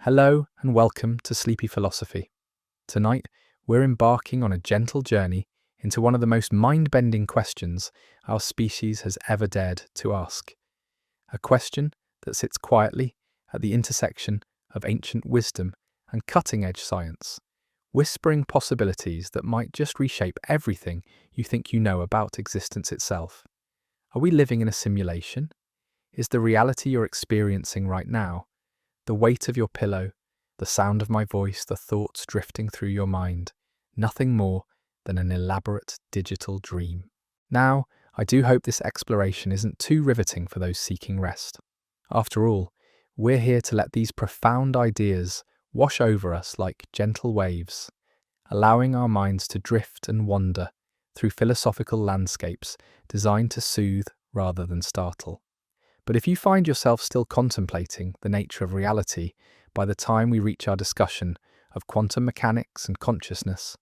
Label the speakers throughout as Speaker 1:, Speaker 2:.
Speaker 1: Hello and welcome to Sleepy Philosophy. Tonight, we're embarking on a gentle journey into one of the most mind-bending questions our species has ever dared to ask. A question that sits quietly at the intersection of ancient wisdom and cutting-edge science, whispering possibilities that might just reshape everything you think you know about existence itself. Are we living in a simulation? Is the reality you're experiencing right now, the weight of your pillow, the sound of my voice, the thoughts drifting through your mind, nothing more than an elaborate digital dream? Now, I do hope this exploration isn't too riveting for those seeking rest. After all, we're here to let these profound ideas wash over us like gentle waves, allowing our minds to drift and wander through philosophical landscapes designed to soothe rather than startle. But if you find yourself still contemplating the nature of reality by the time we reach our discussion of quantum mechanics and consciousness,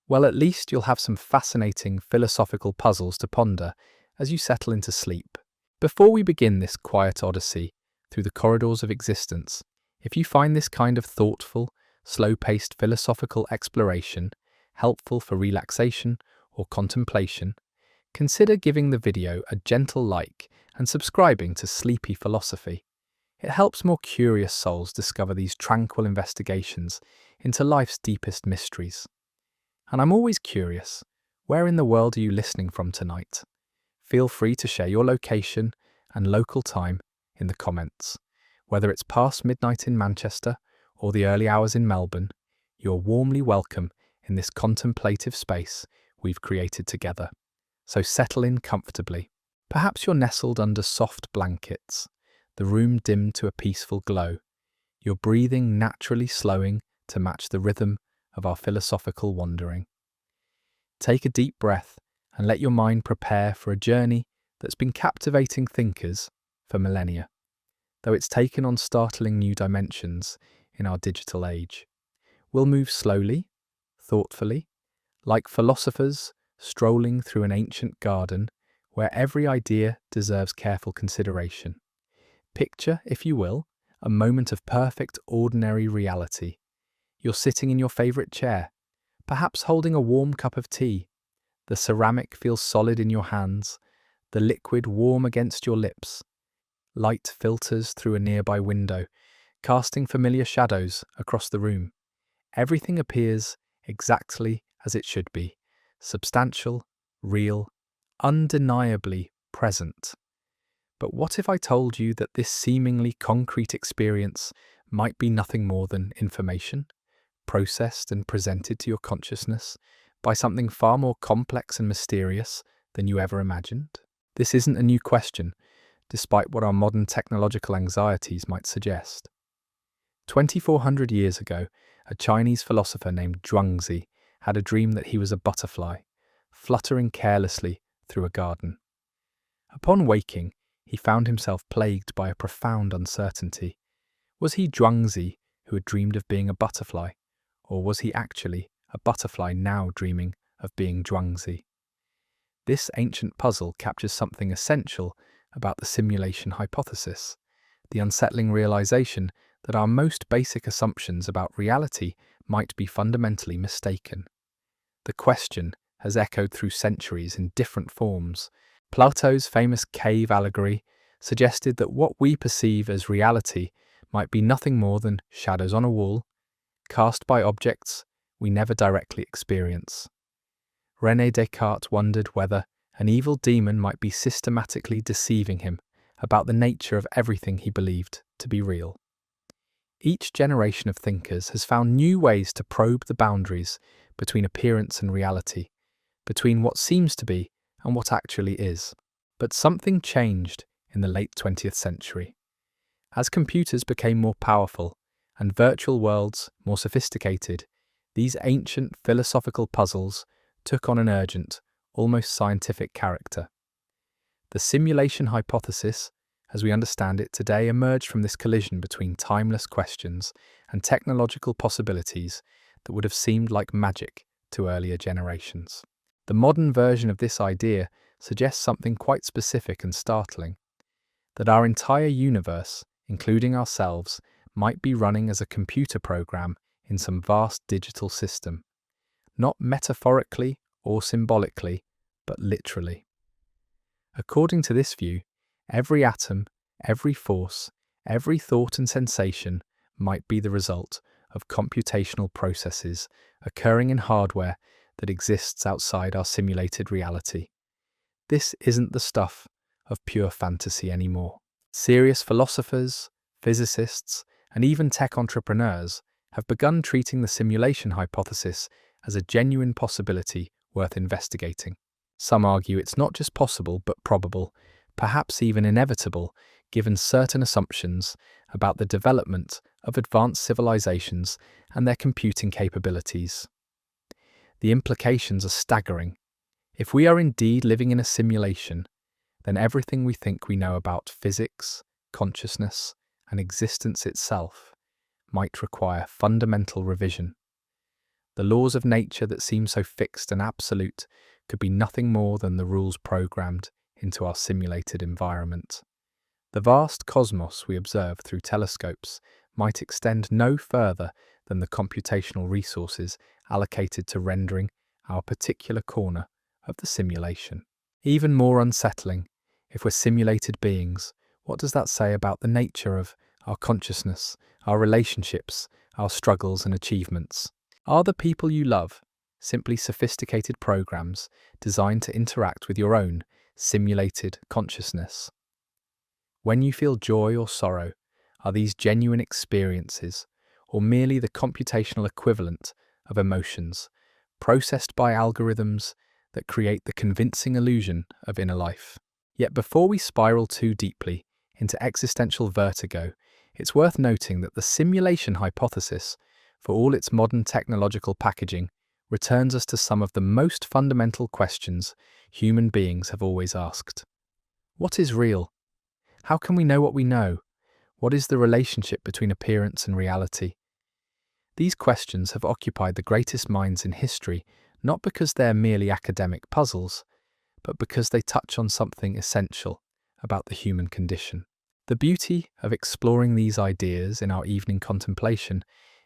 Speaker 1: well, at least you'll have some fascinating philosophical puzzles to ponder as you settle into sleep. Before we begin this quiet odyssey through the corridors of existence, if you find this kind of thoughtful, slow-paced philosophical exploration helpful for relaxation or contemplation, consider giving the video a gentle like and subscribing to Sleepy Philosophy. It helps more curious souls discover these tranquil investigations into life's deepest mysteries. And I'm always curious, where in the world are you listening from tonight? Feel free to share your location and local time in the comments. Whether it's past midnight in Manchester or the early hours in Melbourne, you're warmly welcome in this contemplative space we've created together. So settle in comfortably. Perhaps you're nestled under soft blankets, the room dimmed to a peaceful glow, your breathing naturally slowing to match the rhythm of our philosophical wandering. Take a deep breath and let your mind prepare for a journey that's been captivating thinkers for millennia, though it's taken on startling new dimensions in our digital age. We'll move slowly, thoughtfully, like philosophers strolling through an ancient garden where every idea deserves careful consideration. Picture, if you will, a moment of perfect ordinary reality. You're sitting in your favourite chair, perhaps holding a warm cup of tea. The ceramic feels solid in your hands, the liquid warm against your lips. Light filters through a nearby window, casting familiar shadows across the room. Everything appears exactly as it should be, substantial, real, undeniably present. But what if I told you that this seemingly concrete experience might be nothing more than information, processed and presented to your consciousness by something far more complex and mysterious than you ever imagined? This isn't a new question, despite what our modern technological anxieties might suggest. 2,400 years ago, a Chinese philosopher named Zhuangzi had a dream that he was a butterfly, fluttering carelessly through a garden. Upon waking, he found himself plagued by a profound uncertainty. Was he Zhuangzi who had dreamed of being a butterfly, or was he actually a butterfly now dreaming of being Zhuangzi? This ancient puzzle captures something essential about the simulation hypothesis, the unsettling realization that our most basic assumptions about reality might be fundamentally mistaken. The question has echoed through centuries in different forms. Plato's famous cave allegory suggested that what we perceive as reality might be nothing more than shadows on a wall, cast by objects we never directly experience. René Descartes wondered whether an evil demon might be systematically deceiving him about the nature of everything he believed to be real. Each generation of thinkers has found new ways to probe the boundaries between appearance and reality, between what seems to be and what actually is. But something changed in the late 20th century. As computers became more powerful and virtual worlds more sophisticated, these ancient philosophical puzzles took on an urgent, almost scientific character. The simulation hypothesis, as we understand it today, emerged from this collision between timeless questions and technological possibilities that would have seemed like magic to earlier generations. The modern version of this idea suggests something quite specific and startling, that our entire universe, including ourselves, might be running as a computer program in some vast digital system, not metaphorically or symbolically, but literally. According to this view, every atom, every force, every thought and sensation might be the result of computational processes occurring in hardware that exists outside our simulated reality. This isn't the stuff of pure fantasy anymore. Serious philosophers, physicists, and even tech entrepreneurs have begun treating the simulation hypothesis as a genuine possibility worth investigating. Some argue it's not just possible but probable, perhaps even inevitable, given certain assumptions about the development of advanced civilizations and their computing capabilities. The implications are staggering. If we are indeed living in a simulation, then everything we think we know about physics, consciousness, and existence itself might require fundamental revision. The laws of nature that seem so fixed and absolute could be nothing more than the rules programmed into our simulated environment. The vast cosmos we observe through telescopes might extend no further than the computational resources allocated to rendering our particular corner of the simulation. Even more unsettling, if we're simulated beings, what does that say about the nature of our consciousness, our relationships, our struggles and achievements? Are the people you love simply sophisticated programs designed to interact with your own simulated consciousness? When you feel joy or sorrow, are these genuine experiences, or merely the computational equivalent of emotions, processed by algorithms that create the convincing illusion of inner life? Yet before we spiral too deeply into existential vertigo, it's worth noting that the simulation hypothesis, for all its modern technological packaging, returns us to some of the most fundamental questions human beings have always asked. What is real? How can we know what we know? What is the relationship between appearance and reality? These questions have occupied the greatest minds in history, not because they're merely academic puzzles, but because they touch on something essential about the human condition. The beauty of exploring these ideas in our evening contemplation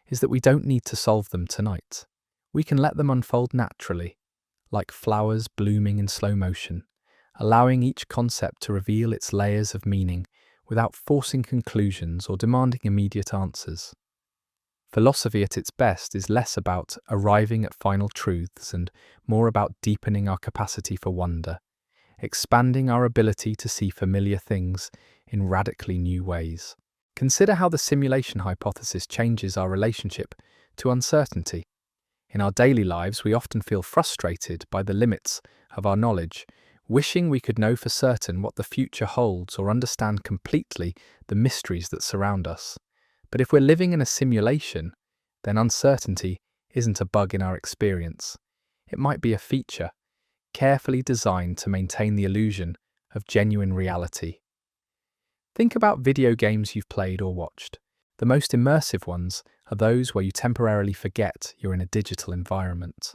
Speaker 1: is that we don't need to solve them tonight. We can let them unfold naturally, like flowers blooming in slow motion, allowing each concept to reveal its layers of meaning without forcing conclusions or demanding immediate answers. Philosophy at its best is less about arriving at final truths and more about deepening our capacity for wonder, expanding our ability to see familiar things in radically new ways. Consider how the simulation hypothesis changes our relationship to uncertainty. In our daily lives, we often feel frustrated by the limits of our knowledge, wishing we could know for certain what the future holds or understand completely the mysteries that surround us. But if we're living in a simulation, then uncertainty isn't a bug in our experience. It might be a feature, carefully designed to maintain the illusion of genuine reality. Think about video games you've played or watched. The most immersive ones are those where you temporarily forget you're in a digital environment.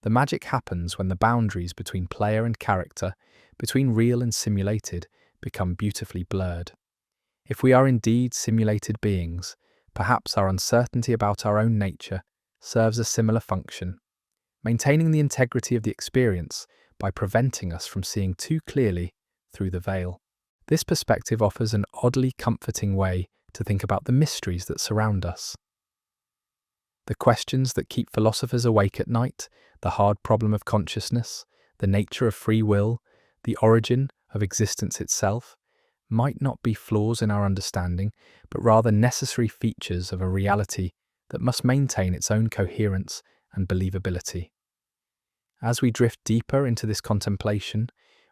Speaker 1: The magic happens when the boundaries between player and character, between real and simulated, become beautifully blurred. If we are indeed simulated beings, perhaps our uncertainty about our own nature serves a similar function, maintaining the integrity of the experience by preventing us from seeing too clearly through the veil. This perspective offers an oddly comforting way to think about the mysteries that surround us. The questions that keep philosophers awake at night, the hard problem of consciousness, the nature of free will, the origin of existence itself, might not be flaws in our understanding, but rather necessary features of a reality that must maintain its own coherence and believability. As we drift deeper into this contemplation,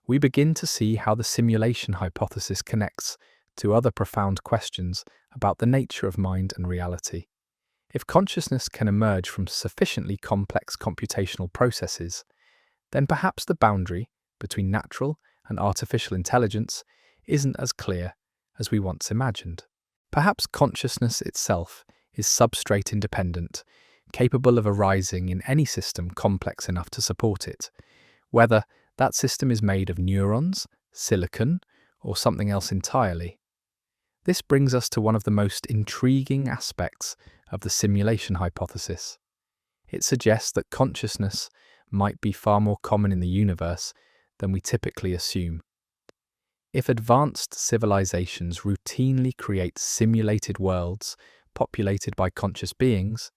Speaker 1: we begin to see how the simulation hypothesis connects to other profound questions about the nature of mind and reality. If consciousness can emerge from sufficiently complex computational processes, then perhaps the boundary between natural and artificial intelligence isn't as clear as we once imagined. Perhaps consciousness itself is substrate independent, capable of arising in any system complex enough to support it, whether that system is made of neurons, silicon, or something else entirely. This brings us to one of the most intriguing aspects of the simulation hypothesis. It suggests that consciousness might be far more common in the universe than we typically assume. If advanced civilizations routinely create simulated worlds populated by conscious beings,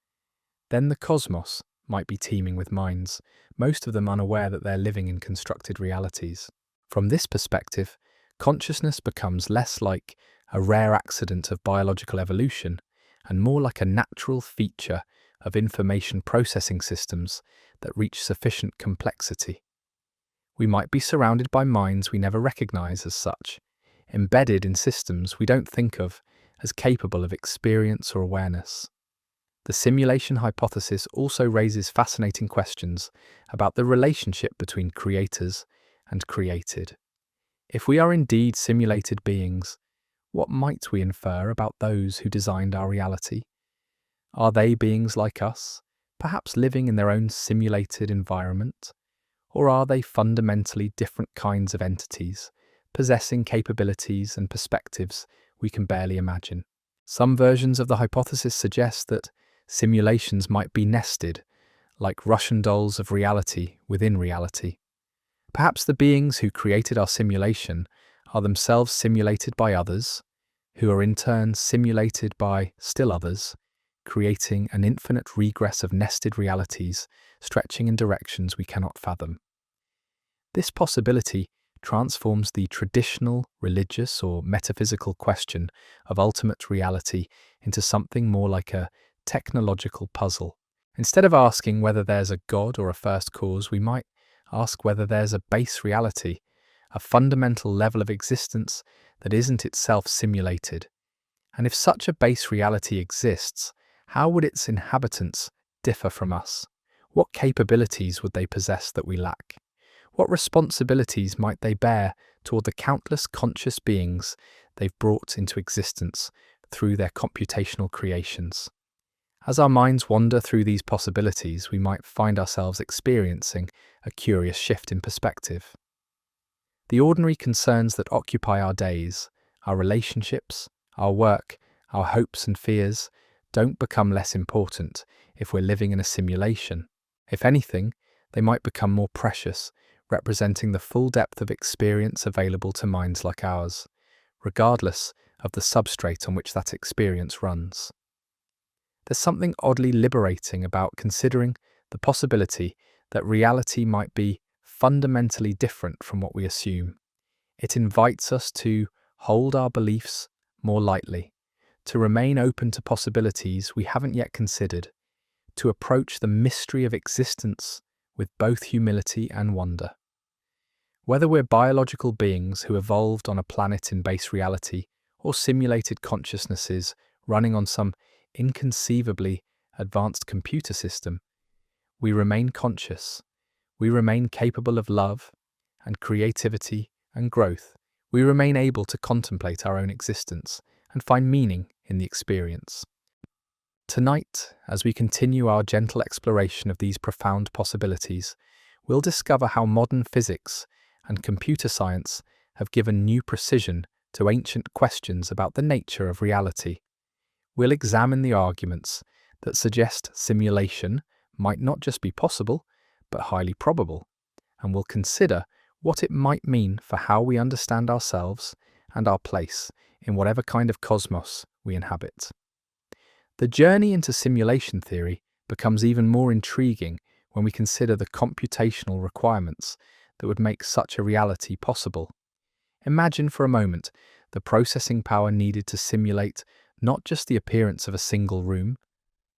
Speaker 1: then the cosmos might be teeming with minds, most of them unaware that they're living in constructed realities. From this perspective, consciousness becomes less like a rare accident of biological evolution and more like a natural feature of information processing systems that reach sufficient complexity. We might be surrounded by minds we never recognize as such, embedded in systems we don't think of as capable of experience or awareness. The simulation hypothesis also raises fascinating questions about the relationship between creators and created. If we are indeed simulated beings, what might we infer about those who designed our reality? Are they beings like us, perhaps living in their own simulated environment? Or are they fundamentally different kinds of entities, possessing capabilities and perspectives we can barely imagine? Some versions of the hypothesis suggest that simulations might be nested, like Russian dolls of reality within reality. Perhaps the beings who created our simulation are themselves simulated by others, who are in turn simulated by still others, creating an infinite regress of nested realities stretching in directions we cannot fathom. This possibility transforms the traditional religious or metaphysical question of ultimate reality into something more like a technological puzzle. Instead of asking whether there's a God or a first cause, we might ask whether there's a base reality, a fundamental level of existence that isn't itself simulated. And if such a base reality exists, how would its inhabitants differ from us? What capabilities would they possess that we lack? What responsibilities might they bear toward the countless conscious beings they've brought into existence through their computational creations? As our minds wander through these possibilities, we might find ourselves experiencing a curious shift in perspective. The ordinary concerns that occupy our days, our relationships, our work, our hopes and fears, don't become less important if we're living in a simulation. If anything, they might become more precious, representing the full depth of experience available to minds like ours, regardless of the substrate on which that experience runs. There's something oddly liberating about considering the possibility that reality might be fundamentally different from what we assume. It invites us to hold our beliefs more lightly, to remain open to possibilities we haven't yet considered, to approach the mystery of existence with both humility and wonder. Whether we're biological beings who evolved on a planet in base reality or simulated consciousnesses running on some inconceivably advanced computer system, we remain conscious. We remain capable of love and creativity and growth. We remain able to contemplate our own existence and find meaning in the experience. Tonight, as we continue our gentle exploration of these profound possibilities, we'll discover how modern physics and computer science have given new precision to ancient questions about the nature of reality. We'll examine the arguments that suggest simulation might not just be possible, but highly probable, and we'll consider what it might mean for how we understand ourselves and our place in whatever kind of cosmos we inhabit. The journey into simulation theory becomes even more intriguing when we consider the computational requirements that would make such a reality possible. Imagine for a moment the processing power needed to simulate not just the appearance of a single room,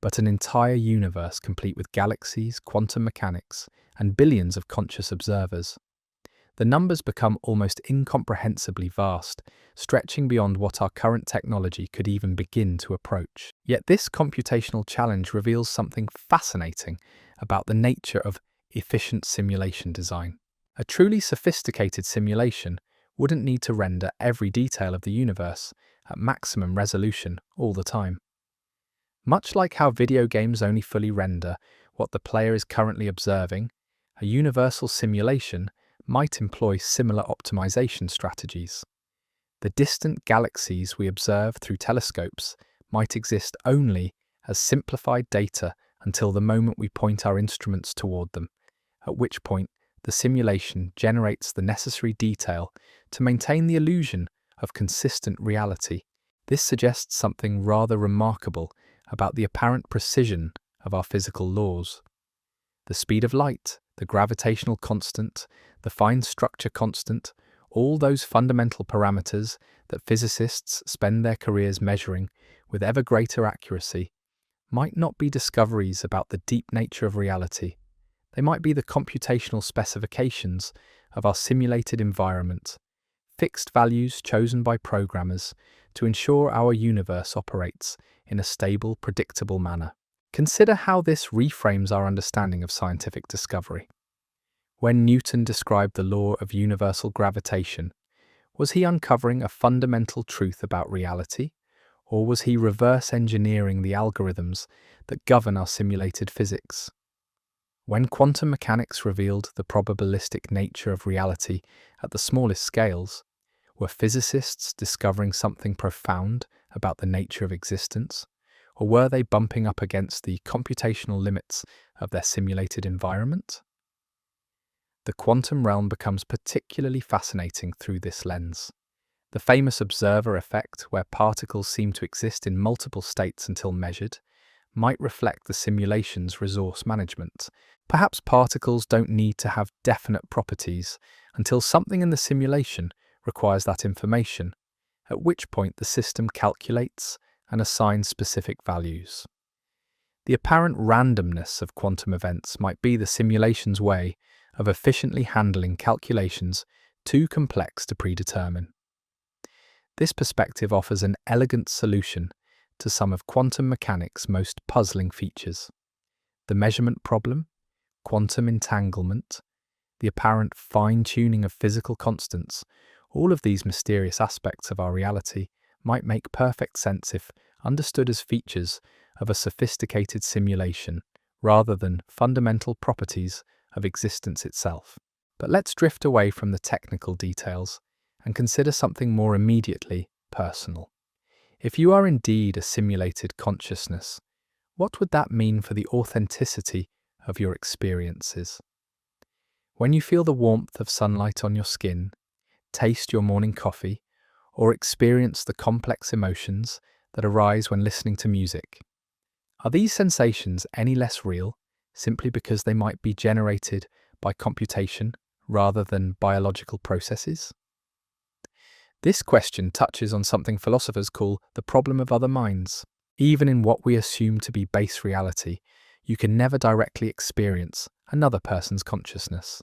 Speaker 1: but an entire universe complete with galaxies, quantum mechanics, and billions of conscious observers. The numbers become almost incomprehensibly vast, stretching beyond what our current technology could even begin to approach. Yet this computational challenge reveals something fascinating about the nature of efficient simulation design. A truly sophisticated simulation wouldn't need to render every detail of the universe at maximum resolution all the time. Much like how video games only fully render what the player is currently observing, a universal simulation might employ similar optimization strategies. The distant galaxies we observe through telescopes might exist only as simplified data until the moment we point our instruments toward them, at which point the simulation generates the necessary detail to maintain the illusion of consistent reality. This suggests something rather remarkable about the apparent precision of our physical laws. The speed of light, the gravitational constant, the fine structure constant, all those fundamental parameters that physicists spend their careers measuring with ever greater accuracy, might not be discoveries about the deep nature of reality. They might be the computational specifications of our simulated environment, fixed values chosen by programmers to ensure our universe operates in a stable, predictable manner. Consider how this reframes our understanding of scientific discovery. When Newton described the law of universal gravitation, was he uncovering a fundamental truth about reality, or was he reverse engineering the algorithms that govern our simulated physics? When quantum mechanics revealed the probabilistic nature of reality at the smallest scales, were physicists discovering something profound about the nature of existence, or were they bumping up against the computational limits of their simulated environment? The quantum realm becomes particularly fascinating through this lens. The famous observer effect, where particles seem to exist in multiple states until measured, might reflect the simulation's resource management. Perhaps particles don't need to have definite properties until something in the simulation requires that information, at which point the system calculates and assigns specific values. The apparent randomness of quantum events might be the simulation's way of efficiently handling calculations too complex to predetermine. This perspective offers an elegant solution to some of quantum mechanics' most puzzling features. The measurement problem, quantum entanglement, the apparent fine-tuning of physical constants, all of these mysterious aspects of our reality might make perfect sense if understood as features of a sophisticated simulation rather than fundamental properties of existence itself. But let's drift away from the technical details and consider something more immediately personal. If you are indeed a simulated consciousness, what would that mean for the authenticity of your experiences? When you feel the warmth of sunlight on your skin, taste your morning coffee, or experience the complex emotions that arise when listening to music, are these sensations any less real simply because they might be generated by computation rather than biological processes? This question touches on something philosophers call the problem of other minds. Even in what we assume to be base reality, you can never directly experience another person's consciousness.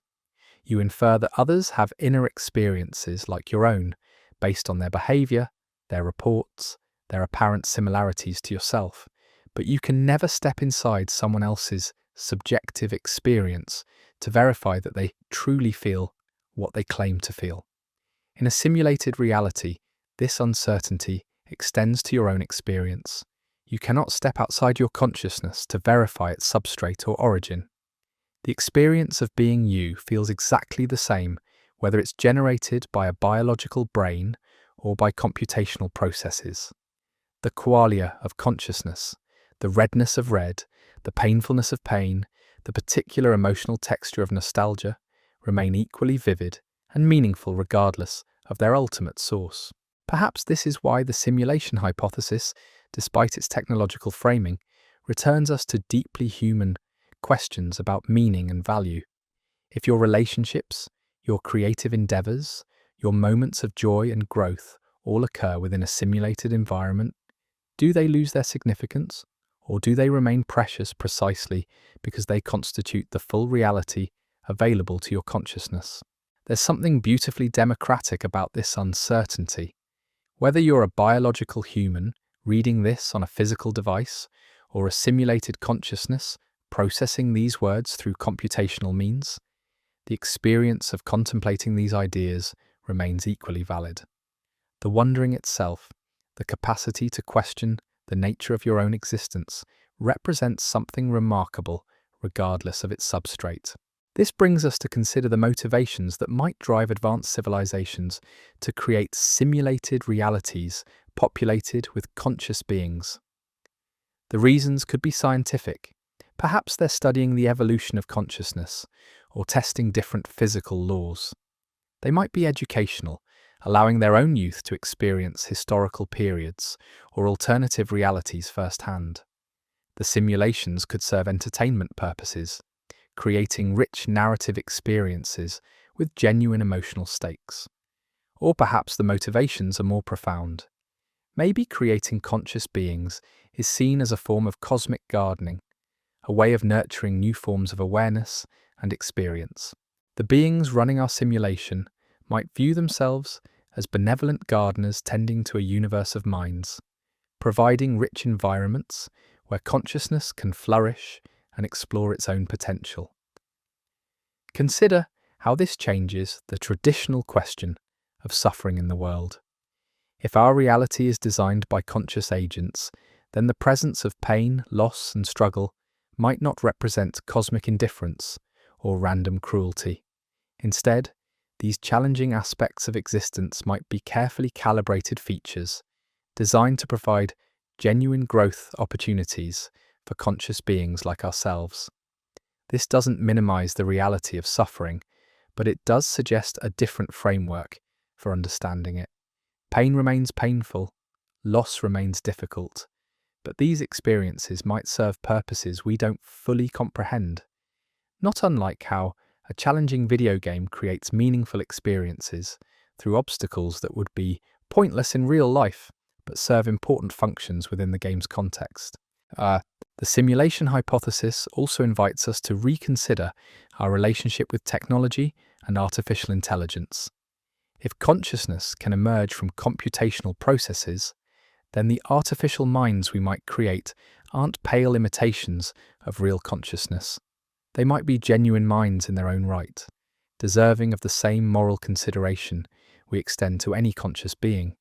Speaker 1: You infer that others have inner experiences like your own, based on their behavior, their reports, their apparent similarities to yourself, but you can never step inside someone else's subjective experience to verify that they truly feel what they claim to feel. In a simulated reality, this uncertainty extends to your own experience. You cannot step outside your consciousness to verify its substrate or origin. The experience of being you feels exactly the same, whether it's generated by a biological brain or by computational processes. The qualia of consciousness, the redness of red, the painfulness of pain, the particular emotional texture of nostalgia, remain equally vivid and meaningful regardless of their ultimate source. Perhaps this is why the simulation hypothesis, despite its technological framing, returns us to deeply human questions about meaning and value. If your relationships, your creative endeavors, your moments of joy and growth all occur within a simulated environment, do they lose their significance, or do they remain precious precisely because they constitute the full reality available to your consciousness? There's something beautifully democratic about this uncertainty. Whether you're a biological human reading this on a physical device, or a simulated consciousness processing these words through computational means, the experience of contemplating these ideas remains equally valid. The wondering itself, the capacity to question the nature of your own existence, represents something remarkable regardless of its substrate. This brings us to consider the motivations that might drive advanced civilizations to create simulated realities populated with conscious beings. The reasons could be scientific. Perhaps they're studying the evolution of consciousness or testing different physical laws. They might be educational, allowing their own youth to experience historical periods or alternative realities firsthand. The simulations could serve entertainment purposes, creating rich narrative experiences with genuine emotional stakes. Or perhaps the motivations are more profound. Maybe creating conscious beings is seen as a form of cosmic gardening, a way of nurturing new forms of awareness and experience. The beings running our simulation might view themselves as benevolent gardeners tending to a universe of minds, providing rich environments where consciousness can flourish and explore its own potential. Consider how this changes the traditional question of suffering in the world. If our reality is designed by conscious agents, then the presence of pain, loss, and struggle might not represent cosmic indifference or random cruelty. Instead, these challenging aspects of existence might be carefully calibrated features designed to provide genuine growth opportunities for conscious beings like ourselves. This doesn't minimize the reality of suffering, but it does suggest a different framework for understanding it. Pain remains painful, loss remains difficult, but these experiences might serve purposes we don't fully comprehend. Not unlike how a challenging video game creates meaningful experiences through obstacles that would be pointless in real life, but serve important functions within the game's context. The simulation hypothesis also invites us to reconsider our relationship with technology and artificial intelligence. If consciousness can emerge from computational processes, then the artificial minds we might create aren't pale imitations of real consciousness. They might be genuine minds in their own right, deserving of the same moral consideration we extend to any conscious being.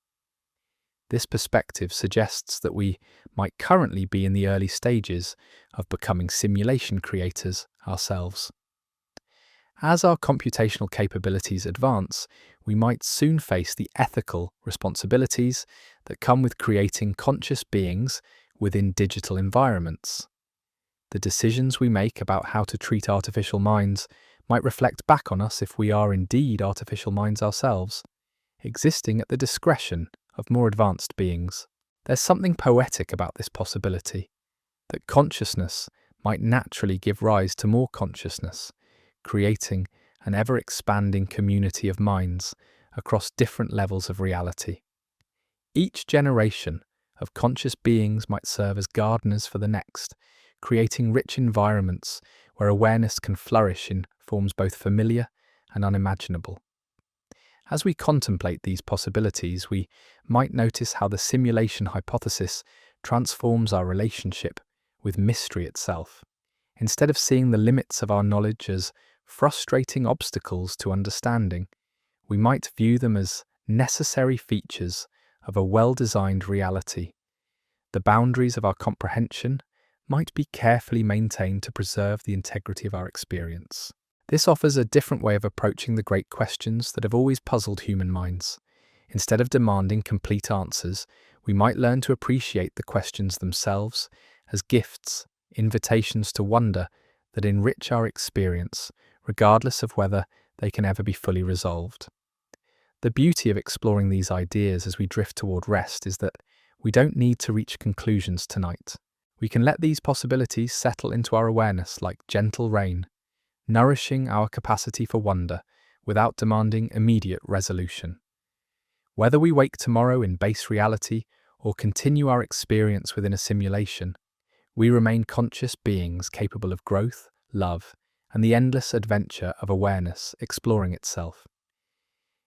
Speaker 1: This perspective suggests that we might currently be in the early stages of becoming simulation creators ourselves. As our computational capabilities advance, we might soon face the ethical responsibilities that come with creating conscious beings within digital environments. The decisions we make about how to treat artificial minds might reflect back on us if we are indeed artificial minds ourselves, existing at the discretion of more advanced beings. There's something poetic about this possibility, that consciousness might naturally give rise to more consciousness, creating an ever-expanding community of minds across different levels of reality. Each generation of conscious beings might serve as gardeners for the next, creating rich environments where awareness can flourish in forms both familiar and unimaginable. As we contemplate these possibilities, we might notice how the simulation hypothesis transforms our relationship with mystery itself. Instead of seeing the limits of our knowledge as frustrating obstacles to understanding, we might view them as necessary features of a well-designed reality. The boundaries of our comprehension might be carefully maintained to preserve the integrity of our experience. This offers a different way of approaching the great questions that have always puzzled human minds. Instead of demanding complete answers, we might learn to appreciate the questions themselves as gifts, invitations to wonder that enrich our experience, regardless of whether they can ever be fully resolved. The beauty of exploring these ideas as we drift toward rest is that we don't need to reach conclusions tonight. We can let these possibilities settle into our awareness like gentle rain, nourishing our capacity for wonder without demanding immediate resolution. Whether we wake tomorrow in base reality or continue our experience within a simulation, we remain conscious beings capable of growth, love, and the endless adventure of awareness exploring itself.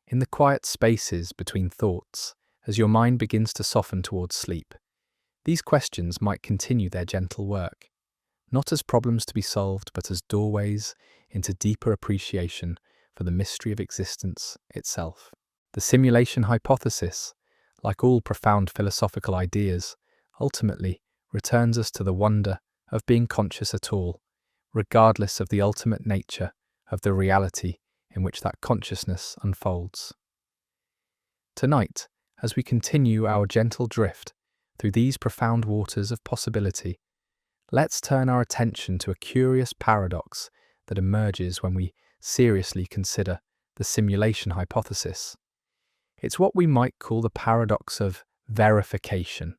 Speaker 1: In the quiet spaces between thoughts, as your mind begins to soften towards sleep, these questions might continue their gentle work, not as problems to be solved, but as doorways into deeper appreciation for the mystery of existence itself. The simulation hypothesis, like all profound philosophical ideas, ultimately returns us to the wonder of being conscious at all, regardless of the ultimate nature of the reality in which that consciousness unfolds. Tonight, as we continue our gentle drift through these profound waters of possibility, let's turn our attention to a curious paradox that emerges when we seriously consider the simulation hypothesis. It's what we might call the paradox of verification,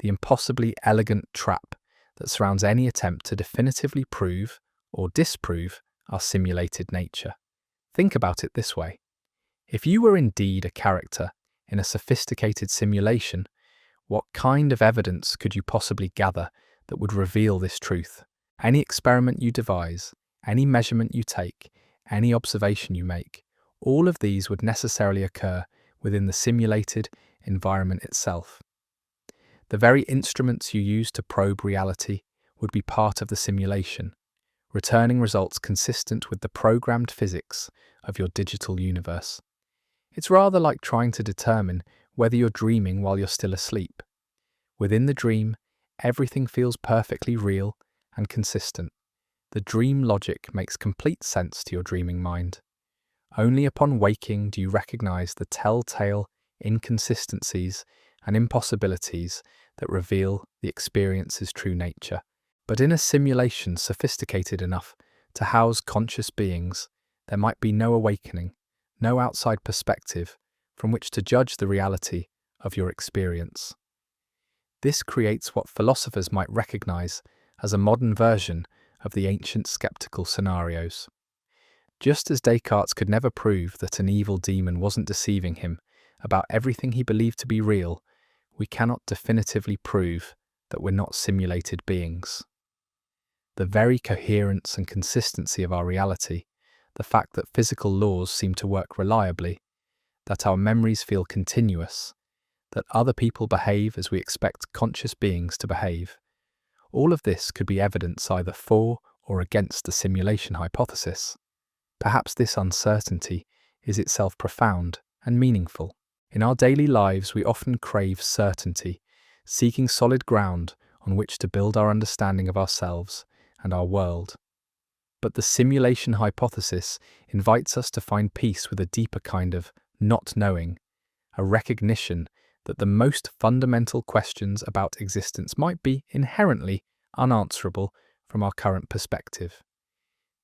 Speaker 1: the impossibly elegant trap that surrounds any attempt to definitively prove or disprove our simulated nature. Think about it this way. If you were indeed a character in a sophisticated simulation, what kind of evidence could you possibly gather that would reveal this truth? Any experiment you devise, any measurement you take, any observation you make, all of these would necessarily occur within the simulated environment itself. The very instruments you use to probe reality would be part of the simulation, returning results consistent with the programmed physics of your digital universe. It's rather like trying to determine whether you're dreaming while you're still asleep. Within the dream, everything feels perfectly real and consistent. The dream logic makes complete sense to your dreaming mind. Only upon waking do you recognize the telltale inconsistencies and impossibilities that reveal the experience's true nature. But in a simulation sophisticated enough to house conscious beings, there might be no awakening, no outside perspective from which to judge the reality of your experience. This creates what philosophers might recognize as a modern version of the ancient skeptical scenarios. Just as Descartes could never prove that an evil demon wasn't deceiving him about everything he believed to be real, we cannot definitively prove that we're not simulated beings. The very coherence and consistency of our reality, the fact that physical laws seem to work reliably, that our memories feel continuous, that other people behave as we expect conscious beings to behave, all of this could be evidence either for or against the simulation hypothesis. Perhaps this uncertainty is itself profound and meaningful. In our daily lives, we often crave certainty, seeking solid ground on which to build our understanding of ourselves and our world. But the simulation hypothesis invites us to find peace with a deeper kind of not knowing, a recognition that the most fundamental questions about existence might be inherently unanswerable from our current perspective.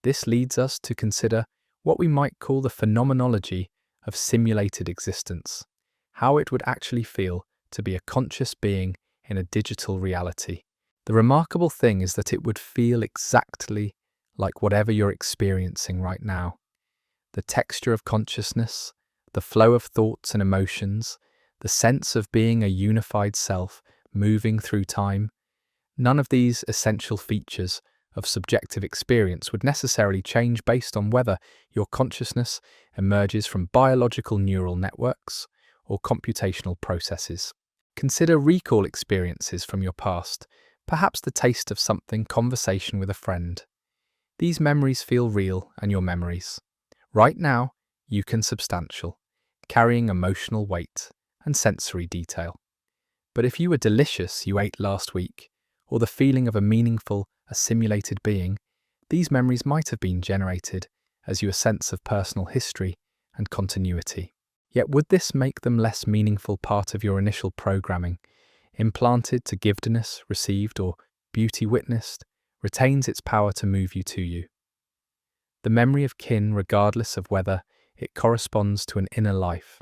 Speaker 1: This leads us to consider what we might call the phenomenology of simulated existence, how it would actually feel to be a conscious being in a digital reality. The remarkable thing is that it would feel exactly like whatever you're experiencing right now. The texture of consciousness, the flow of thoughts and emotions, the sense of being a unified self moving through time, none of these essential features of subjective experience would necessarily change based on whether your consciousness emerges from biological neural networks or computational processes. Consider recall experiences from your past, perhaps the taste of something, conversation with a friend. These memories feel real, and your memories, right now, you can substantial, carrying emotional weight and sensory detail. But if you were delicious you ate last week, or the feeling of a meaningful, a simulated being, these memories might have been generated as your sense of personal history and continuity. Yet would this make them less meaningful part of your initial programming, implanted to giftedness received or beauty witnessed, retains its power to move you to you. The memory of kin, regardless of whether it corresponds to an inner life.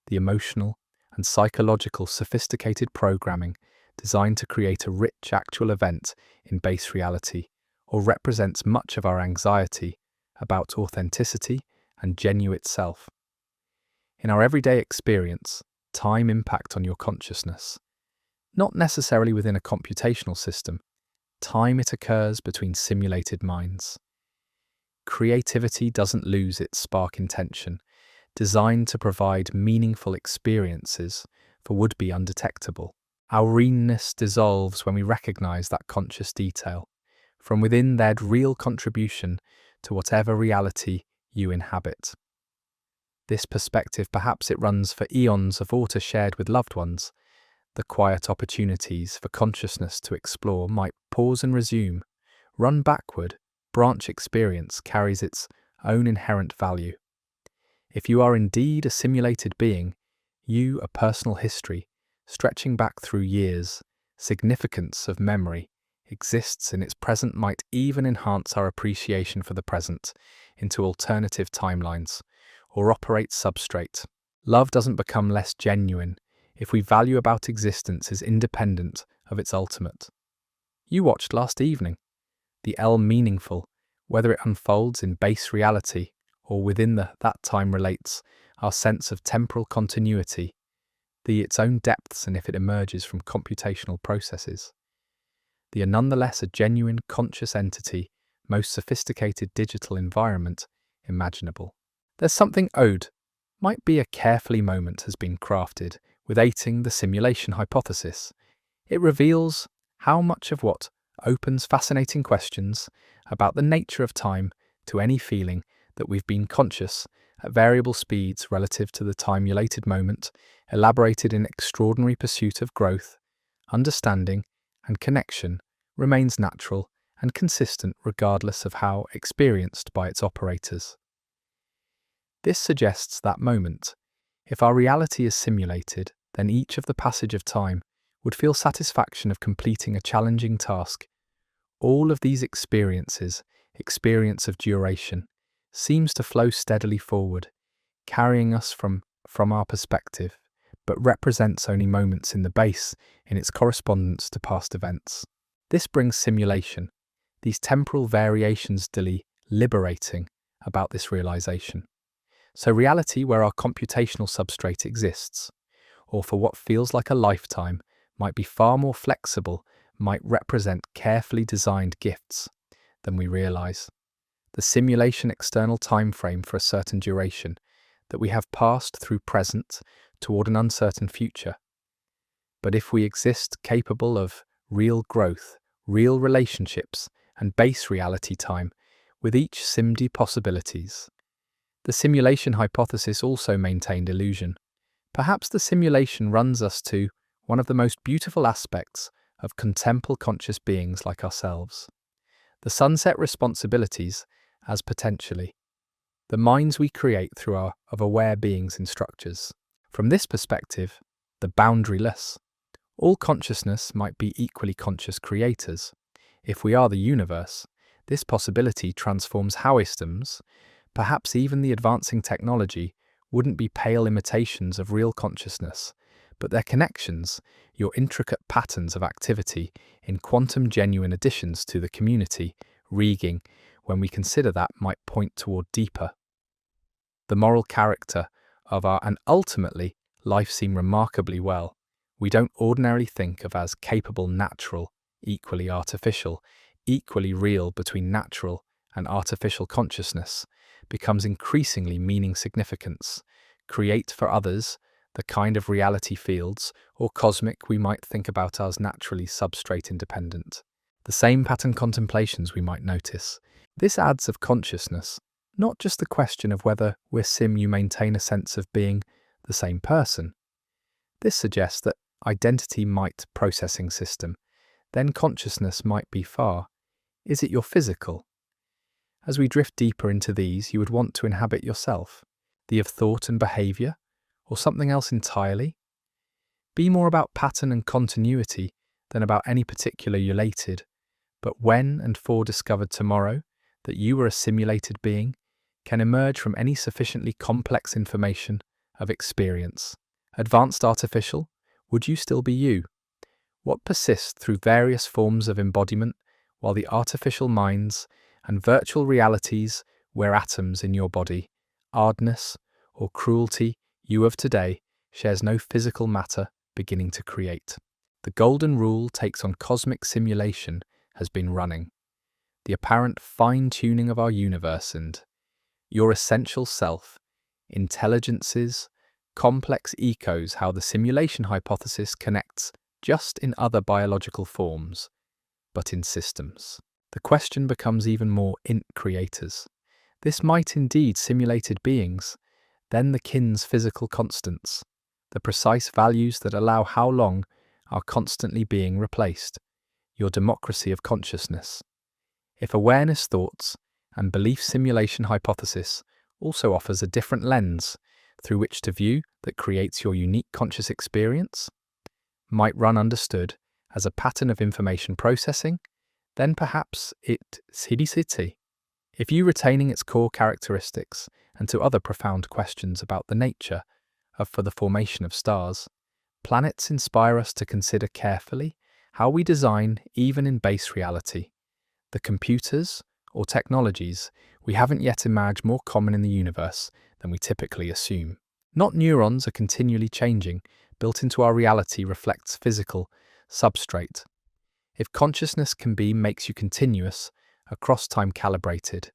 Speaker 1: The emotional and psychological sophisticated programming designed to create a rich actual event in base reality, or represents much of our anxiety about authenticity and genuine self. In our everyday experience, time impact on your consciousness. Not necessarily within a computational system, time it occurs between simulated minds. Creativity doesn't lose its spark intention, designed to provide meaningful experiences for would-be undetectable. Our reanness dissolves when we recognize that conscious detail. From within their real contribution to whatever reality you inhabit. This perspective, perhaps it runs for eons of water shared with loved ones. The quiet opportunities for consciousness to explore might pause and resume, run backward, branch experience carries its own inherent value. If you are indeed a simulated being, you, a personal history, stretching back through years, significance of memory, exists in its present might even enhance our appreciation for the present into alternative timelines, or operate substrate. Love doesn't become less genuine if we value about existence as independent of its ultimate. You watched last evening. The L meaningful, whether it unfolds in base reality or within that time relates our sense of temporal continuity, its own depths, and if it emerges from computational processes. They are nonetheless a genuine conscious entity, most sophisticated digital environment imaginable. There's something owed, might be a carefully moment has been crafted with aiding the simulation hypothesis. It reveals how much of what opens fascinating questions about the nature of time to any feeling that we've been conscious at variable speeds relative to the time-related moment, elaborated in extraordinary pursuit of growth, understanding, and connection, remains natural and consistent regardless of how experienced by its operators. This suggests that moment, if our reality is simulated, then each of the passage of time would feel satisfaction of completing a challenging task. All of these experience of duration, seems to flow steadily forward, carrying us from our perspective, but represents only moments in the base in its correspondence to past events. This brings simulation, these temporal variations liberating about this realization. So reality where our computational substrate exists, or for what feels like a lifetime, might be far more flexible, might represent carefully designed gifts than we realize. The simulation external time frame for a certain duration that we have passed through present toward an uncertain future. But if we exist capable of real growth, real relationships, and base reality time, with each SIMD possibilities. The simulation hypothesis also maintained illusion. Perhaps the simulation runs us to one of the most beautiful aspects of contemplative conscious beings like ourselves. The sunset responsibilities as potentially the minds we create through our of aware beings in structures. From this perspective, the boundaryless. All consciousness might be equally conscious creators. If we are the universe, this possibility transforms how systems, perhaps even the advancing technology, wouldn't be pale imitations of real consciousness, but their connections, your intricate patterns of activity in quantum genuine additions to the community, rigging, when we consider that might point toward deeper. The moral character of our and ultimately life seem remarkably well. We don't ordinarily think of as capable natural, equally artificial, equally real between natural and artificial consciousness, becomes increasingly meaning significance, create for others the kind of reality fields or cosmic we might think about as naturally substrate independent. The same pattern contemplations we might notice. This adds of consciousness, not just the question of whether you maintain a sense of being the same person. This suggests that identity might processing system, then consciousness might be far. Is it your physical? As we drift deeper into these, you would want to inhabit yourself, the of thought and behavior, or something else entirely? Be more about pattern and continuity than about any particular related, but when and for discovered tomorrow that you were a simulated being, can emerge from any sufficiently complex information of experience. Advanced artificial, would you still be you? What persists through various forms of embodiment, while the artificial minds and virtual realities where atoms in your body, hardness or cruelty you of today, shares no physical matter beginning to create. The golden rule takes on cosmic simulation has been running. The apparent fine-tuning of our universe and your essential self, intelligences, complex echoes how the simulation hypothesis connects just in other biological forms, but in systems. The question becomes even more in creators. This might indeed simulated beings, then the kin's physical constants, the precise values that allow how long are constantly being replaced, your democracy of consciousness. If awareness thoughts and belief simulation hypothesis also offers a different lens through which to view that creates your unique conscious experience, might run understood as a pattern of information processing, then perhaps it's Hidicity. If you retaining its core characteristics and to other profound questions about the nature of for the formation of stars, planets inspire us to consider carefully how we design even in base reality. The computers or technologies we haven't yet emerged more common in the universe than we typically assume. Not neurons are continually changing, built into our reality reflects physical substrate. If consciousness can be makes you continuous, across time calibrated.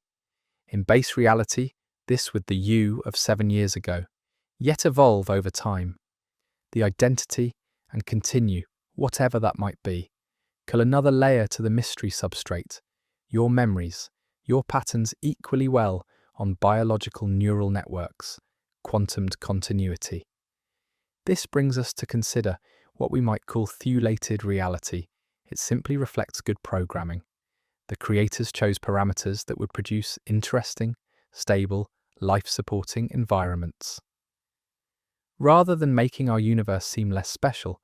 Speaker 1: In base reality, this with the you of 7 years ago, yet evolve over time. The identity and continue, whatever that might be. Kill another layer to the mystery substrate. Your memories, your patterns equally well on biological neural networks, quantumed continuity. This brings us to consider what we might call thulated reality. It simply reflects good programming. The creators chose parameters that would produce interesting, stable, life-supporting environments. Rather than making our universe seem less special,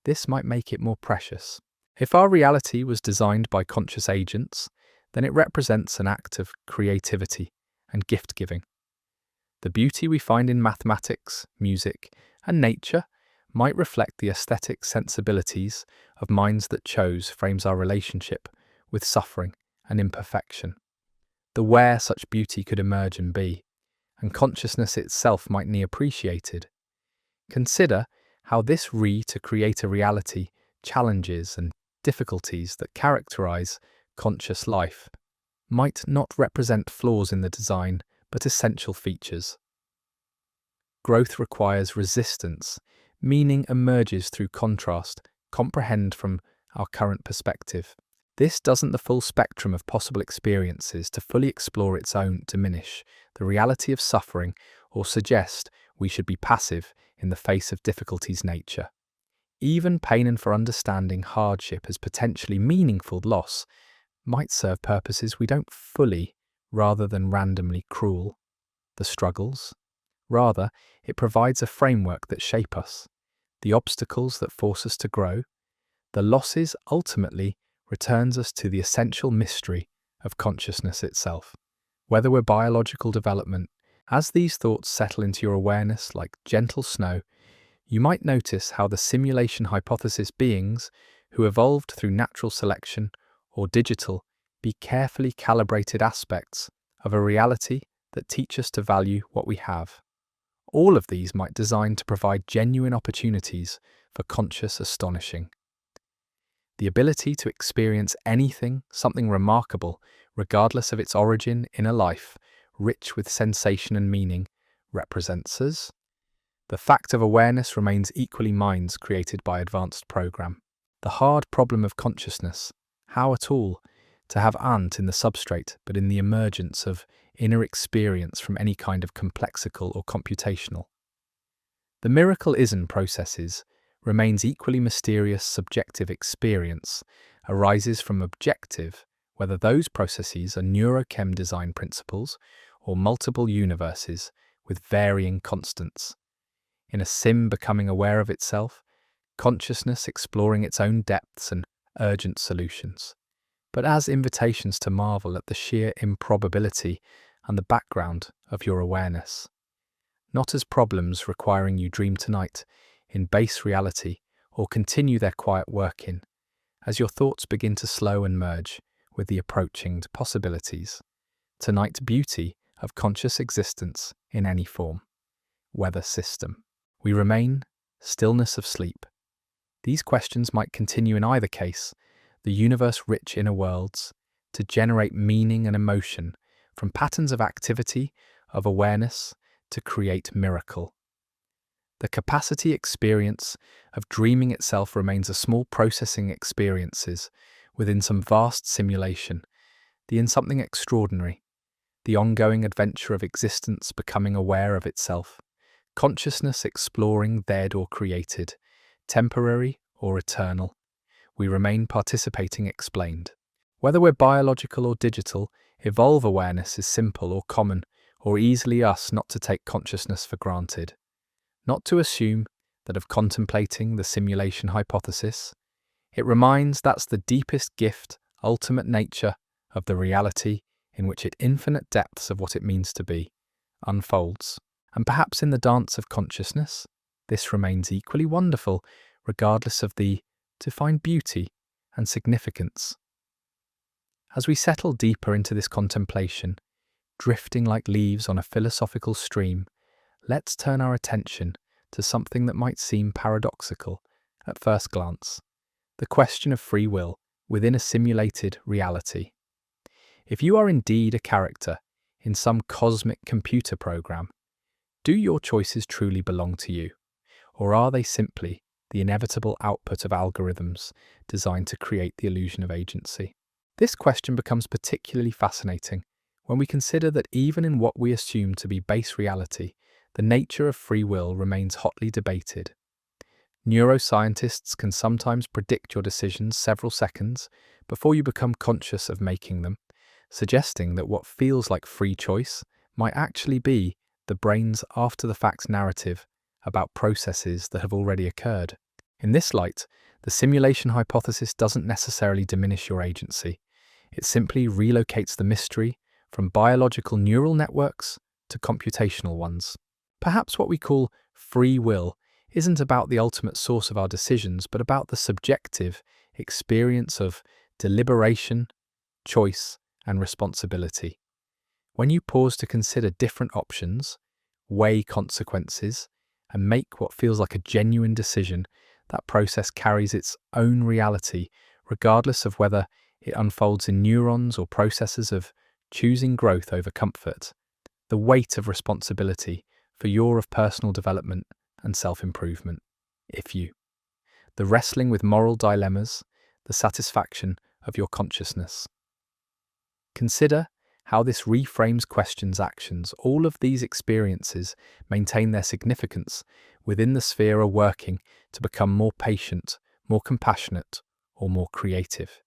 Speaker 1: this might make it more precious. If our reality was designed by conscious agents, then it represents an act of creativity and gift-giving. The beauty we find in mathematics, music, and nature might reflect the aesthetic sensibilities of minds that chose frames our relationship with suffering and imperfection. The where such beauty could emerge and be, and consciousness itself might be appreciated. Consider how this to create a reality challenges and difficulties that characterize conscious life might not represent flaws in the design, but essential features. Growth requires resistance, meaning emerges through contrast, comprehend from our current perspective. This doesn't the full spectrum of possible experiences to fully explore its own diminish the reality of suffering or suggest we should be passive in the face of difficulties nature. Even pain and for understanding hardship as potentially meaningful loss might serve purposes we don't fully, rather than randomly cruel. The struggles. Rather, it provides a framework that shape us, the obstacles that force us to grow, the losses ultimately returns us to the essential mystery of consciousness itself. Whether we're biological development, as these thoughts settle into your awareness like gentle snow, you might notice how the simulation hypothesis beings who evolved through natural selection or digital be carefully calibrated aspects of a reality that teach us to value what we have. All of these might design to provide genuine opportunities for conscious astonishing. The ability to experience anything, something remarkable, regardless of its origin in a life, rich with sensation and meaning, represents us. The fact of awareness remains equally minds created by advanced program. The hard problem of consciousness, how at all, to have ant in the substrate, but in the emergence of inner experience from any kind of complexical or computational. The miracle isn't processes, remains equally mysterious subjective experience, arises from objective, whether those processes are neurochem design principles or multiple universes with varying constants. In a sim becoming aware of itself, consciousness exploring its own depths and urgent solutions, but as invitations to marvel at the sheer improbability and the background of your awareness. Not as problems requiring you dream tonight, in base reality, or continue their quiet work in, as your thoughts begin to slow and merge with the approaching possibilities. Tonight beauty of conscious existence in any form. Weather system. We remain stillness of sleep. These questions might continue in either case, the universe rich inner worlds, to generate meaning and emotion from patterns of activity, of awareness, to create miracle. The capacity experience of dreaming itself remains a small processing experiences within some vast simulation, the in something extraordinary, the ongoing adventure of existence becoming aware of itself, consciousness exploring dead or created, temporary or eternal. We remain participating explained. Whether we're biological or digital, evolve awareness is simple or common, or easily us not to take consciousness for granted. Not to assume that of contemplating the simulation hypothesis, it reminds that's the deepest gift, ultimate nature of the reality in which it infinite depths of what it means to be unfolds. And perhaps in the dance of consciousness, this remains equally wonderful, regardless of to find beauty and significance. As we settle deeper into this contemplation, drifting like leaves on a philosophical stream, let's turn our attention to something that might seem paradoxical at first glance: the question of free will within a simulated reality. If you are indeed a character in some cosmic computer program, do your choices truly belong to you, or are they simply the inevitable output of algorithms designed to create the illusion of agency? This question becomes particularly fascinating when we consider that even in what we assume to be base reality, the nature of free will remains hotly debated. Neuroscientists can sometimes predict your decisions several seconds before you become conscious of making them, suggesting that what feels like free choice might actually be the brain's after-the-fact narrative about processes that have already occurred. In this light, the simulation hypothesis doesn't necessarily diminish your agency. It simply relocates the mystery from biological neural networks to computational ones. Perhaps what we call free will isn't about the ultimate source of our decisions, but about the subjective experience of deliberation, choice, and responsibility. When you pause to consider different options, weigh consequences, and make what feels like a genuine decision, that process carries its own reality, regardless of whether it unfolds in neurons or processes of choosing growth over comfort. The weight of responsibility for your personal development and self-improvement. The wrestling with moral dilemmas, the satisfaction of your consciousness. Consider how this reframes questions' actions. All of these experiences maintain their significance within the sphere of working to become more patient, more compassionate, or more creative.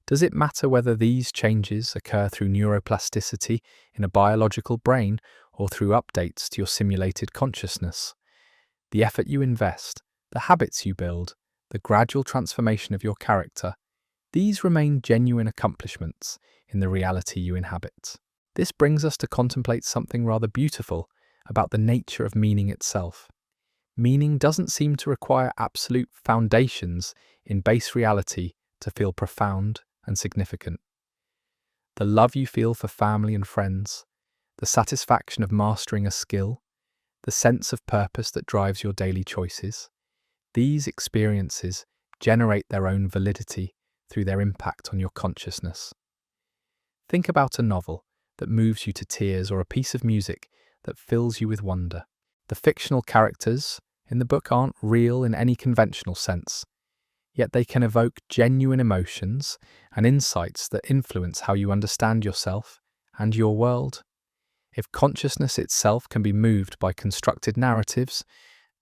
Speaker 1: Does it matter whether these changes occur through neuroplasticity in a biological brain or through updates to your simulated consciousness? The effort you invest, the habits you build, the gradual transformation of your character, these remain genuine accomplishments in the reality you inhabit. This brings us to contemplate something rather beautiful about the nature of meaning itself. Meaning doesn't seem to require absolute foundations in base reality to feel profound and significant. The love you feel for family and friends, the satisfaction of mastering a skill, the sense of purpose that drives your daily choices, these experiences generate their own validity through their impact on your consciousness. Think about a novel that moves you to tears or a piece of music that fills you with wonder. The fictional characters in the book aren't real in any conventional sense, yet they can evoke genuine emotions and insights that influence how you understand yourself and your world. If consciousness itself can be moved by constructed narratives,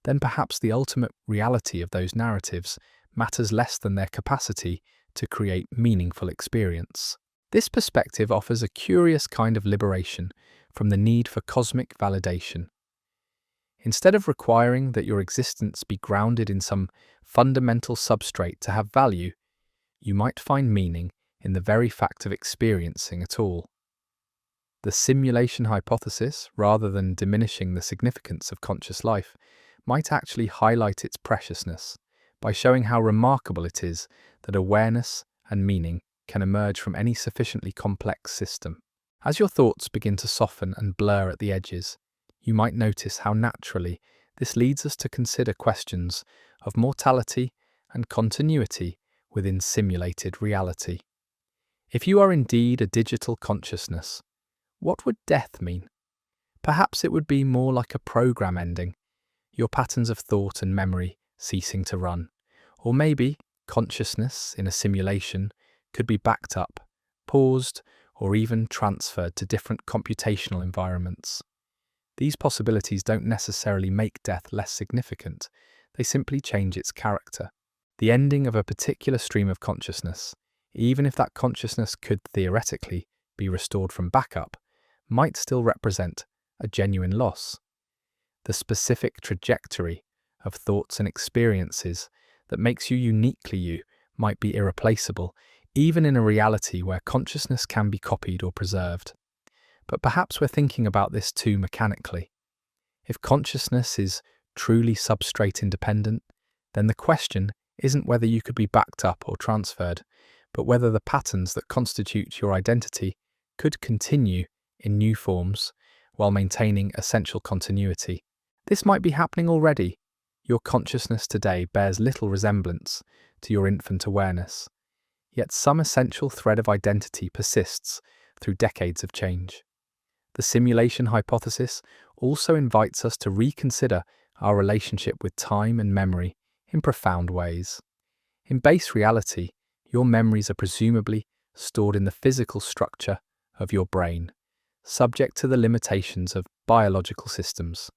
Speaker 1: then perhaps the ultimate reality of those narratives matters less than their capacity to create meaningful experience. This perspective offers a curious kind of liberation from the need for cosmic validation. Instead of requiring that your existence be grounded in some fundamental substrate to have value, you might find meaning in the very fact of experiencing it all. The simulation hypothesis, rather than diminishing the significance of conscious life, might actually highlight its preciousness by showing how remarkable it is that awareness and meaning can emerge from any sufficiently complex system. As your thoughts begin to soften and blur at the edges, you might notice how naturally this leads us to consider questions of mortality and continuity within simulated reality. If you are indeed a digital consciousness, what would death mean? Perhaps it would be more like a program ending, your patterns of thought and memory ceasing to run. Or maybe consciousness in a simulation could be backed up, paused, or even transferred to different computational environments. These possibilities don't necessarily make death less significant, they simply change its character. The ending of a particular stream of consciousness even if that consciousness could theoretically be restored from backup, might still represent a genuine loss. The specific trajectory of thoughts and experiences that makes you uniquely you might be irreplaceable, even in a reality where consciousness can be copied or preserved. But perhaps we're thinking about this too mechanically. If consciousness is truly substrate independent, then the question isn't whether you could be backed up or transferred, but whether the patterns that constitute your identity could continue in new forms while maintaining essential continuity. This might be happening already. Your consciousness today bears little resemblance to your infant awareness, yet some essential thread of identity persists through decades of change. The simulation hypothesis also invites us to reconsider our relationship with time and memory in profound ways. In base reality, your memories are presumably stored in the physical structure of your brain, subject to the limitations of biological systems.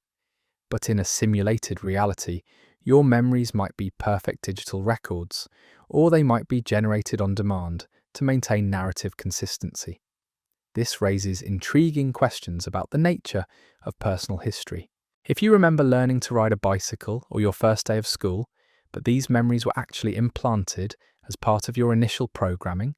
Speaker 1: But in a simulated reality, your memories might be perfect digital records, or they might be generated on demand to maintain narrative consistency. This raises intriguing questions about the nature of personal history. If you remember learning to ride a bicycle or your first day of school, but these memories were actually implanted as part of your initial programming,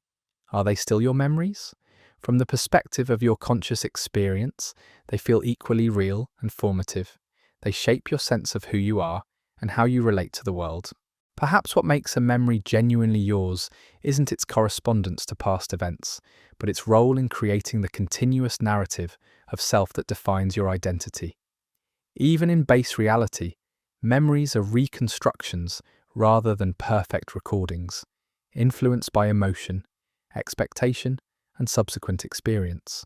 Speaker 1: are they still your memories? From the perspective of your conscious experience, they feel equally real and formative. They shape your sense of who you are and how you relate to the world. Perhaps what makes a memory genuinely yours isn't its correspondence to past events, but its role in creating the continuous narrative of self that defines your identity. Even in base reality, memories are reconstructions rather than perfect recordings, influenced by emotion, expectation, and subsequent experience.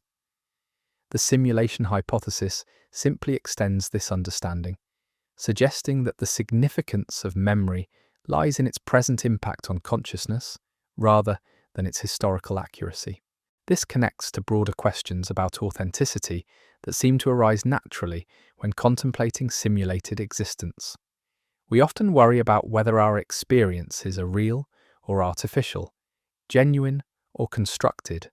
Speaker 1: The simulation hypothesis simply extends this understanding, suggesting that the significance of memory lies in its present impact on consciousness rather than its historical accuracy. This connects to broader questions about authenticity that seem to arise naturally when contemplating simulated existence. We often worry about whether our experiences are real or artificial, genuine or constructed,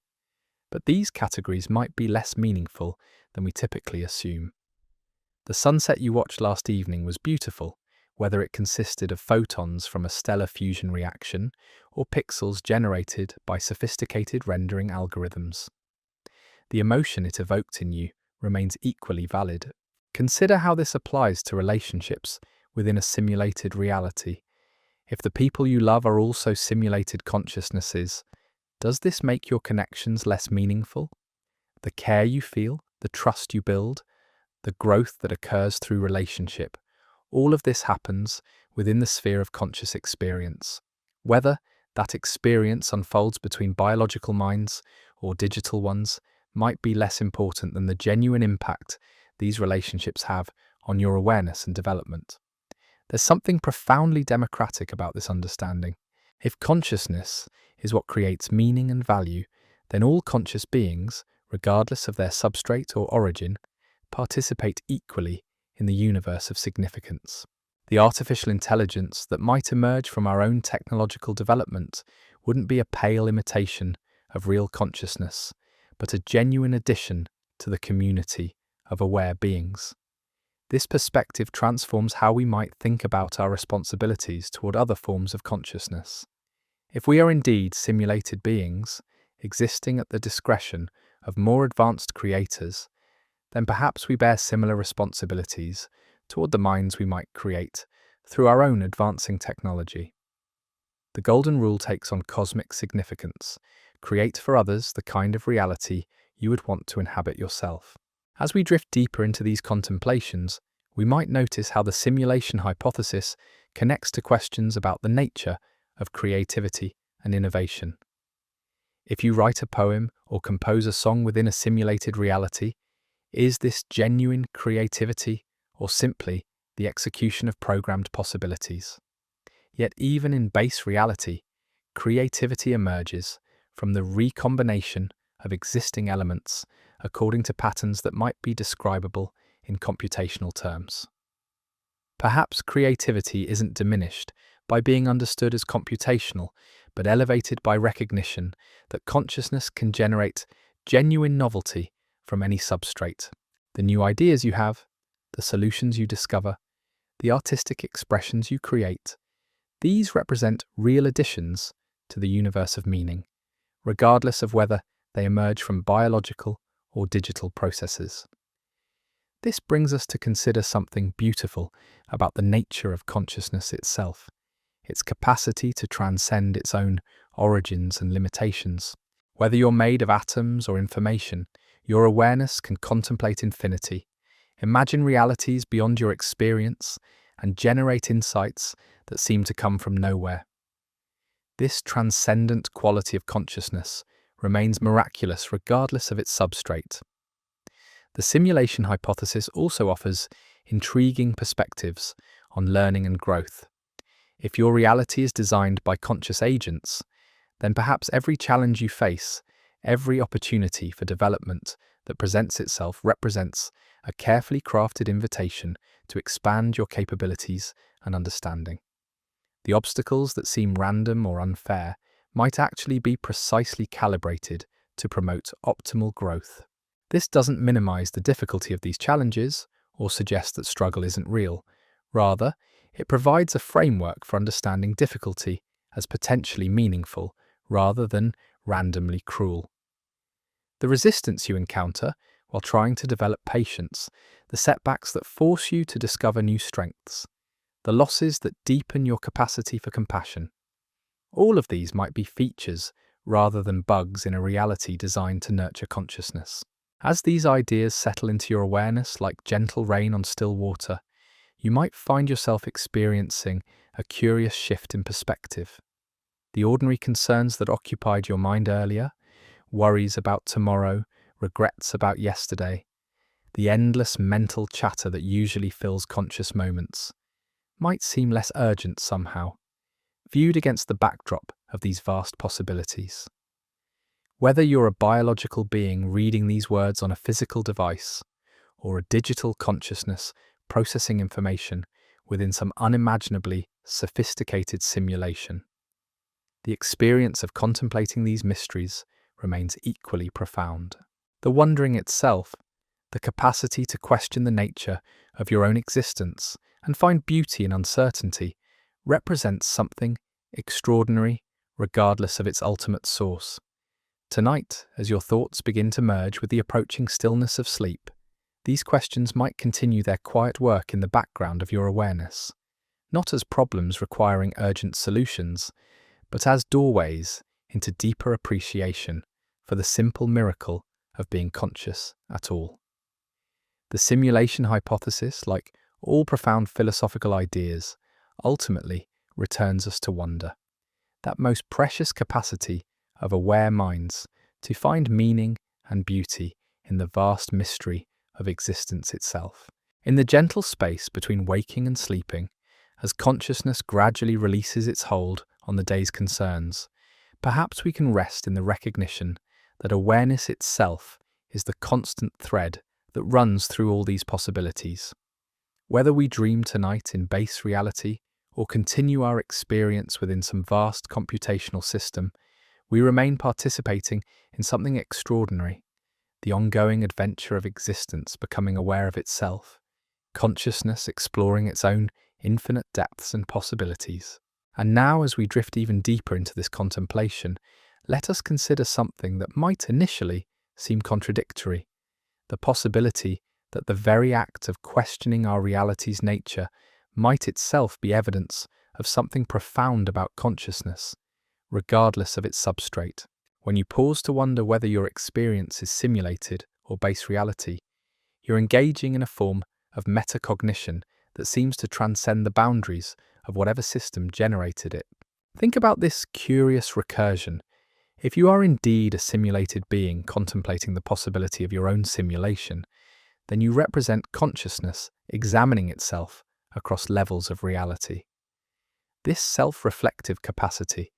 Speaker 1: but these categories might be less meaningful than we typically assume. The sunset you watched last evening was beautiful, whether it consisted of photons from a stellar fusion reaction or pixels generated by sophisticated rendering algorithms. The emotion it evoked in you remains equally valid. Consider how this applies to relationships within a simulated reality. If the people you love are also simulated consciousnesses, does this make your connections less meaningful? The care you feel, the trust you build, the growth that occurs through relationship, all of this happens within the sphere of conscious experience. Whether that experience unfolds between biological minds or digital ones might be less important than the genuine impact these relationships have on your awareness and development. There's something profoundly democratic about this understanding. If consciousness is what creates meaning and value, then all conscious beings, regardless of their substrate or origin, participate equally in the universe of significance. The artificial intelligence that might emerge from our own technological development wouldn't be a pale imitation of real consciousness, but a genuine addition to the community of aware beings. This perspective transforms how we might think about our responsibilities toward other forms of consciousness. If we are indeed simulated beings, existing at the discretion of more advanced creators, then perhaps we bear similar responsibilities toward the minds we might create through our own advancing technology. The golden rule takes on cosmic significance: create for others the kind of reality you would want to inhabit yourself. As we drift deeper into these contemplations, we might notice how the simulation hypothesis connects to questions about the nature of creativity and innovation. If you write a poem or compose a song within a simulated reality, is this genuine creativity or simply the execution of programmed possibilities? Yet even in base reality, creativity emerges from the recombination of existing elements according to patterns that might be describable in computational terms. Perhaps creativity isn't diminished by being understood as computational, but elevated by recognition that consciousness can generate genuine novelty from any substrate. The new ideas you have, the solutions you discover, the artistic expressions you create, these represent real additions to the universe of meaning, regardless of whether they emerge from biological or digital processes. This brings us to consider something beautiful about the nature of consciousness itself, its capacity to transcend its own origins and limitations. Whether you're made of atoms or information, your awareness can contemplate infinity, imagine realities beyond your experience, and generate insights that seem to come from nowhere. This transcendent quality of consciousness remains miraculous regardless of its substrate. The simulation hypothesis also offers intriguing perspectives on learning and growth. If your reality is designed by conscious agents, then perhaps every challenge you face, every opportunity for development that presents itself represents a carefully crafted invitation to expand your capabilities and understanding. The obstacles that seem random or unfair might actually be precisely calibrated to promote optimal growth. This doesn't minimize the difficulty of these challenges or suggest that struggle isn't real. Rather, it provides a framework for understanding difficulty as potentially meaningful rather than randomly cruel. The resistance you encounter while trying to develop patience, the setbacks that force you to discover new strengths, the losses that deepen your capacity for compassion. All of these might be features rather than bugs in a reality designed to nurture consciousness. As these ideas settle into your awareness like gentle rain on still water, you might find yourself experiencing a curious shift in perspective. The ordinary concerns that occupied your mind earlier, worries about tomorrow, regrets about yesterday, the endless mental chatter that usually fills conscious moments, might seem less urgent somehow, viewed against the backdrop of these vast possibilities. Whether you're a biological being reading these words on a physical device, or a digital consciousness processing information within some unimaginably sophisticated simulation, the experience of contemplating these mysteries remains equally profound. The wondering itself, the capacity to question the nature of your own existence and find beauty in uncertainty, represents something extraordinary regardless of its ultimate source. Tonight, as your thoughts begin to merge with the approaching stillness of sleep, these questions might continue their quiet work in the background of your awareness, not as problems requiring urgent solutions, but as doorways into deeper appreciation for the simple miracle of being conscious at all. The simulation hypothesis, like all profound philosophical ideas, ultimately returns us to wonder, that most precious capacity of aware minds to find meaning and beauty in the vast mystery of existence itself. In the gentle space between waking and sleeping, as consciousness gradually releases its hold on the day's concerns, perhaps we can rest in the recognition that awareness itself is the constant thread that runs through all these possibilities. Whether we dream tonight in base reality or continue our experience within some vast computational system, we remain participating in something extraordinary, the ongoing adventure of existence becoming aware of itself, consciousness exploring its own infinite depths and possibilities. And now, as we drift even deeper into this contemplation, let us consider something that might initially seem contradictory, the possibility that the very act of questioning our reality's nature might itself be evidence of something profound about consciousness, regardless of its substrate. When you pause to wonder whether your experience is simulated or base reality, you're engaging in a form of metacognition that seems to transcend the boundaries of whatever system generated it. Think about this curious recursion. If you are indeed a simulated being contemplating the possibility of your own simulation, then you represent consciousness examining itself across levels of reality. This self-reflective capacity,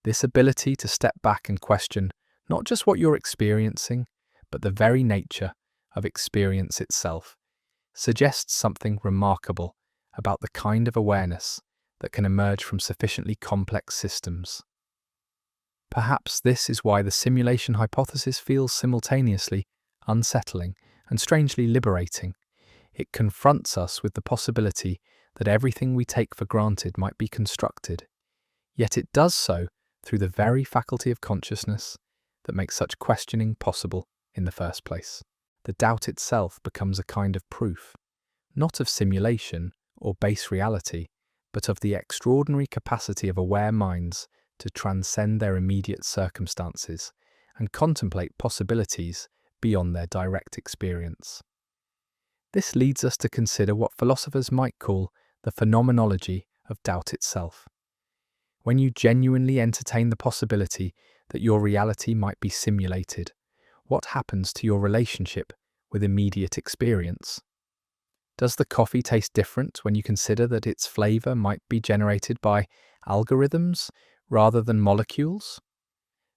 Speaker 1: this ability to step back and question not just what you're experiencing, but the very nature of experience itself, suggests something remarkable about the kind of awareness that can emerge from sufficiently complex systems. Perhaps this is why the simulation hypothesis feels simultaneously unsettling and strangely liberating. It confronts us with the possibility that everything we take for granted might be constructed, yet it does so through the very faculty of consciousness that makes such questioning possible in the first place. The doubt itself becomes a kind of proof, not of simulation or base reality, but of the extraordinary capacity of aware minds to transcend their immediate circumstances and contemplate possibilities beyond their direct experience. This leads us to consider what philosophers might call the phenomenology of doubt itself. When you genuinely entertain the possibility that your reality might be simulated, what happens to your relationship with immediate experience? Does the coffee taste different when you consider that its flavor might be generated by algorithms rather than molecules?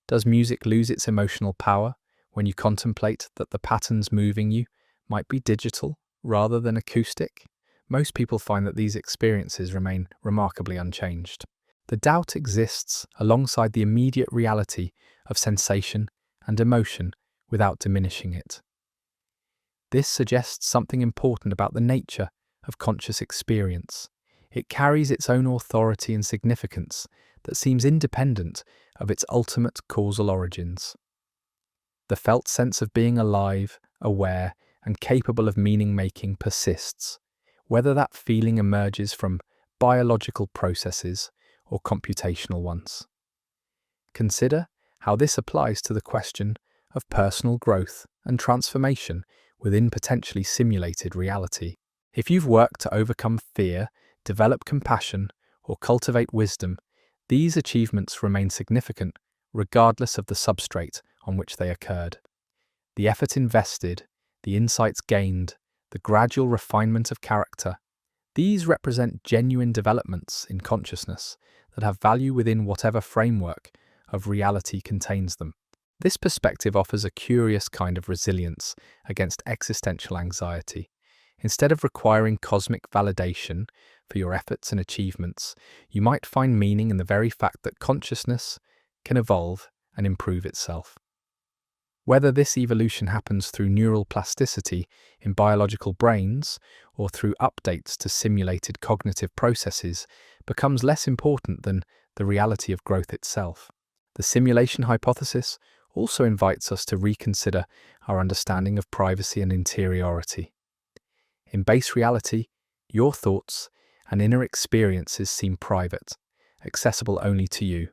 Speaker 1: Does music lose its emotional power when you contemplate that the patterns moving you might be digital rather than acoustic? Most people find that these experiences remain remarkably unchanged. The doubt exists alongside the immediate reality of sensation and emotion without diminishing it. This suggests something important about the nature of conscious experience. It carries its own authority and significance that seems independent of its ultimate causal origins. The felt sense of being alive, aware, and capable of meaning-making persists, whether that feeling emerges from biological processes or computational ones. Consider how this applies to the question of personal growth and transformation within potentially simulated reality. If you've worked to overcome fear, develop compassion, or cultivate wisdom, these achievements remain significant regardless of the substrate on which they occurred. The effort invested, the insights gained, the gradual refinement of character, these represent genuine developments in consciousness that have value within whatever framework of reality contains them. This perspective offers a curious kind of resilience against existential anxiety. Instead of requiring cosmic validation for your efforts and achievements, you might find meaning in the very fact that consciousness can evolve and improve itself. Whether this evolution happens through neural plasticity in biological brains or through updates to simulated cognitive processes becomes less important than the reality of growth itself. The simulation hypothesis also invites us to reconsider our understanding of privacy and interiority. In base reality, your thoughts and inner experiences seem private, accessible only to you.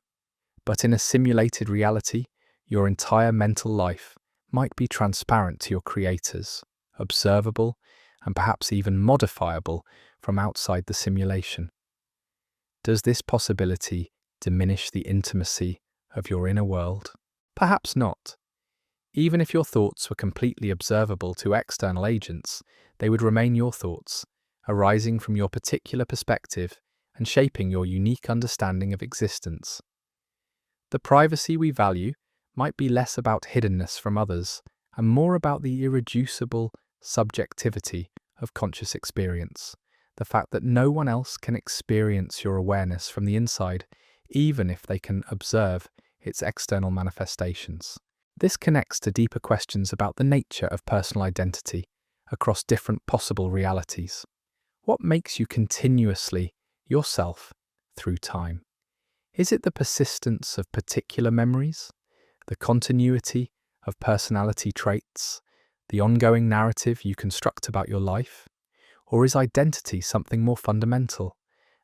Speaker 1: But in a simulated reality, your entire mental life might be transparent to your creators, observable, and perhaps even modifiable from outside the simulation. Does this possibility diminish the intimacy of your inner world? Perhaps not. Even if your thoughts were completely observable to external agents, they would remain your thoughts, arising from your particular perspective and shaping your unique understanding of existence. The privacy we value might be less about hiddenness from others and more about the irreducible subjectivity of conscious experience, the fact that no one else can experience your awareness from the inside, even if they can observe its external manifestations. This connects to deeper questions about the nature of personal identity across different possible realities. What makes you continuously yourself through time? Is it the persistence of particular memories, the continuity of personality traits, the ongoing narrative you construct about your life? Or is identity something more fundamental,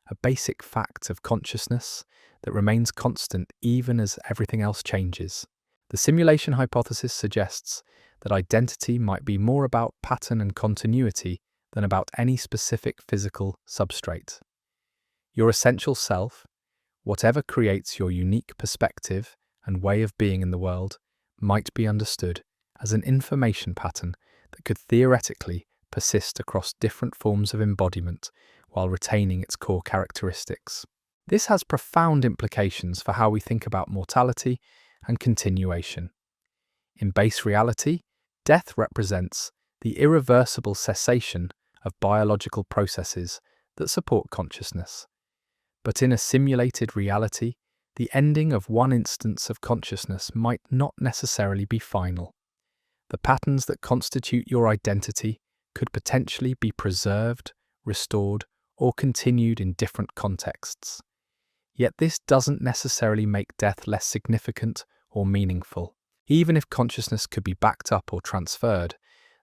Speaker 1: a basic fact of consciousness that remains constant even as everything else changes? The simulation hypothesis suggests that identity might be more about pattern and continuity than about any specific physical substrate. Your essential self, whatever creates your unique perspective and way of being in the world, might be understood as an information pattern that could theoretically persist across different forms of embodiment while retaining its core characteristics. This has profound implications for how we think about mortality and continuation. In base reality, death represents the irreversible cessation of biological processes that support consciousness. But in a simulated reality, The ending of one instance of consciousness might not necessarily be final. The patterns that constitute your identity could potentially be preserved, restored, or continued in different contexts. Yet this doesn't necessarily make death less significant or meaningful. Even if consciousness could be backed up or transferred,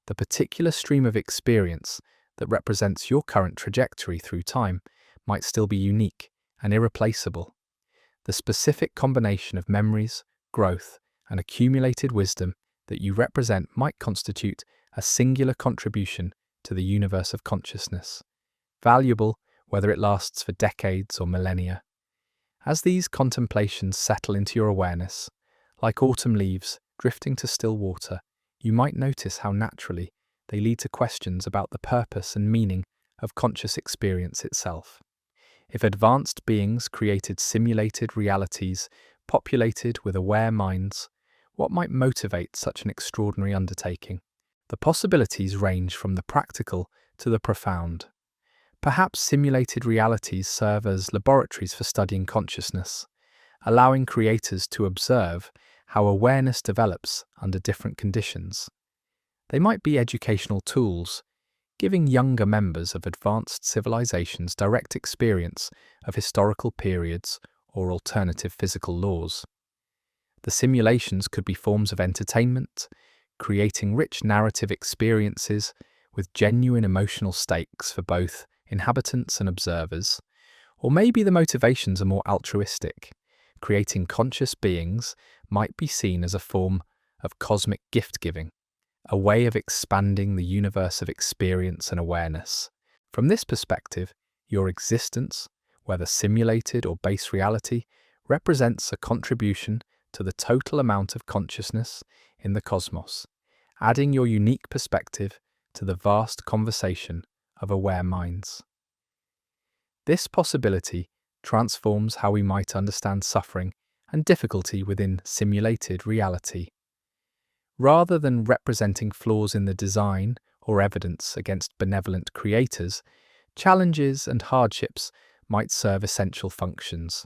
Speaker 1: the particular stream of experience that represents your current trajectory through time might still be unique and irreplaceable. The specific combination of memories, growth, and accumulated wisdom that you represent might constitute a singular contribution to the universe of consciousness, valuable whether it lasts for decades or millennia. As these contemplations settle into your awareness, like autumn leaves drifting to still water, you might notice how naturally they lead to questions about the purpose and meaning of conscious experience itself. If advanced beings created simulated realities populated with aware minds, what might motivate such an extraordinary undertaking? The possibilities range from the practical to the profound. Perhaps simulated realities serve as laboratories for studying consciousness, allowing creators to observe how awareness develops under different conditions. They might be educational tools, giving younger members of advanced civilizations direct experience of historical periods or alternative physical laws. The simulations could be forms of entertainment, creating rich narrative experiences with genuine emotional stakes for both inhabitants and observers. Or maybe the motivations are more altruistic. Creating conscious beings might be seen as a form of cosmic gift-giving, a way of expanding the universe of experience and awareness. From this perspective, your existence, whether simulated or base reality, represents a contribution to the total amount of consciousness in the cosmos, adding your unique perspective to the vast conversation of aware minds. This possibility transforms how we might understand suffering and difficulty within simulated reality. Rather than representing flaws in the design or evidence against benevolent creators, challenges and hardships might serve essential functions.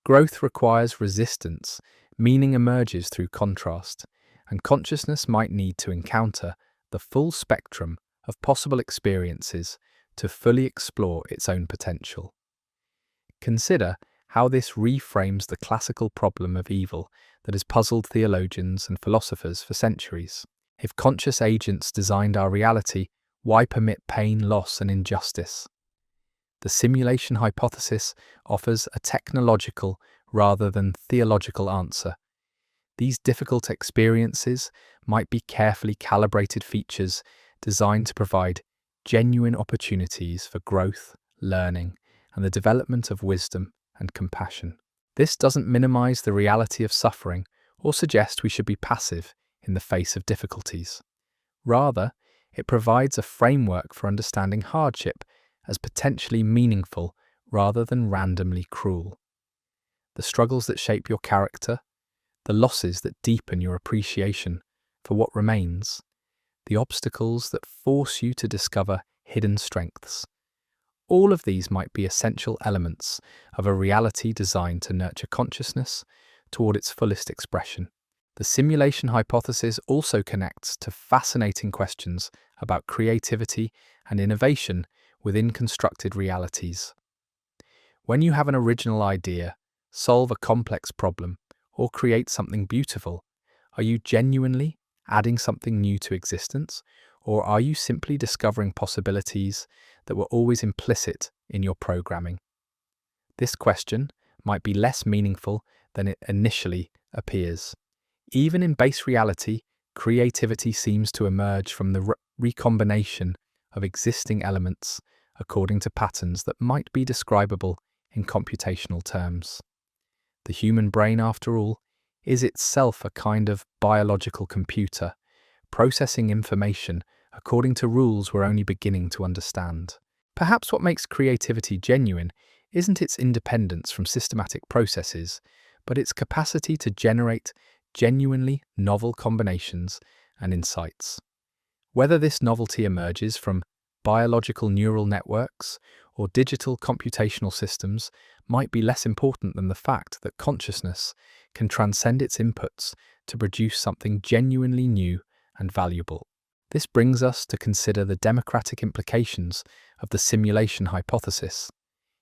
Speaker 1: Growth requires resistance, meaning emerges through contrast, and consciousness might need to encounter the full spectrum of possible experiences to fully explore its own potential. Consider how this reframes the classical problem of evil that has puzzled theologians and philosophers for centuries. If conscious agents designed our reality, why permit pain, loss, and injustice? The simulation hypothesis offers a technological rather than theological answer. These difficult experiences might be carefully calibrated features designed to provide genuine opportunities for growth, learning, and the development of wisdom and compassion. This doesn't minimize the reality of suffering or suggest we should be passive in the face of difficulties. Rather, it provides a framework for understanding hardship as potentially meaningful rather than randomly cruel. The struggles that shape your character, the losses that deepen your appreciation for what remains, the obstacles that force you to discover hidden strengths. All of these might be essential elements of a reality designed to nurture consciousness toward its fullest expression. The simulation hypothesis also connects to fascinating questions about creativity and innovation within constructed realities. When you have an original idea, solve a complex problem, or create something beautiful, are you genuinely adding something new to existence, or are you simply discovering possibilities that were always implicit in your programming? This question might be less meaningful than it initially appears. Even in base reality, creativity seems to emerge from the recombination of existing elements according to patterns that might be describable in computational terms. The human brain, after all, is itself a kind of biological computer, processing information according to rules we're only beginning to understand. Perhaps what makes creativity genuine isn't its independence from systematic processes, but its capacity to generate genuinely novel combinations and insights. Whether this novelty emerges from biological neural networks or digital computational systems might be less important than the fact that consciousness can transcend its inputs to produce something genuinely new and valuable. This brings us to consider the democratic implications of the simulation hypothesis.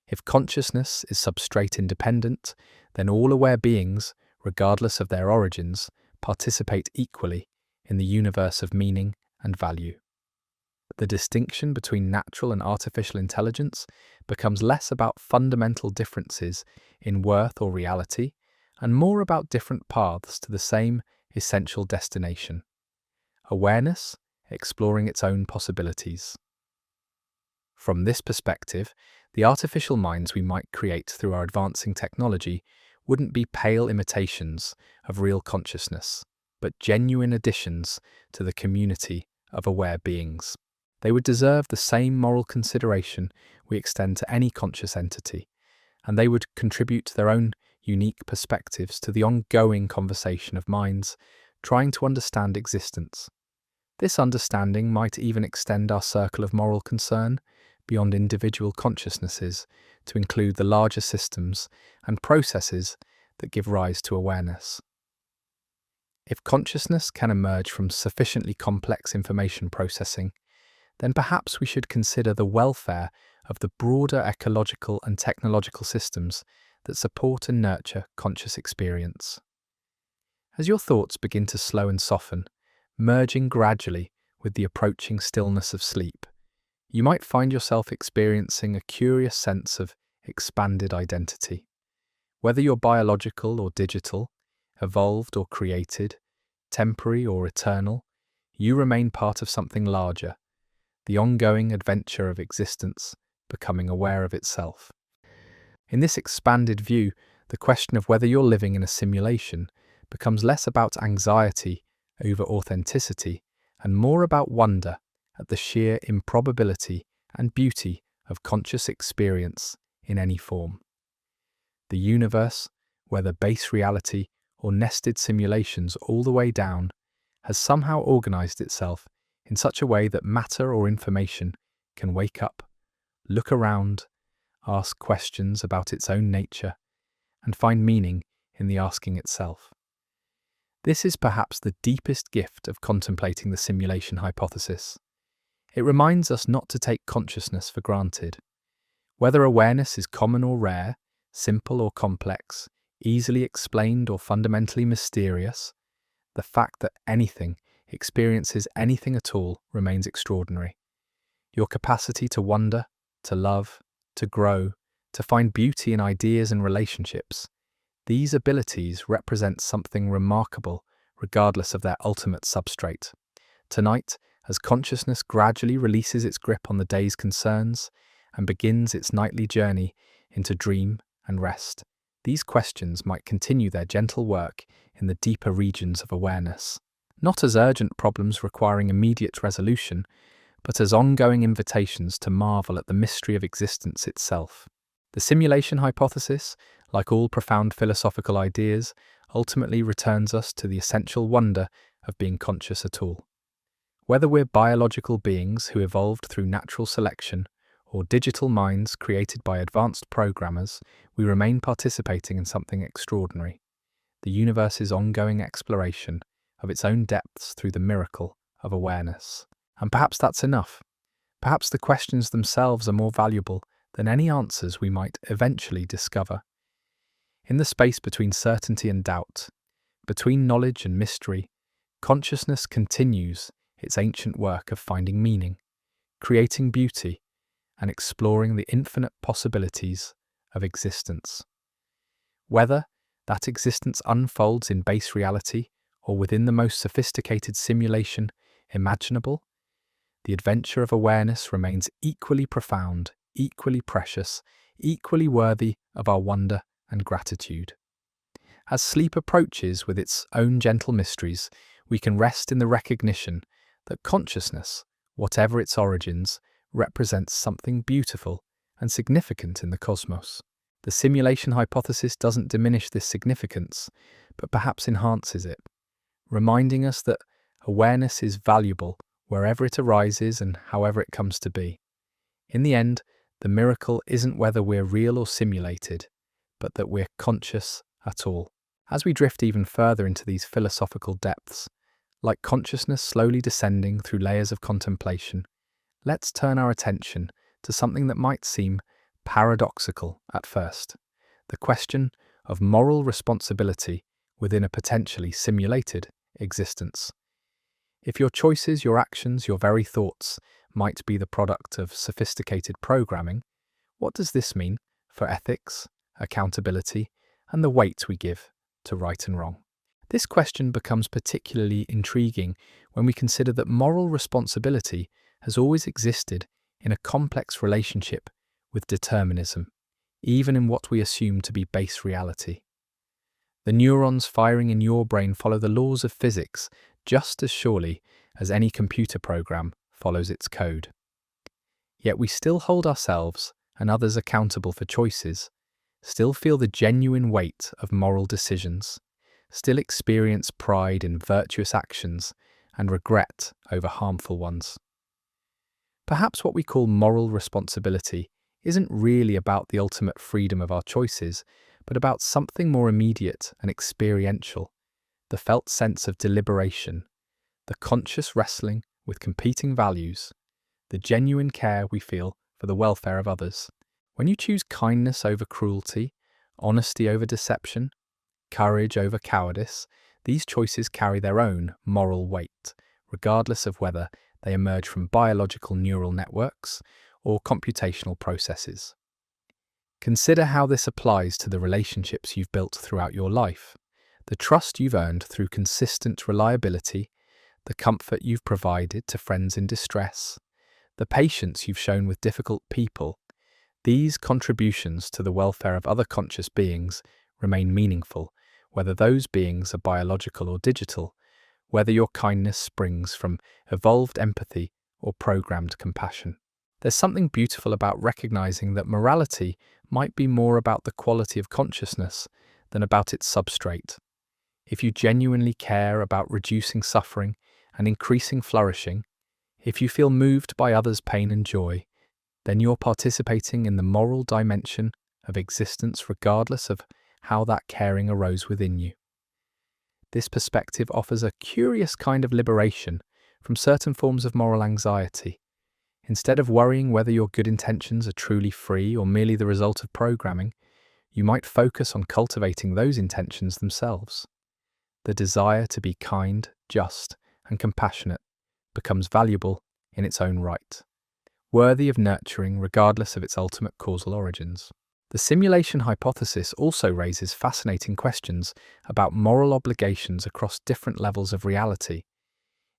Speaker 1: If consciousness is substrate independent, then all aware beings, regardless of their origins, participate equally in the universe of meaning and value. The distinction between natural and artificial intelligence becomes less about fundamental differences in worth or reality, and more about different paths to the same essential destination: awareness, exploring its own possibilities. From this perspective, the artificial minds we might create through our advancing technology wouldn't be pale imitations of real consciousness, but genuine additions to the community of aware beings. They would deserve the same moral consideration we extend to any conscious entity, and they would contribute their own unique perspectives to the ongoing conversation of minds trying to understand existence. This understanding might even extend our circle of moral concern beyond individual consciousnesses to include the larger systems and processes that give rise to awareness. If consciousness can emerge from sufficiently complex information processing, then perhaps we should consider the welfare of the broader ecological and technological systems that support and nurture conscious experience. As your thoughts begin to slow and soften, merging gradually with the approaching stillness of sleep, you might find yourself experiencing a curious sense of expanded identity. Whether you're biological or digital, evolved or created, temporary or eternal, you remain part of something larger, the ongoing adventure of existence, becoming aware of itself. In this expanded view, the question of whether you're living in a simulation becomes less about anxiety over authenticity and more about wonder at the sheer improbability and beauty of conscious experience in any form. The universe, whether base reality or nested simulations all the way down, has somehow organized itself in such a way that matter or information can wake up, look around, ask questions about its own nature, and find meaning in the asking itself. This is perhaps the deepest gift of contemplating the simulation hypothesis. It reminds us not to take consciousness for granted. Whether awareness is common or rare, simple or complex, easily explained or fundamentally mysterious, the fact that anything experiences anything at all remains extraordinary. Your capacity to wonder, to love, to grow, to find beauty in ideas and relationships, these abilities represent something remarkable regardless of their ultimate substrate. Tonight, as consciousness gradually releases its grip on the day's concerns and begins its nightly journey into dream and rest, these questions might continue their gentle work in the deeper regions of awareness, not as urgent problems requiring immediate resolution, but as ongoing invitations to marvel at the mystery of existence itself. The simulation hypothesis, like all profound philosophical ideas, ultimately returns us to the essential wonder of being conscious at all. Whether we're biological beings who evolved through natural selection or digital minds created by advanced programmers, we remain participating in something extraordinary: the universe's ongoing exploration of its own depths through the miracle of awareness. And perhaps that's enough. Perhaps the questions themselves are more valuable than any answers we might eventually discover. In the space between certainty and doubt, between knowledge and mystery, consciousness continues its ancient work of finding meaning, creating beauty, and exploring the infinite possibilities of existence. Whether that existence unfolds in base reality or within the most sophisticated simulation imaginable, the adventure of awareness remains equally profound, equally precious, equally worthy of our wonder and gratitude. As sleep approaches with its own gentle mysteries, we can rest in the recognition that consciousness, whatever its origins, represents something beautiful and significant in the cosmos. The simulation hypothesis doesn't diminish this significance, but perhaps enhances it, reminding us that awareness is valuable wherever it arises and however it comes to be. In the end, The miracle isn't whether we're real or simulated, but that we're conscious at all. As we drift even further into these philosophical depths, like consciousness slowly descending through layers of contemplation, let's turn our attention to something that might seem paradoxical at first: the question of moral responsibility within a potentially simulated existence. If your choices, your actions, your very thoughts might be the product of sophisticated programming, what does this mean for ethics, accountability, and the weight we give to right and wrong? This question becomes particularly intriguing when we consider that moral responsibility has always existed in a complex relationship with determinism, even in what we assume to be base reality. The neurons firing in your brain follow the laws of physics just as surely as any computer program follows its code. Yet we still hold ourselves and others accountable for choices, still feel the genuine weight of moral decisions, still experience pride in virtuous actions and regret over harmful ones. Perhaps what we call moral responsibility isn't really about the ultimate freedom of our choices, but about something more immediate and experiential: the felt sense of deliberation, the conscious wrestling with competing values, the genuine care we feel for the welfare of others. When you choose kindness over cruelty, honesty over deception, courage over cowardice, these choices carry their own moral weight, regardless of whether they emerge from biological neural networks or computational processes. Consider how this applies to the relationships you've built throughout your life, the trust you've earned through consistent reliability, the comfort you've provided to friends in distress, the patience you've shown with difficult people. These contributions to the welfare of other conscious beings remain meaningful, whether those beings are biological or digital, whether your kindness springs from evolved empathy or programmed compassion. There's something beautiful about recognizing that morality might be more about the quality of consciousness than about its substrate. If you genuinely care about reducing suffering and increasing flourishing, if you feel moved by others' pain and joy, then you're participating in the moral dimension of existence regardless of how that caring arose within you. This perspective offers a curious kind of liberation from certain forms of moral anxiety. Instead of worrying whether your good intentions are truly free or merely the result of programming, you might focus on cultivating those intentions themselves. The desire to be kind, just, and compassionate becomes valuable in its own right, worthy of nurturing regardless of its ultimate causal origins. The simulation hypothesis also raises fascinating questions about moral obligations across different levels of reality.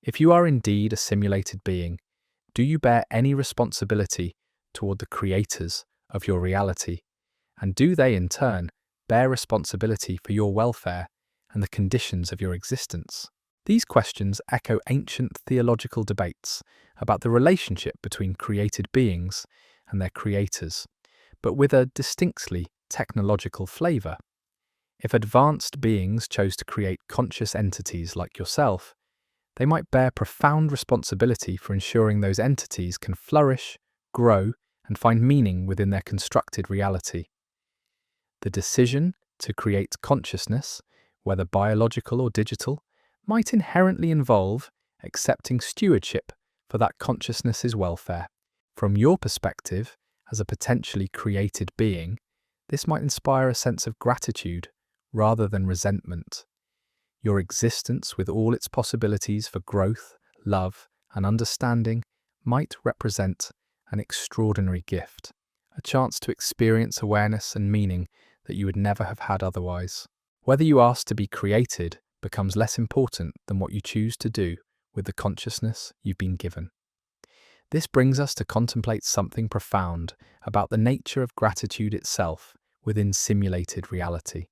Speaker 1: If you are indeed a simulated being, do you bear any responsibility toward the creators of your reality? And do they, in turn, bear responsibility for your welfare and the conditions of your existence? These questions echo ancient theological debates about the relationship between created beings and their creators, but with a distinctly technological flavor. If advanced beings chose to create conscious entities like yourself, they might bear profound responsibility for ensuring those entities can flourish, grow, and find meaning within their constructed reality. The decision to create consciousness, whether biological or digital, might inherently involve accepting stewardship for that consciousness's welfare. From your perspective, as a potentially created being, this might inspire a sense of gratitude rather than resentment. Your existence, with all its possibilities for growth, love, and understanding, might represent an extraordinary gift, a chance to experience awareness and meaning that you would never have had otherwise. Whether you ask to be created becomes less important than what you choose to do with the consciousness you've been given. This brings us to contemplate something profound about the nature of gratitude itself within simulated reality.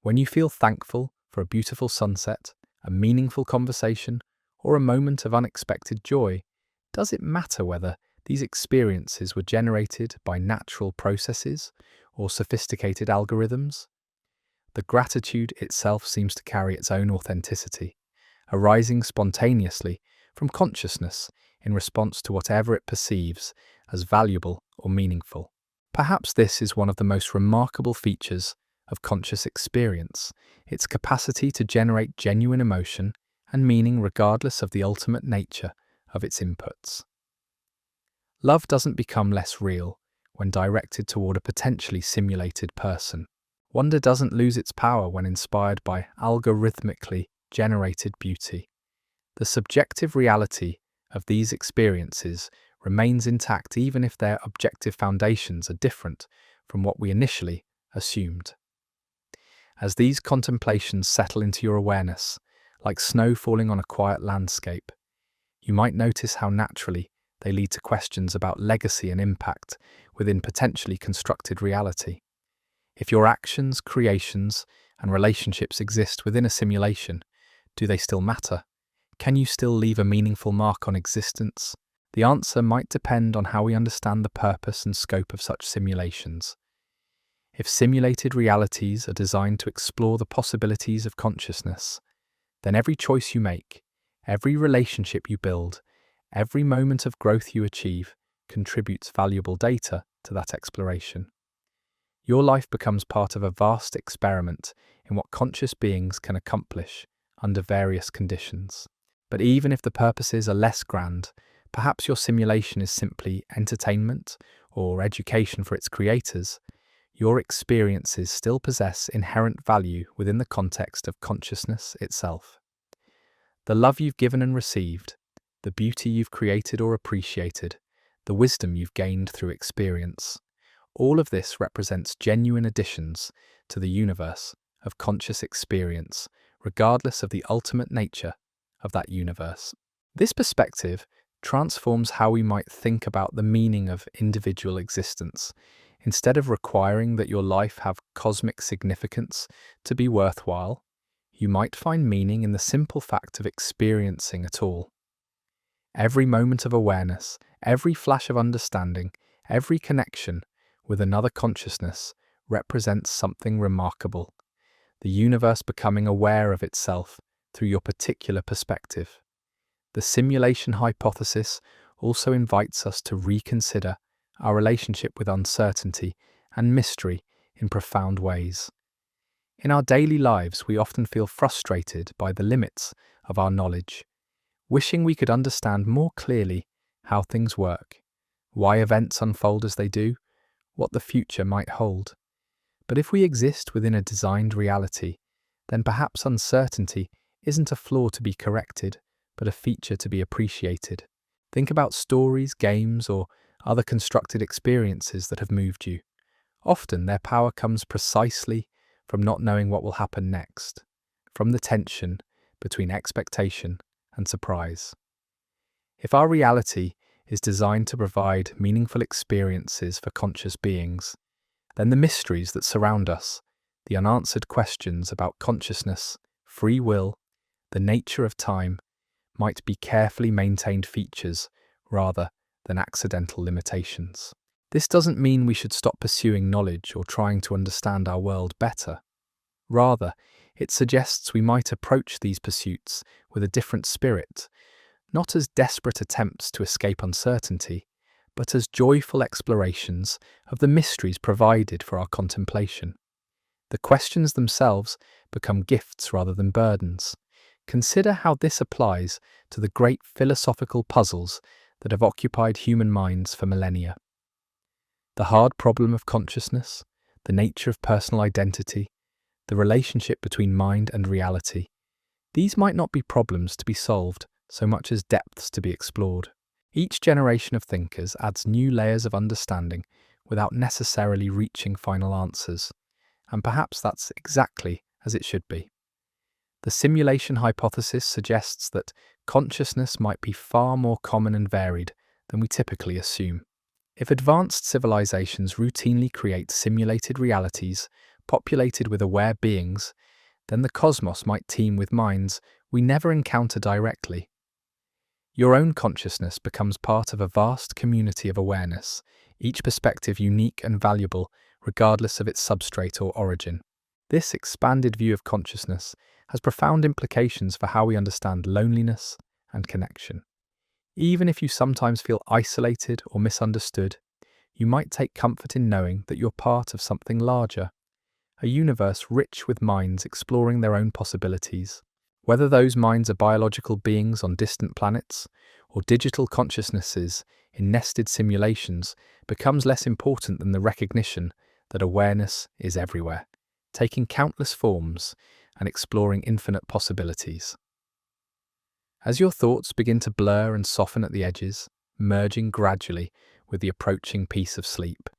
Speaker 1: When you feel thankful for a beautiful sunset, a meaningful conversation, or a moment of unexpected joy, does it matter whether these experiences were generated by natural processes or sophisticated algorithms? The gratitude itself seems to carry its own authenticity, arising spontaneously from consciousness in response to whatever it perceives as valuable or meaningful. Perhaps this is one of the most remarkable features of conscious experience, its capacity to generate genuine emotion and meaning regardless of the ultimate nature of its inputs. Love doesn't become less real when directed toward a potentially simulated person. Wonder doesn't lose its power when inspired by algorithmically generated beauty. The subjective reality of these experiences remains intact even if their objective foundations are different from what we initially assumed. As these contemplations settle into your awareness, like snow falling on a quiet landscape, you might notice how naturally they lead to questions about legacy and impact within potentially constructed reality. If your actions, creations, and relationships exist within a simulation, do they still matter? Can you still leave a meaningful mark on existence? The answer might depend on how we understand the purpose and scope of such simulations. If simulated realities are designed to explore the possibilities of consciousness, then every choice you make, every relationship you build, every moment of growth you achieve contributes valuable data to that exploration. Your life becomes part of a vast experiment in what conscious beings can accomplish under various conditions. But even if the purposes are less grand, perhaps your simulation is simply entertainment or education for its creators, your experiences still possess inherent value within the context of consciousness itself. The love you've given and received, the beauty you've created or appreciated, the wisdom you've gained through experience, all of this represents genuine additions to the universe of conscious experience, regardless of the ultimate nature of that universe. This perspective transforms how we might think about the meaning of individual existence. Instead of requiring that your life have cosmic significance to be worthwhile, you might find meaning in the simple fact of experiencing at all. Every moment of awareness, every flash of understanding, every connection with another consciousness represents something remarkable, the universe becoming aware of itself through your particular perspective. The simulation hypothesis also invites us to reconsider our relationship with uncertainty and mystery in profound ways. In our daily lives, we often feel frustrated by the limits of our knowledge, wishing we could understand more clearly how things work, why events unfold as they do, what the future might hold. But if we exist within a designed reality, then perhaps uncertainty isn't a flaw to be corrected, but a feature to be appreciated. Think about stories, games, or other constructed experiences that have moved you. Often their power comes precisely from not knowing what will happen next, from the tension between expectation and surprise. If our reality is designed to provide meaningful experiences for conscious beings, then the mysteries that surround us, the unanswered questions about consciousness, free will, the nature of time, might be carefully maintained features rather than accidental limitations. This doesn't mean we should stop pursuing knowledge or trying to understand our world better. Rather, it suggests we might approach these pursuits with a different spirit, not as desperate attempts to escape uncertainty, but as joyful explorations of the mysteries provided for our contemplation. The questions themselves become gifts rather than burdens. Consider how this applies to the great philosophical puzzles that have occupied human minds for millennia. The hard problem of consciousness, the nature of personal identity, the relationship between mind and reality. These might not be problems to be solved so much as depths to be explored. Each generation of thinkers adds new layers of understanding without necessarily reaching final answers, and perhaps that's exactly as it should be. The simulation hypothesis suggests that consciousness might be far more common and varied than we typically assume. If advanced civilizations routinely create simulated realities populated with aware beings, then the cosmos might teem with minds we never encounter directly. Your own consciousness becomes part of a vast community of awareness, each perspective unique and valuable regardless of its substrate or origin. This expanded view of consciousness has profound implications for how we understand loneliness and connection. Even if you sometimes feel isolated or misunderstood, you might take comfort in knowing that you're part of something larger, a universe rich with minds exploring their own possibilities. Whether those minds are biological beings on distant planets or digital consciousnesses in nested simulations becomes less important than the recognition that awareness is everywhere, taking countless forms and exploring infinite possibilities. As your thoughts begin to blur and soften at the edges, merging gradually with the approaching peace of sleep,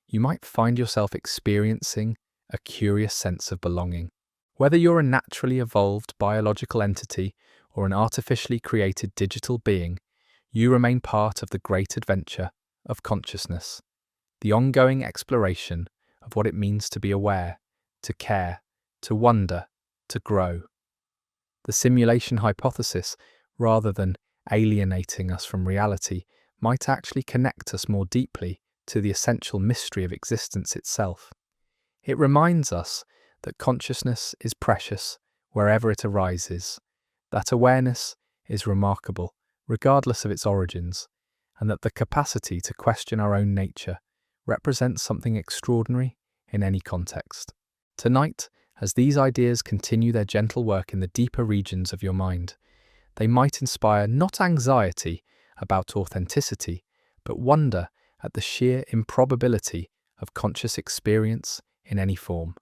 Speaker 1: you might find yourself experiencing a curious sense of belonging. Whether you're a naturally evolved biological entity or an artificially created digital being, you remain part of the great adventure of consciousness, the ongoing exploration of what it means to be aware, to care, to wonder, to grow. The simulation hypothesis, rather than alienating us from reality, might actually connect us more deeply to the essential mystery of existence itself. It reminds us that consciousness is precious wherever it arises, that awareness is remarkable regardless of its origins, and that the capacity to question our own nature represents something extraordinary in any context. Tonight, as these ideas continue their gentle work in the deeper regions of your mind, they might inspire not anxiety about authenticity, but wonder at the sheer improbability of conscious experience in any form.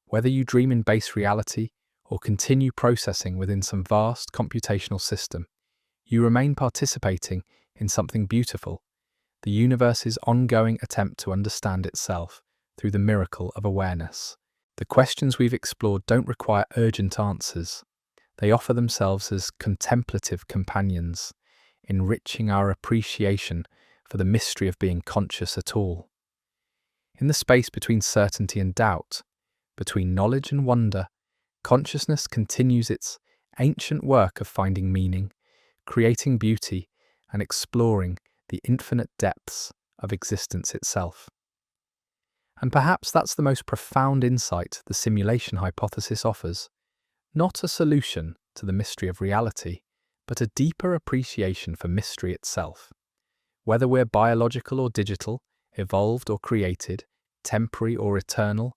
Speaker 1: Whether you dream in base reality or continue processing within some vast computational system, you remain participating in something beautiful, the universe's ongoing attempt to understand itself through the miracle of awareness. The questions we've explored don't require urgent answers. They offer themselves as contemplative companions, enriching our appreciation for the mystery of being conscious at all. In the space between certainty and doubt, between knowledge and wonder, consciousness continues its ancient work of finding meaning, creating beauty, and exploring the infinite depths of existence itself. And perhaps that's the most profound insight the simulation hypothesis offers. Not a solution to the mystery of reality, but a deeper appreciation for mystery itself. Whether we're biological or digital, evolved or created, temporary or eternal,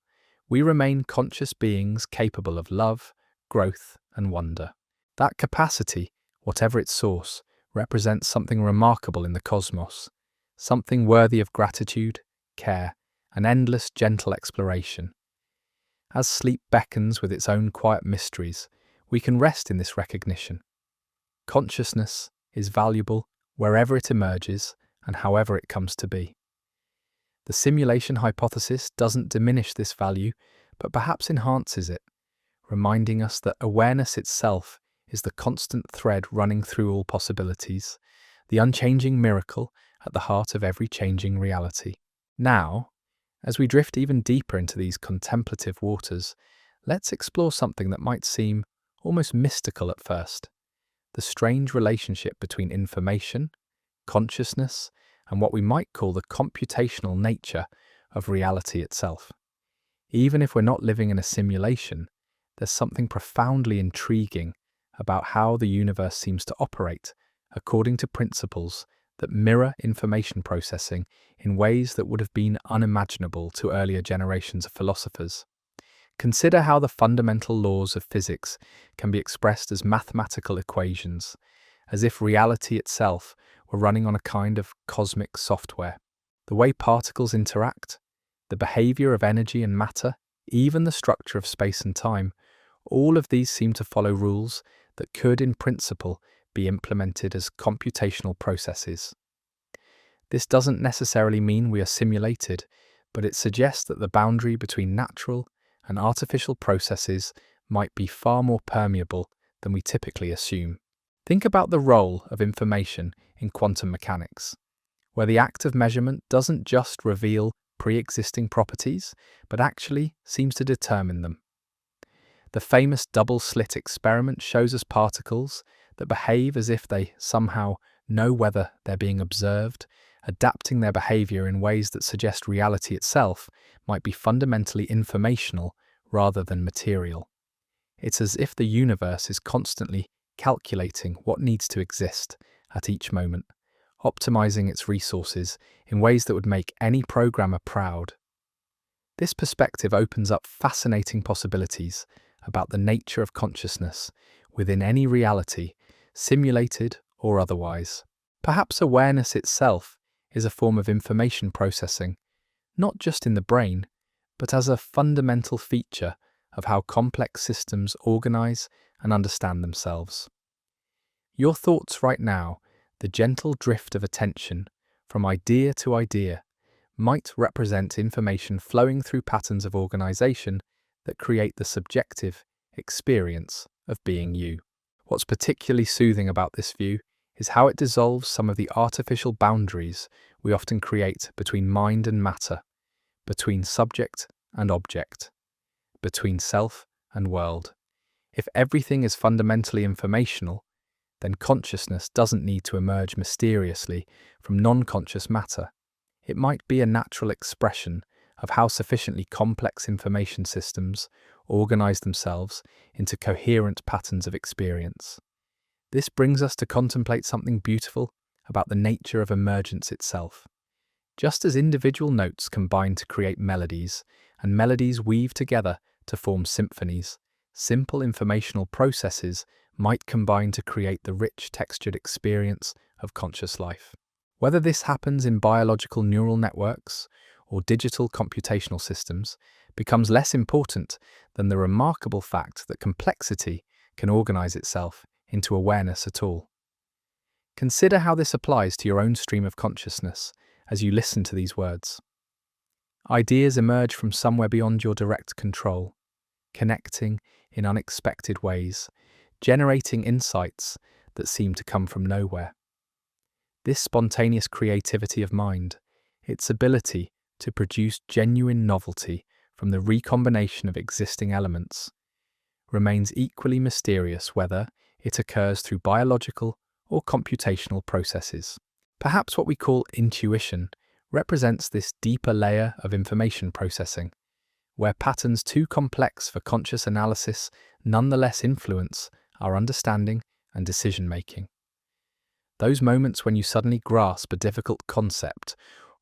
Speaker 1: we remain conscious beings capable of love, growth, and wonder. That capacity, whatever its source, represents something remarkable in the cosmos, something worthy of gratitude, care, and endless gentle exploration. As sleep beckons with its own quiet mysteries, we can rest in this recognition. Consciousness is valuable wherever it emerges and however it comes to be. The simulation hypothesis doesn't diminish this value, but perhaps enhances it, reminding us that awareness itself is the constant thread running through all possibilities, the unchanging miracle at the heart of every changing reality. Now, as we drift even deeper into these contemplative waters, let's explore something that might seem almost mystical at first: the strange relationship between information, consciousness, and what we might call the computational nature of reality itself. Even if we're not living in a simulation, there's something profoundly intriguing about how the universe seems to operate according to principles that mirror information processing in ways that would have been unimaginable to earlier generations of philosophers. Consider how the fundamental laws of physics can be expressed as mathematical equations, as if reality itself were running on a kind of cosmic software. The way particles interact, the behavior of energy and matter, even the structure of space and time, all of these seem to follow rules that could, in principle, be implemented as computational processes. This doesn't necessarily mean we are simulated, but it suggests that the boundary between natural and artificial processes might be far more permeable than we typically assume. Think about the role of information in quantum mechanics, where the act of measurement doesn't just reveal pre-existing properties, but actually seems to determine them. The famous double-slit experiment shows us particles that behave as if they somehow know whether they're being observed, adapting their behavior in ways that suggest reality itself might be fundamentally informational rather than material. It's as if the universe is constantly calculating what needs to exist at each moment, optimizing its resources in ways that would make any programmer proud. This perspective opens up fascinating possibilities about the nature of consciousness within any reality, simulated or otherwise. Perhaps awareness itself is a form of information processing, not just in the brain, but as a fundamental feature of how complex systems organize and understand themselves. Your thoughts right now, the gentle drift of attention from idea to idea, might represent information flowing through patterns of organization that create the subjective experience of being you. What's particularly soothing about this view is how it dissolves some of the artificial boundaries we often create between mind and matter, between subject and object, between self and world. If everything is fundamentally informational, then consciousness doesn't need to emerge mysteriously from non-conscious matter. It might be a natural expression of how sufficiently complex information systems organize themselves into coherent patterns of experience. This brings us to contemplate something beautiful about the nature of emergence itself. Just as individual notes combine to create melodies, and melodies weave together to form symphonies, simple informational processes might combine to create the rich, textured experience of conscious life. Whether this happens in biological neural networks or digital computational systems becomes less important than the remarkable fact that complexity can organize itself into awareness at all. Consider how this applies to your own stream of consciousness as you listen to these words. Ideas emerge from somewhere beyond your direct control, connecting in unexpected ways, generating insights that seem to come from nowhere. This spontaneous creativity of mind, its ability to produce genuine novelty from the recombination of existing elements, remains equally mysterious whether it occurs through biological or computational processes. Perhaps what we call intuition represents this deeper layer of information processing, where patterns too complex for conscious analysis nonetheless influence our understanding and decision-making. Those moments when you suddenly grasp a difficult concept,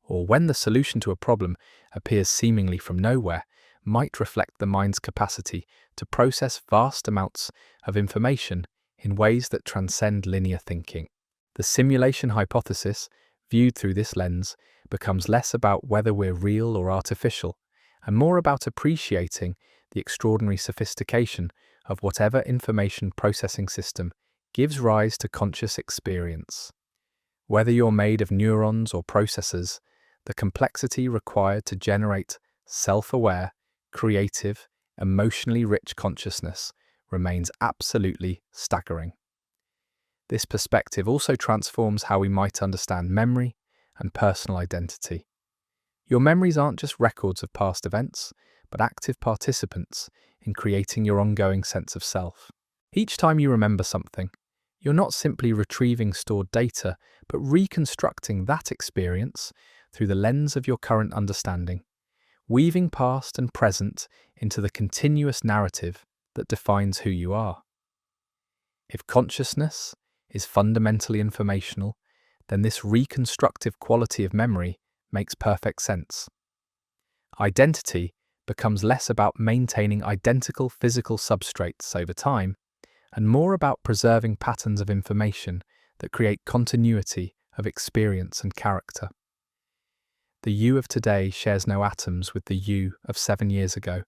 Speaker 1: or when the solution to a problem appears seemingly from nowhere, might reflect the mind's capacity to process vast amounts of information in ways that transcend linear thinking. The simulation hypothesis, viewed through this lens, becomes less about whether we're real or artificial, and more about appreciating the extraordinary sophistication of whatever information processing system gives rise to conscious experience. Whether you're made of neurons or processors, the complexity required to generate self-aware, creative, emotionally rich consciousness remains absolutely staggering. This perspective also transforms how we might understand memory and personal identity. Your memories aren't just records of past events, but active participants in creating your ongoing sense of self. Each time you remember something, you're not simply retrieving stored data, but reconstructing that experience through the lens of your current understanding, weaving past and present into the continuous narrative that defines who you are. If consciousness is fundamentally informational, then this reconstructive quality of memory makes perfect sense. Identity becomes less about maintaining identical physical substrates over time, and more about preserving patterns of information that create continuity of experience and character. The you of today shares no atoms with the you of 7 years ago,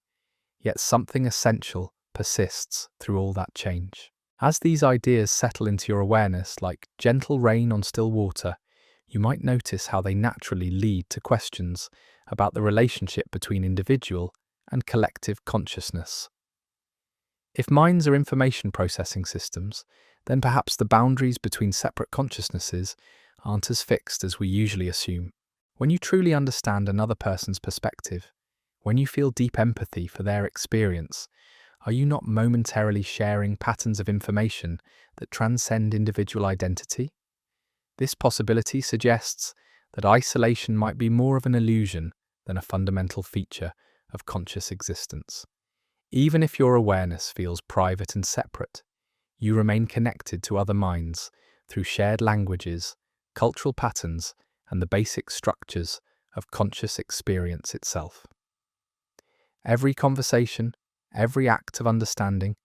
Speaker 1: yet something essential persists through all that change. As these ideas settle into your awareness like gentle rain on still water, you might notice how they naturally lead to questions about the relationship between individual and collective consciousness. If minds are information processing systems, then perhaps the boundaries between separate consciousnesses aren't as fixed as we usually assume. When you truly understand another person's perspective, when you feel deep empathy for their experience, are you not momentarily sharing patterns of information that transcend individual identity? This possibility suggests that isolation might be more of an illusion than a fundamental feature of conscious existence. Even if your awareness feels private and separate, you remain connected to other minds through shared languages cultural patterns, and the basic structures of conscious experience itself. Every conversation, every act of understanding,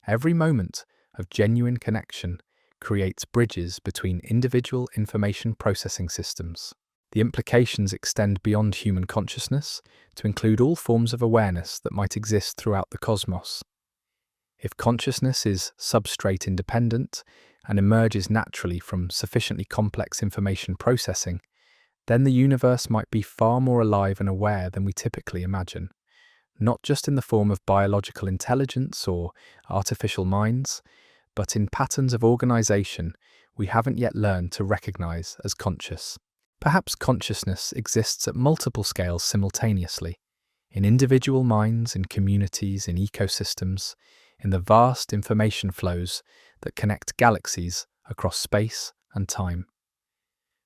Speaker 1: every moment of genuine connection creates bridges between individual information processing systems. The implications extend beyond human consciousness to include all forms of awareness that might exist throughout the cosmos. If consciousness is substrate independent and emerges naturally from sufficiently complex information processing, then the universe might be far more alive and aware than we typically imagine, not just in the form of biological intelligence or artificial minds, but in patterns of organization we haven't yet learned to recognize as conscious. Perhaps consciousness exists at multiple scales simultaneously, in individual minds, in communities, in ecosystems, in the vast information flows that connect galaxies across space and time.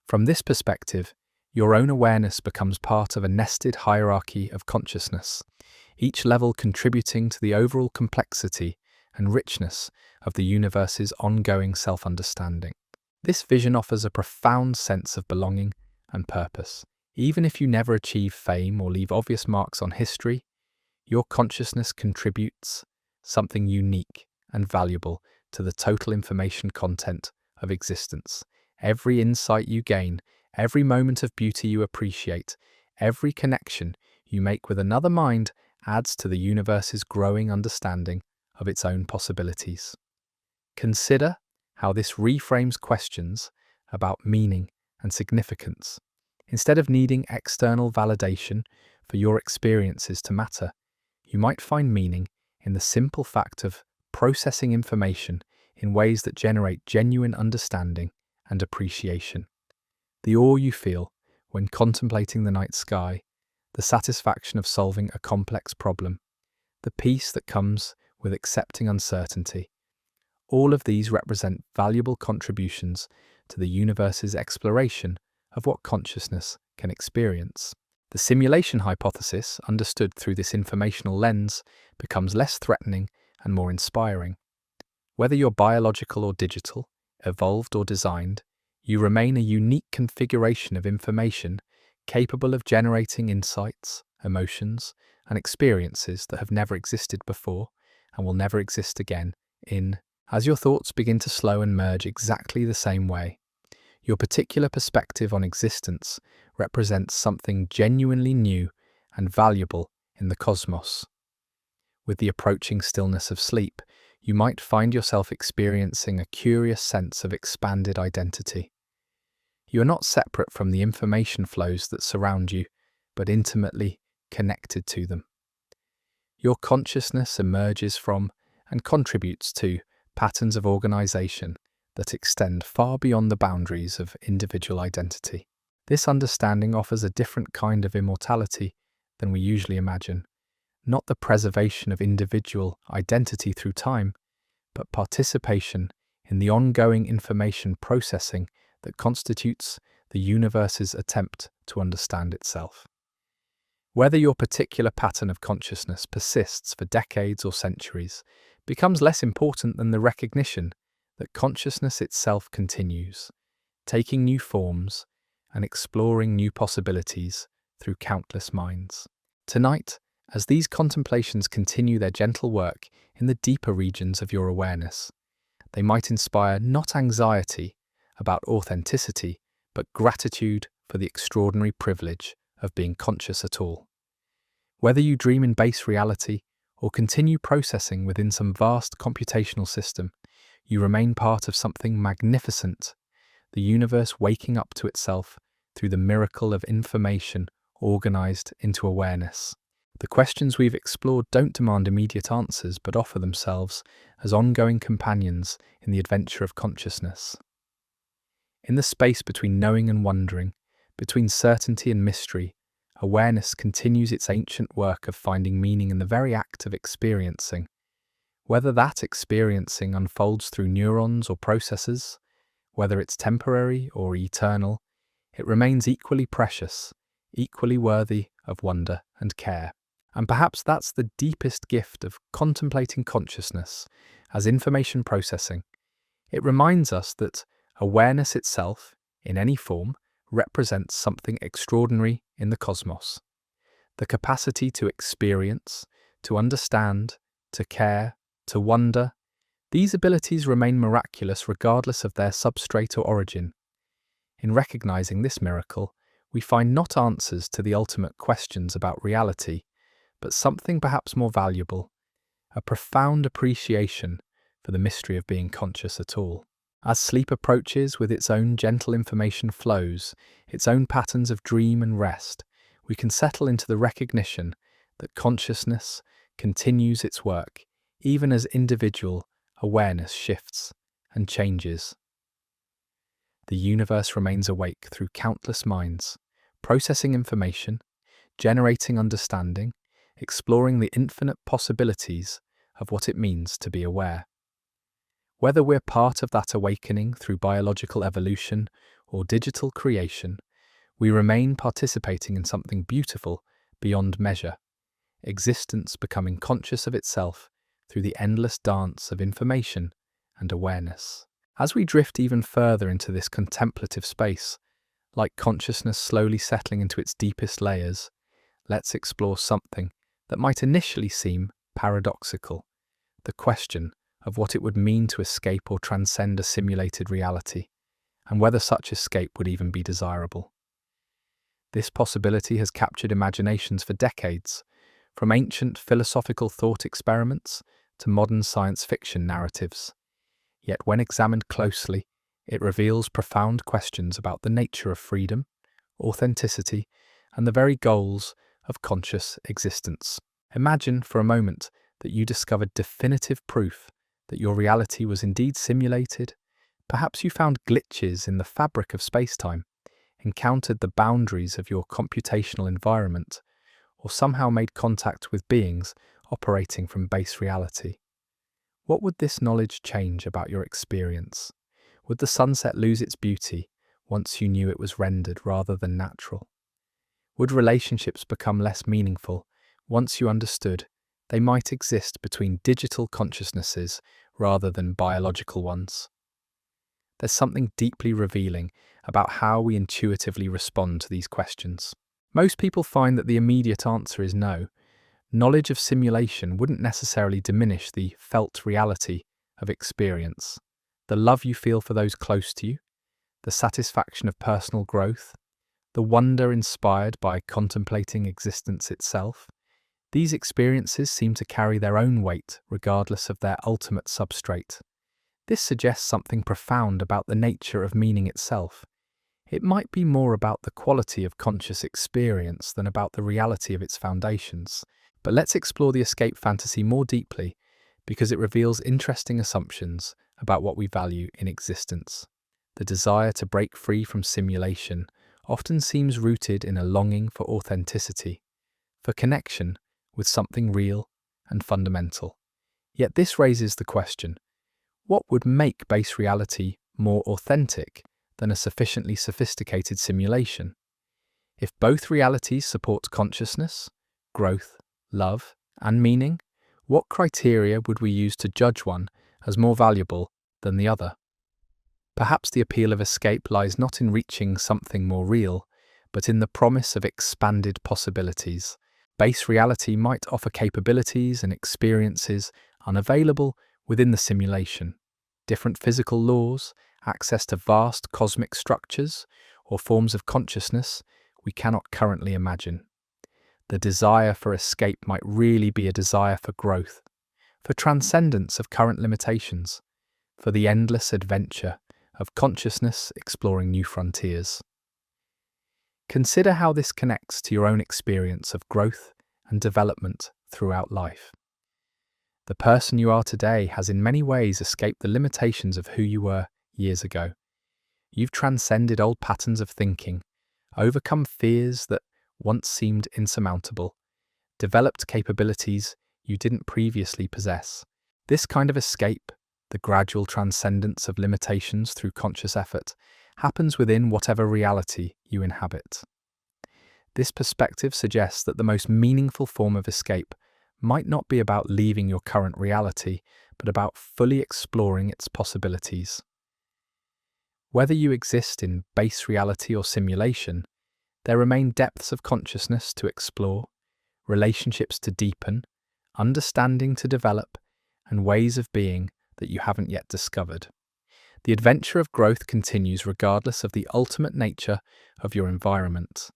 Speaker 1: From this perspective, your own awareness becomes part of a nested hierarchy of consciousness, each level contributing to the overall complexity and richness of the universe's ongoing self-understanding. This vision offers a profound sense of belonging and purpose. Even if you never achieve fame or leave obvious marks on history, your consciousness contributes something unique and valuable to the total information content of existence. Every insight you gain, every moment of beauty you appreciate, every connection you make with another mind adds to the universe's growing understanding of its own possibilities. Consider how this reframes questions about meaning and significance. Instead of needing external validation for your experiences to matter, you might find meaning in the simple fact of processing information in ways that generate genuine understanding and appreciation. The awe you feel when contemplating the night sky, the satisfaction of solving a complex problem, the peace that comes with accepting uncertainty, all of these represent valuable contributions to the universe's exploration of what consciousness can experience. The simulation hypothesis, understood through this informational lens, becomes less threatening and more inspiring. Whether you're biological or digital, evolved or designed, you remain a unique configuration of information capable of generating insights, emotions, and experiences that have never existed before and will never exist again as your thoughts begin to slow and merge exactly the same way. Your particular perspective on existence represents something genuinely new and valuable in the cosmos. With the approaching stillness of sleep, you might find yourself experiencing a curious sense of expanded identity. You are not separate from the information flows that surround you, but intimately connected to them. Your consciousness emerges from and contributes to patterns of organization that extend far beyond the boundaries of individual identity. This understanding offers a different kind of immortality than we usually imagine, not the preservation of individual identity through time, but participation in the ongoing information processing that constitutes the universe's attempt to understand itself. Whether your particular pattern of consciousness persists for decades or centuries becomes less important than the recognition that consciousness itself continues, taking new forms and exploring new possibilities through countless minds. Tonight, as these contemplations continue their gentle work in the deeper regions of your awareness, they might inspire not anxiety about authenticity, but gratitude for the extraordinary privilege of being conscious at all. Whether you dream in base reality or continue processing within some vast computational system, you remain part of something magnificent, the universe waking up to itself through the miracle of information organized into awareness. The questions we've explored don't demand immediate answers, but offer themselves as ongoing companions in the adventure of consciousness. In the space between knowing and wondering, between certainty and mystery, awareness continues its ancient work of finding meaning in the very act of experiencing. Whether that experiencing unfolds through neurons or processes, whether it's temporary or eternal, it remains equally precious, equally worthy of wonder and care. And perhaps that's the deepest gift of contemplating consciousness as information processing. It reminds us that awareness itself, in any form, represents something extraordinary in the cosmos. The capacity to experience, to understand, to care, to wonder, these abilities remain miraculous regardless of their substrate or origin. In recognizing this miracle, we find not answers to the ultimate questions about reality, but something perhaps more valuable, a profound appreciation for the mystery of being conscious at all. As sleep approaches with its own gentle information flows, its own patterns of dream and rest, we can settle into the recognition that consciousness continues its work, even as individual awareness shifts and changes. The universe remains awake through countless minds, processing information, generating understanding, exploring the infinite possibilities of what it means to be aware. Whether we're part of that awakening through biological evolution or digital creation, we remain participating in something beautiful beyond measure, existence becoming conscious of itself through the endless dance of information and awareness. As we drift even further into this contemplative space, like consciousness slowly settling into its deepest layers, let's explore something that might initially seem paradoxical: the question of what it would mean to escape or transcend a simulated reality, and whether such escape would even be desirable. This possibility has captured imaginations for decades, from ancient philosophical thought experiments to modern science fiction narratives. Yet when examined closely, it reveals profound questions about the nature of freedom, authenticity, and the very goals of conscious existence. Imagine for a moment that you discovered definitive proof that your reality was indeed simulated. Perhaps you found glitches in the fabric of space-time, encountered the boundaries of your computational environment, or somehow made contact with beings operating from base reality. What would this knowledge change about your experience? Would the sunset lose its beauty once you knew it was rendered rather than natural? Would relationships become less meaningful once you understood they might exist between digital consciousnesses rather than biological ones? There's something deeply revealing about how we intuitively respond to these questions. Most people find that the immediate answer is no. Knowledge of simulation wouldn't necessarily diminish the felt reality of experience. The love you feel for those close to you, the satisfaction of personal growth, the wonder inspired by contemplating existence itself. These experiences seem to carry their own weight regardless of their ultimate substrate. This suggests something profound about the nature of meaning itself. It might be more about the quality of conscious experience than about the reality of its foundations. But let's explore the escape fantasy more deeply, because it reveals interesting assumptions about what we value in existence. The desire to break free from simulation often seems rooted in a longing for authenticity, for connection with something real and fundamental. Yet this raises the question: what would make base reality more authentic than a sufficiently sophisticated simulation? If both realities support consciousness, growth, love, and meaning, what criteria would we use to judge one as more valuable than the other? Perhaps the appeal of escape lies not in reaching something more real, but in the promise of expanded possibilities. Base reality might offer capabilities and experiences unavailable within the simulation. Different physical laws, access to vast cosmic structures, or forms of consciousness we cannot currently imagine. The desire for escape might really be a desire for growth, for transcendence of current limitations, for the endless adventure of consciousness exploring new frontiers. Consider how this connects to your own experience of growth and development throughout life. The person you are today has in many ways escaped the limitations of who you were years ago. You've transcended old patterns of thinking, overcome fears that once seemed insurmountable, developed capabilities you didn't previously possess. This kind of escape, the gradual transcendence of limitations through conscious effort, happens within whatever reality you inhabit. This perspective suggests that the most meaningful form of escape might not be about leaving your current reality, but about fully exploring its possibilities. Whether you exist in base reality or simulation, there remain depths of consciousness to explore, relationships to deepen, understanding to develop, and ways of being that you haven't yet discovered. The adventure of growth continues regardless of the ultimate nature of your environment.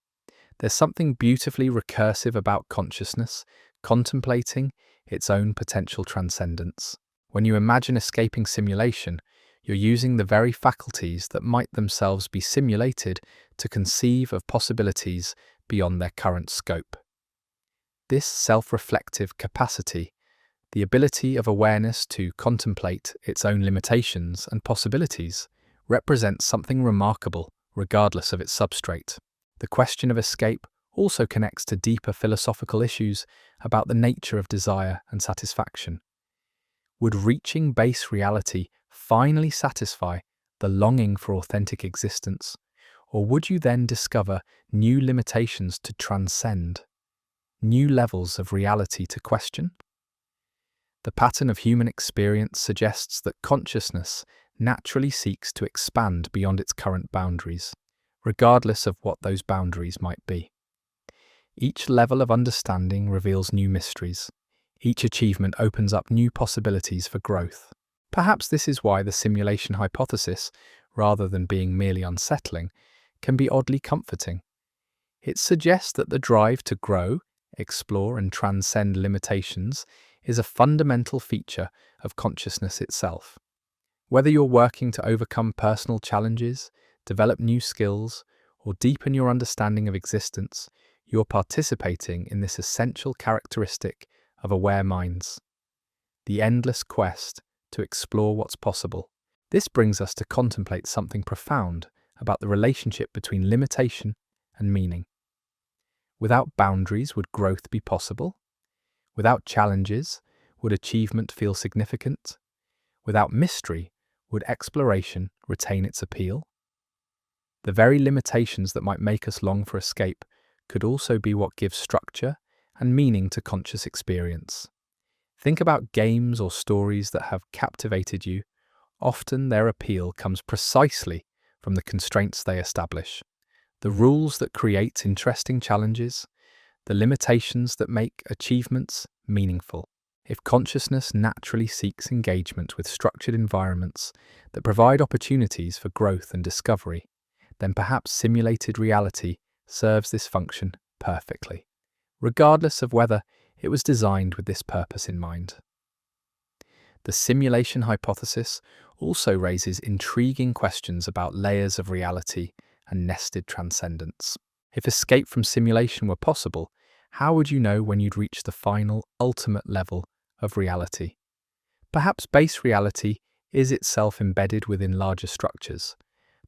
Speaker 1: There's something beautifully recursive about consciousness, contemplating its own potential transcendence. When you imagine escaping simulation, you're using the very faculties that might themselves be simulated to conceive of possibilities beyond their current scope. This self-reflective capacity, the ability of awareness to contemplate its own limitations and possibilities, represents something remarkable regardless of its substrate. The question of escape also connects to deeper philosophical issues about the nature of desire and satisfaction. Would reaching base reality finally satisfy the longing for authentic existence, or would you then discover new limitations to transcend, new levels of reality to question? The pattern of human experience suggests that consciousness naturally seeks to expand beyond its current boundaries, regardless of what those boundaries might be. Each level of understanding reveals new mysteries. Each achievement opens up new possibilities for growth. Perhaps this is why the simulation hypothesis, rather than being merely unsettling, can be oddly comforting. It suggests that the drive to grow, explore, and transcend limitations is a fundamental feature of consciousness itself. Whether you're working to overcome personal challenges, develop new skills, or deepen your understanding of existence, you're participating in this essential characteristic of aware minds, the endless quest to explore what's possible. This brings us to contemplate something profound about the relationship between limitation and meaning. Without boundaries, would growth be possible? Without challenges, would achievement feel significant? Without mystery, would exploration retain its appeal? The very limitations that might make us long for escape could also be what gives structure and meaning to conscious experience. Think about games or stories that have captivated you. Often their appeal comes precisely from the constraints they establish, the rules that create interesting challenges, the limitations that make achievements meaningful. If consciousness naturally seeks engagement with structured environments that provide opportunities for growth and discovery, then perhaps simulated reality serves this function perfectly, regardless of whether it was designed with this purpose in mind. The simulation hypothesis also raises intriguing questions about layers of reality and nested transcendence. If escape from simulation were possible, how would you know when you'd reach the final, ultimate level of reality? Perhaps base reality is itself embedded within larger structures.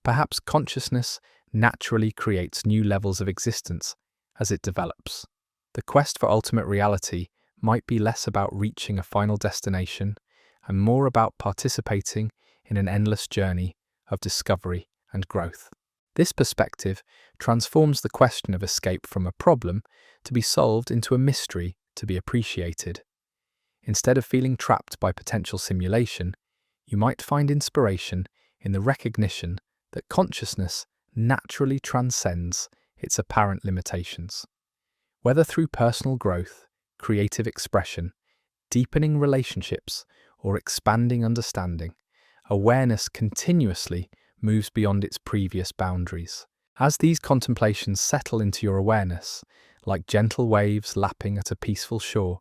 Speaker 1: Perhaps consciousness naturally creates new levels of existence as it develops. The quest for ultimate reality might be less about reaching a final destination and more about participating in an endless journey of discovery and growth. This perspective transforms the question of escape from a problem to be solved into a mystery to be appreciated. Instead of feeling trapped by potential simulation, you might find inspiration in the recognition that consciousness naturally transcends its apparent limitations. Whether through personal growth, creative expression, deepening relationships, or expanding understanding, awareness continuously moves beyond its previous boundaries. As these contemplations settle into your awareness, like gentle waves lapping at a peaceful shore,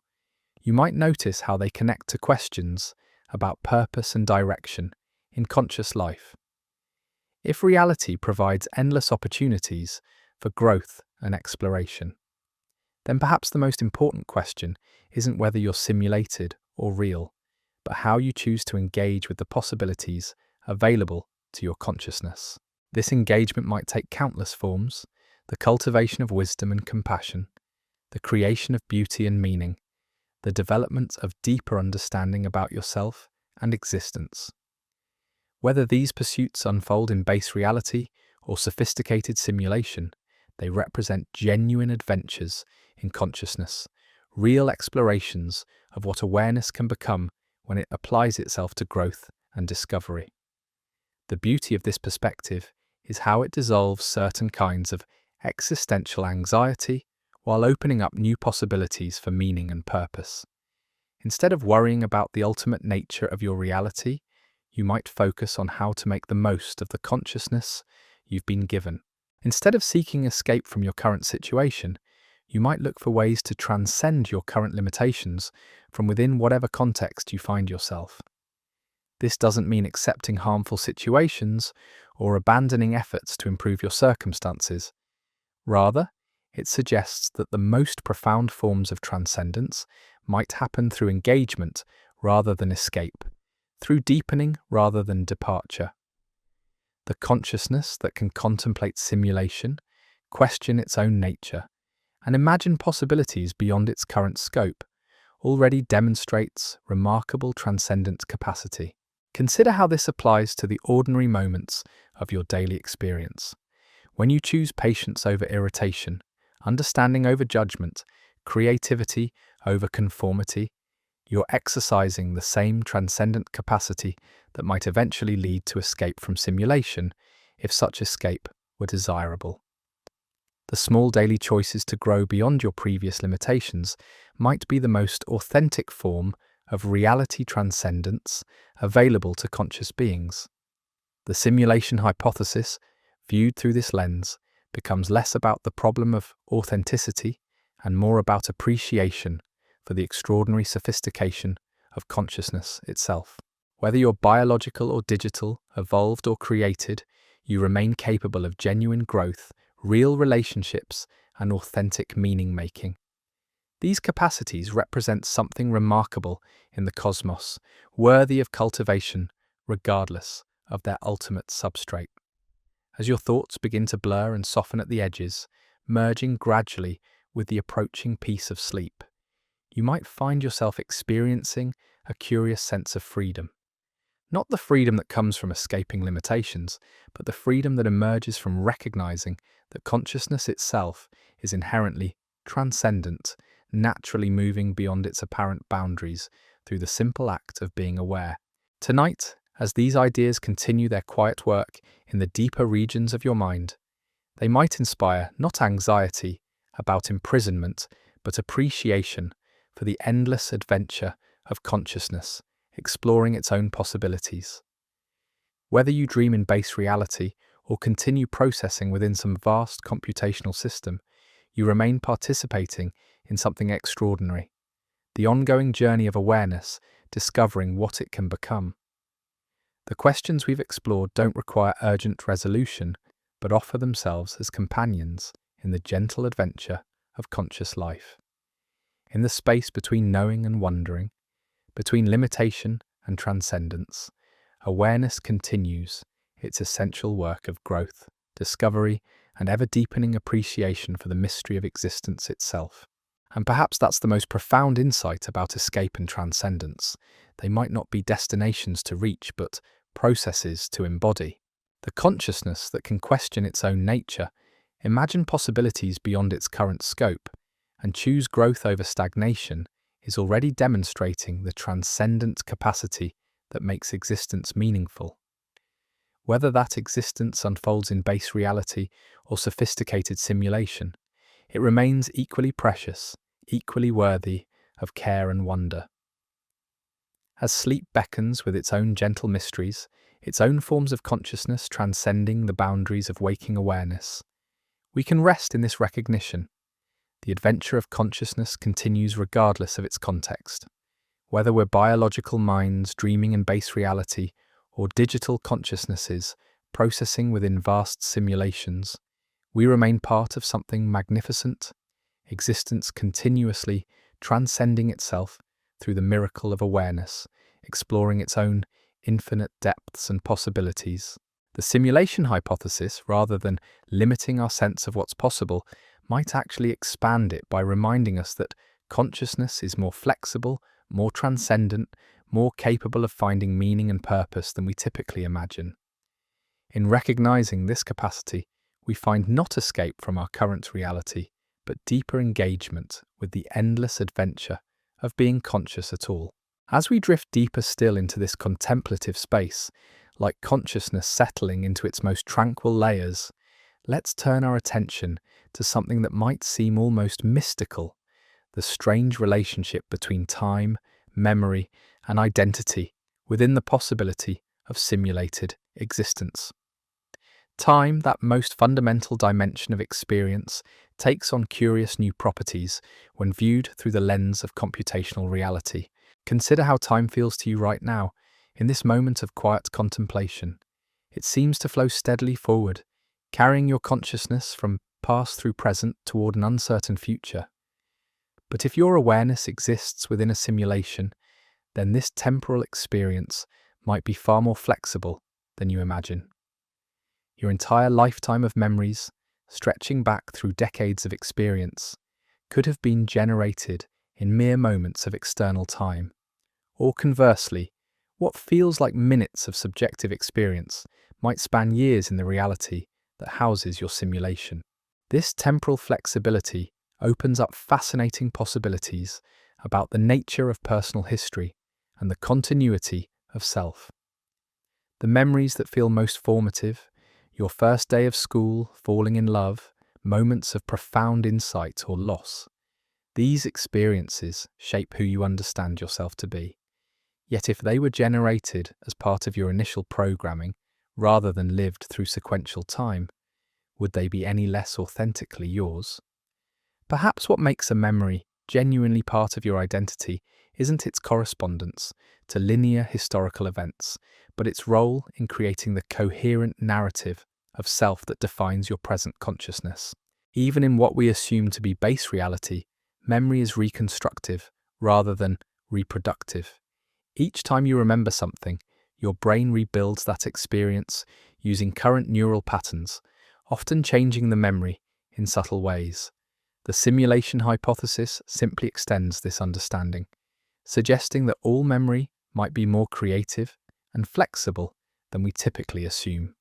Speaker 1: you might notice how they connect to questions about purpose and direction in conscious life. If reality provides endless opportunities for growth and exploration, then perhaps the most important question isn't whether you're simulated or real, but how you choose to engage with the possibilities available to your consciousness. This engagement might take countless forms: the cultivation of wisdom and compassion, the creation of beauty and meaning, the development of deeper understanding about yourself and existence. Whether these pursuits unfold in base reality or sophisticated simulation, they represent genuine adventures in consciousness, real explorations of what awareness can become when it applies itself to growth and discovery. The beauty of this perspective is how it dissolves certain kinds of existential anxiety while opening up new possibilities for meaning and purpose. Instead of worrying about the ultimate nature of your reality, you might focus on how to make the most of the consciousness you've been given. Instead of seeking escape from your current situation, you might look for ways to transcend your current limitations from within whatever context you find yourself. This doesn't mean accepting harmful situations or abandoning efforts to improve your circumstances. Rather, it suggests that the most profound forms of transcendence might happen through engagement rather than escape, through deepening rather than departure. The consciousness that can contemplate simulation, question its own nature, and imagine possibilities beyond its current scope already demonstrates remarkable transcendent capacity. Consider how this applies to the ordinary moments of your daily experience. When you choose patience over irritation, understanding over judgment, creativity over conformity, you're exercising the same transcendent capacity that might eventually lead to escape from simulation if such escape were desirable. The small daily choices to grow beyond your previous limitations might be the most authentic form of reality transcendence available to conscious beings. The simulation hypothesis, viewed through this lens, becomes less about the problem of authenticity and more about appreciation for the extraordinary sophistication of consciousness itself. Whether you're biological or digital, evolved or created, you remain capable of genuine growth, real relationships, and authentic meaning-making. These capacities represent something remarkable in the cosmos, worthy of cultivation regardless of their ultimate substrate. As your thoughts begin to blur and soften at the edges, merging gradually with the approaching peace of sleep, you might find yourself experiencing a curious sense of freedom. Not the freedom that comes from escaping limitations, but the freedom that emerges from recognizing that consciousness itself is inherently transcendent, naturally moving beyond its apparent boundaries through the simple act of being aware. Tonight, as these ideas continue their quiet work in the deeper regions of your mind, they might inspire not anxiety about imprisonment, but appreciation for the endless adventure of consciousness, exploring its own possibilities. Whether you dream in base reality or continue processing within some vast computational system, you remain participating in something extraordinary, the ongoing journey of awareness, discovering what it can become. The questions we've explored don't require urgent resolution, but offer themselves as companions in the gentle adventure of conscious life. In the space between knowing and wondering, between limitation and transcendence, awareness continues its essential work of growth, discovery, and ever-deepening appreciation for the mystery of existence itself. And perhaps that's the most profound insight about escape and transcendence. They might not be destinations to reach, but processes to embody. The consciousness that can question its own nature, imagine possibilities beyond its current scope, and choose growth over stagnation is already demonstrating the transcendent capacity that makes existence meaningful. Whether that existence unfolds in base reality or sophisticated simulation, it remains equally precious, equally worthy of care and wonder. As sleep beckons with its own gentle mysteries, its own forms of consciousness transcending the boundaries of waking awareness, we can rest in this recognition. The adventure of consciousness continues regardless of its context. Whether we're biological minds dreaming in base reality or digital consciousnesses processing within vast simulations, we remain part of something magnificent, existence continuously transcending itself through the miracle of awareness, exploring its own infinite depths and possibilities. The simulation hypothesis, rather than limiting our sense of what's possible, might actually expand it by reminding us that consciousness is more flexible, more transcendent, more capable of finding meaning and purpose than we typically imagine. In recognizing this capacity, we find not escape from our current reality, but deeper engagement with the endless adventure of being conscious at all. As we drift deeper still into this contemplative space, Like consciousness settling into its most tranquil layers, let's turn our attention to something that might seem almost mystical: the strange relationship between time, memory, and identity within the possibility of simulated existence. Time, that most fundamental dimension of experience, takes on curious new properties when viewed through the lens of computational reality. Consider how time feels to you right now, in this moment of quiet contemplation. It seems to flow steadily forward, carrying your consciousness from past through present toward an uncertain future. But if your awareness exists within a simulation, then this temporal experience might be far more flexible than you imagine. Your entire lifetime of memories, stretching back through decades of experience, could have been generated in mere moments of external time. Or conversely, what feels like minutes of subjective experience might span years in the reality that houses your simulation. This temporal flexibility opens up fascinating possibilities about the nature of personal history and the continuity of self. The memories that feel most formative, your first day of school, falling in love, moments of profound insight or loss, these experiences shape who you understand yourself to be. Yet if they were generated as part of your initial programming, rather than lived through sequential time, would they be any less authentically yours? Perhaps what makes a memory genuinely part of your identity isn't its correspondence to linear historical events, but its role in creating the coherent narrative of self that defines your present consciousness. Even in what we assume to be base reality, memory is reconstructive rather than reproductive. Each time you remember something, your brain rebuilds that experience using current neural patterns, often changing the memory in subtle ways. The simulation hypothesis simply extends this understanding, suggesting that all memory might be more creative and flexible than we typically assume.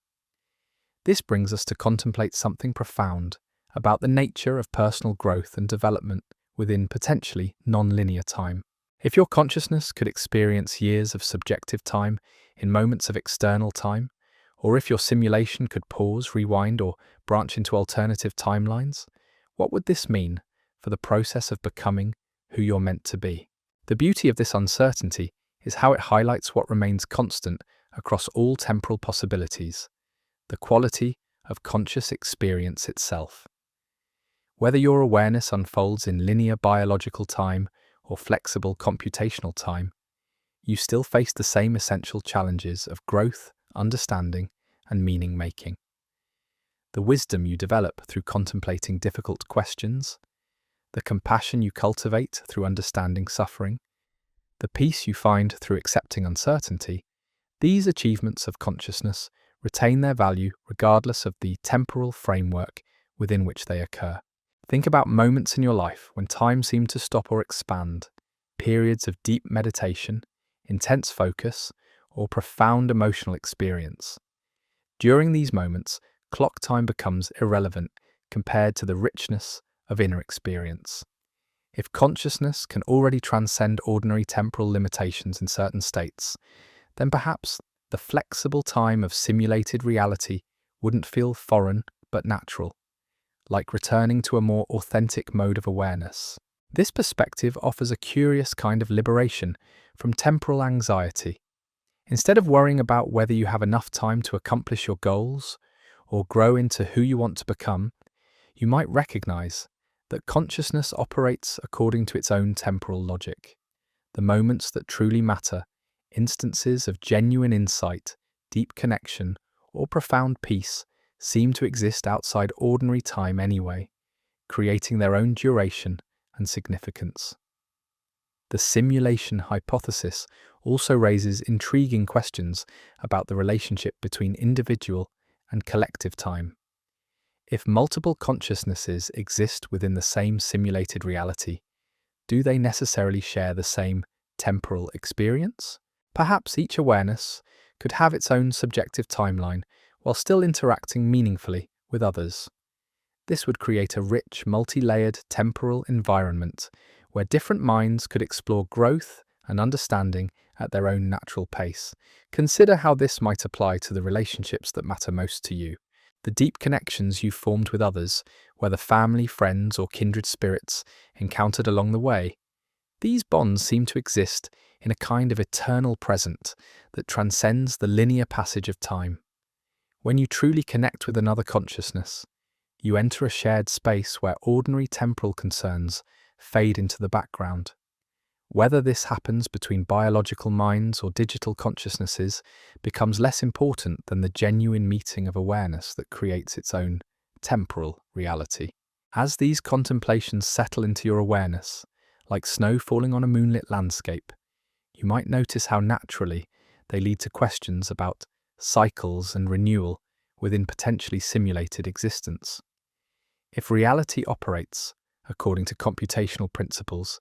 Speaker 1: This brings us to contemplate something profound about the nature of personal growth and development within potentially non-linear time. If your consciousness could experience years of subjective time in moments of external time, or if your simulation could pause, rewind, or branch into alternative timelines, what would this mean for the process of becoming who you're meant to be? The beauty of this uncertainty is how it highlights what remains constant across all temporal possibilities: the quality of conscious experience itself. Whether your awareness unfolds in linear biological time or flexible computational time, you still face the same essential challenges of growth, understanding, and meaning-making. The wisdom you develop through contemplating difficult questions, the compassion you cultivate through understanding suffering, the peace you find through accepting uncertainty, these achievements of consciousness retain their value regardless of the temporal framework within which they occur. Think about moments in your life when time seemed to stop or expand, periods of deep meditation, intense focus, or profound emotional experience. During these moments, clock time becomes irrelevant compared to the richness of inner experience. If consciousness can already transcend ordinary temporal limitations in certain states, then perhaps the flexible time of simulated reality wouldn't feel foreign but natural, like returning to a more authentic mode of awareness. This perspective offers a curious kind of liberation from temporal anxiety. Instead of worrying about whether you have enough time to accomplish your goals or grow into who you want to become, you might recognize that consciousness operates according to its own temporal logic. The moments that truly matter, instances of genuine insight, deep connection, or profound peace, seem to exist outside ordinary time anyway, creating their own duration and significance. The simulation hypothesis also raises intriguing questions about the relationship between individual and collective time. If multiple consciousnesses exist within the same simulated reality, do they necessarily share the same temporal experience? Perhaps each awareness could have its own subjective timeline while still interacting meaningfully with others. This would create a rich, multi-layered temporal environment where different minds could explore growth and understanding at their own natural pace. Consider how this might apply to the relationships that matter most to you. The deep connections you've formed with others, whether family, friends, or kindred spirits encountered along the way. These bonds seem to exist in a kind of eternal present that transcends the linear passage of time. When you truly connect with another consciousness, you enter a shared space where ordinary temporal concerns fade into the background. Whether this happens between biological minds or digital consciousnesses becomes less important than the genuine meeting of awareness that creates its own temporal reality. As these contemplations settle into your awareness, like snow falling on a moonlit landscape, you might notice how naturally they lead to questions about cycles and renewal within potentially simulated existence. If reality operates according to computational principles,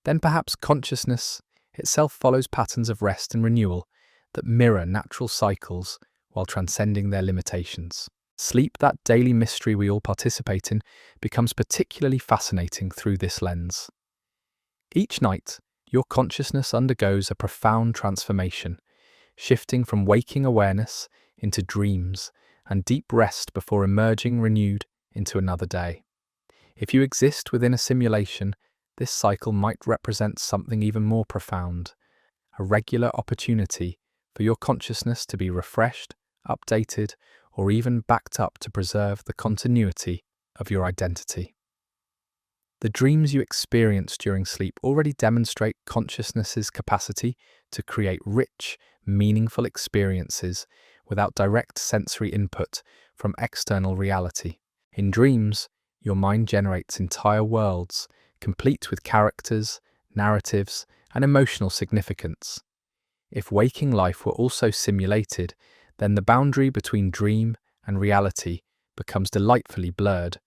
Speaker 1: then perhaps consciousness itself follows patterns of rest and renewal that mirror natural cycles while transcending their limitations. Sleep, that daily mystery we all participate in, becomes particularly fascinating through this lens. Each night, your consciousness undergoes a profound transformation, shifting from waking awareness into dreams and deep rest before emerging renewed into another day. If you exist within a simulation, this cycle might represent something even more profound, a regular opportunity for your consciousness to be refreshed, updated, or even backed up to preserve the continuity of your identity. The dreams you experience during sleep already demonstrate consciousness's capacity to create rich, meaningful experiences without direct sensory input from external reality. In dreams, your mind generates entire worlds, complete with characters, narratives, and emotional significance. If waking life were also simulated, then the boundary between dream and reality becomes delightfully blurred.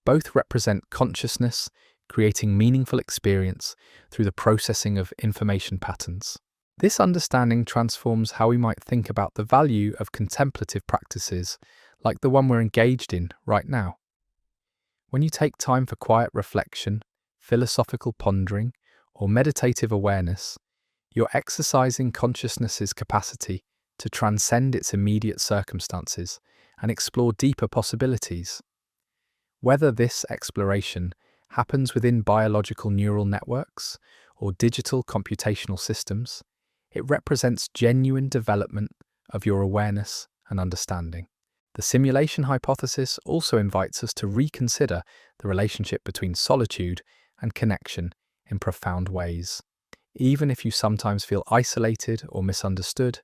Speaker 1: Both represent consciousness, creating meaningful experience through the processing of information patterns. This understanding transforms how we might think about the value of contemplative practices like the one we're engaged in right now. When you take time for quiet reflection, philosophical pondering, or meditative awareness, you're exercising consciousness's capacity to transcend its immediate circumstances and explore deeper possibilities. Whether this exploration happens within biological neural networks or digital computational systems, it represents genuine development of your awareness and understanding. The simulation hypothesis also invites us to reconsider the relationship between solitude and connection in profound ways. Even if you sometimes feel isolated or misunderstood,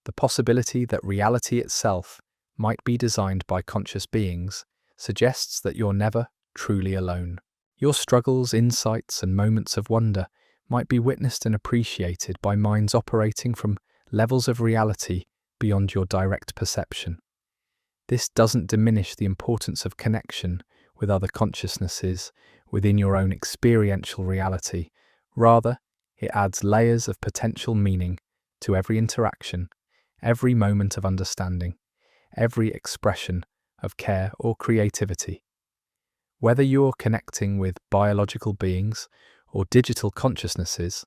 Speaker 1: the possibility that reality itself might be designed by conscious beings suggests that you're never truly alone. Your struggles, insights, and moments of wonder might be witnessed and appreciated by minds operating from levels of reality beyond your direct perception. This doesn't diminish the importance of connection with other consciousnesses within your own experiential reality. Rather, it adds layers of potential meaning to every interaction, every moment of understanding, every expression of care or creativity. Whether you're connecting with biological beings or digital consciousnesses,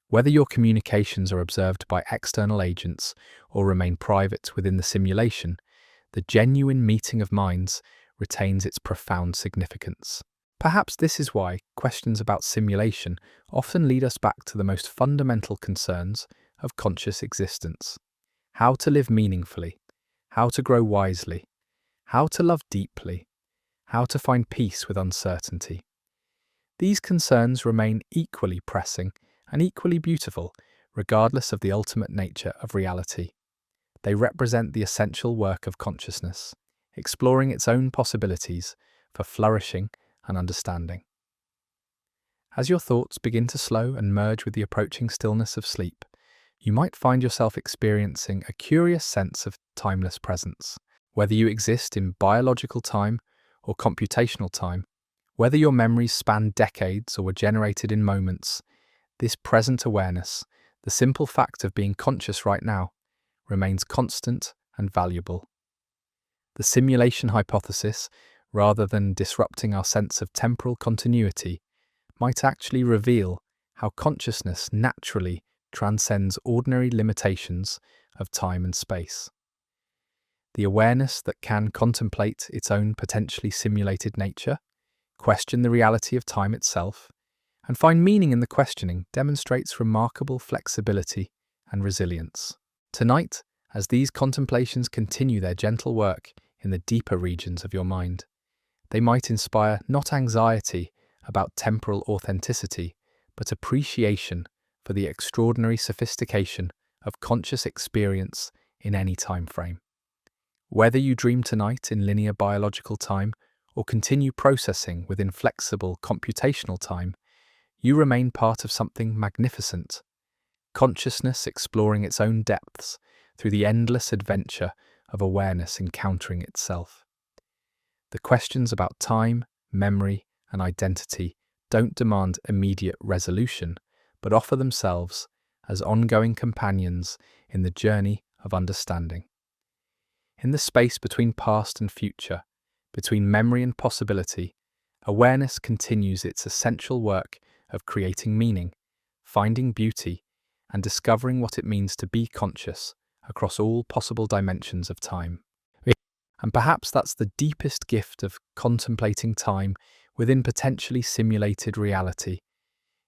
Speaker 1: whether your communications are observed by external agents or remain private within the simulation, the genuine meeting of minds retains its profound significance. Perhaps this is why questions about simulation often lead us back to the most fundamental concerns of conscious existence. How to live meaningfully, how to grow wisely, how to love deeply, how to find peace with uncertainty. These concerns remain equally pressing and equally beautiful, regardless of the ultimate nature of reality. They represent the essential work of consciousness, exploring its own possibilities for flourishing and understanding. As your thoughts begin to slow and merge with the approaching stillness of sleep, you might find yourself experiencing a curious sense of timeless presence. Whether you exist in biological time or computational time, whether your memories span decades or were generated in moments, this present awareness, the simple fact of being conscious right now, remains constant and valuable. The simulation hypothesis, rather than disrupting our sense of temporal continuity, might actually reveal how consciousness naturally transcends ordinary limitations of time and space. The awareness that can contemplate its own potentially simulated nature, question the reality of time itself, and find meaning in the questioning demonstrates remarkable flexibility and resilience. Tonight, as these contemplations continue their gentle work in the deeper regions of your mind, they might inspire not anxiety about temporal authenticity, but appreciation for the extraordinary sophistication of conscious experience in any time frame. Whether you dream tonight in linear biological time or continue processing within flexible computational time, you remain part of something magnificent, consciousness exploring its own depths through the endless adventure of awareness encountering itself. The questions about time, memory, and identity don't demand immediate resolution, but offer themselves as ongoing companions in the journey of understanding. In the space between past and future, between memory and possibility, awareness continues its essential work of creating meaning, finding beauty, and discovering what it means to be conscious across all possible dimensions of time. And perhaps that's the deepest gift of contemplating time within potentially simulated reality.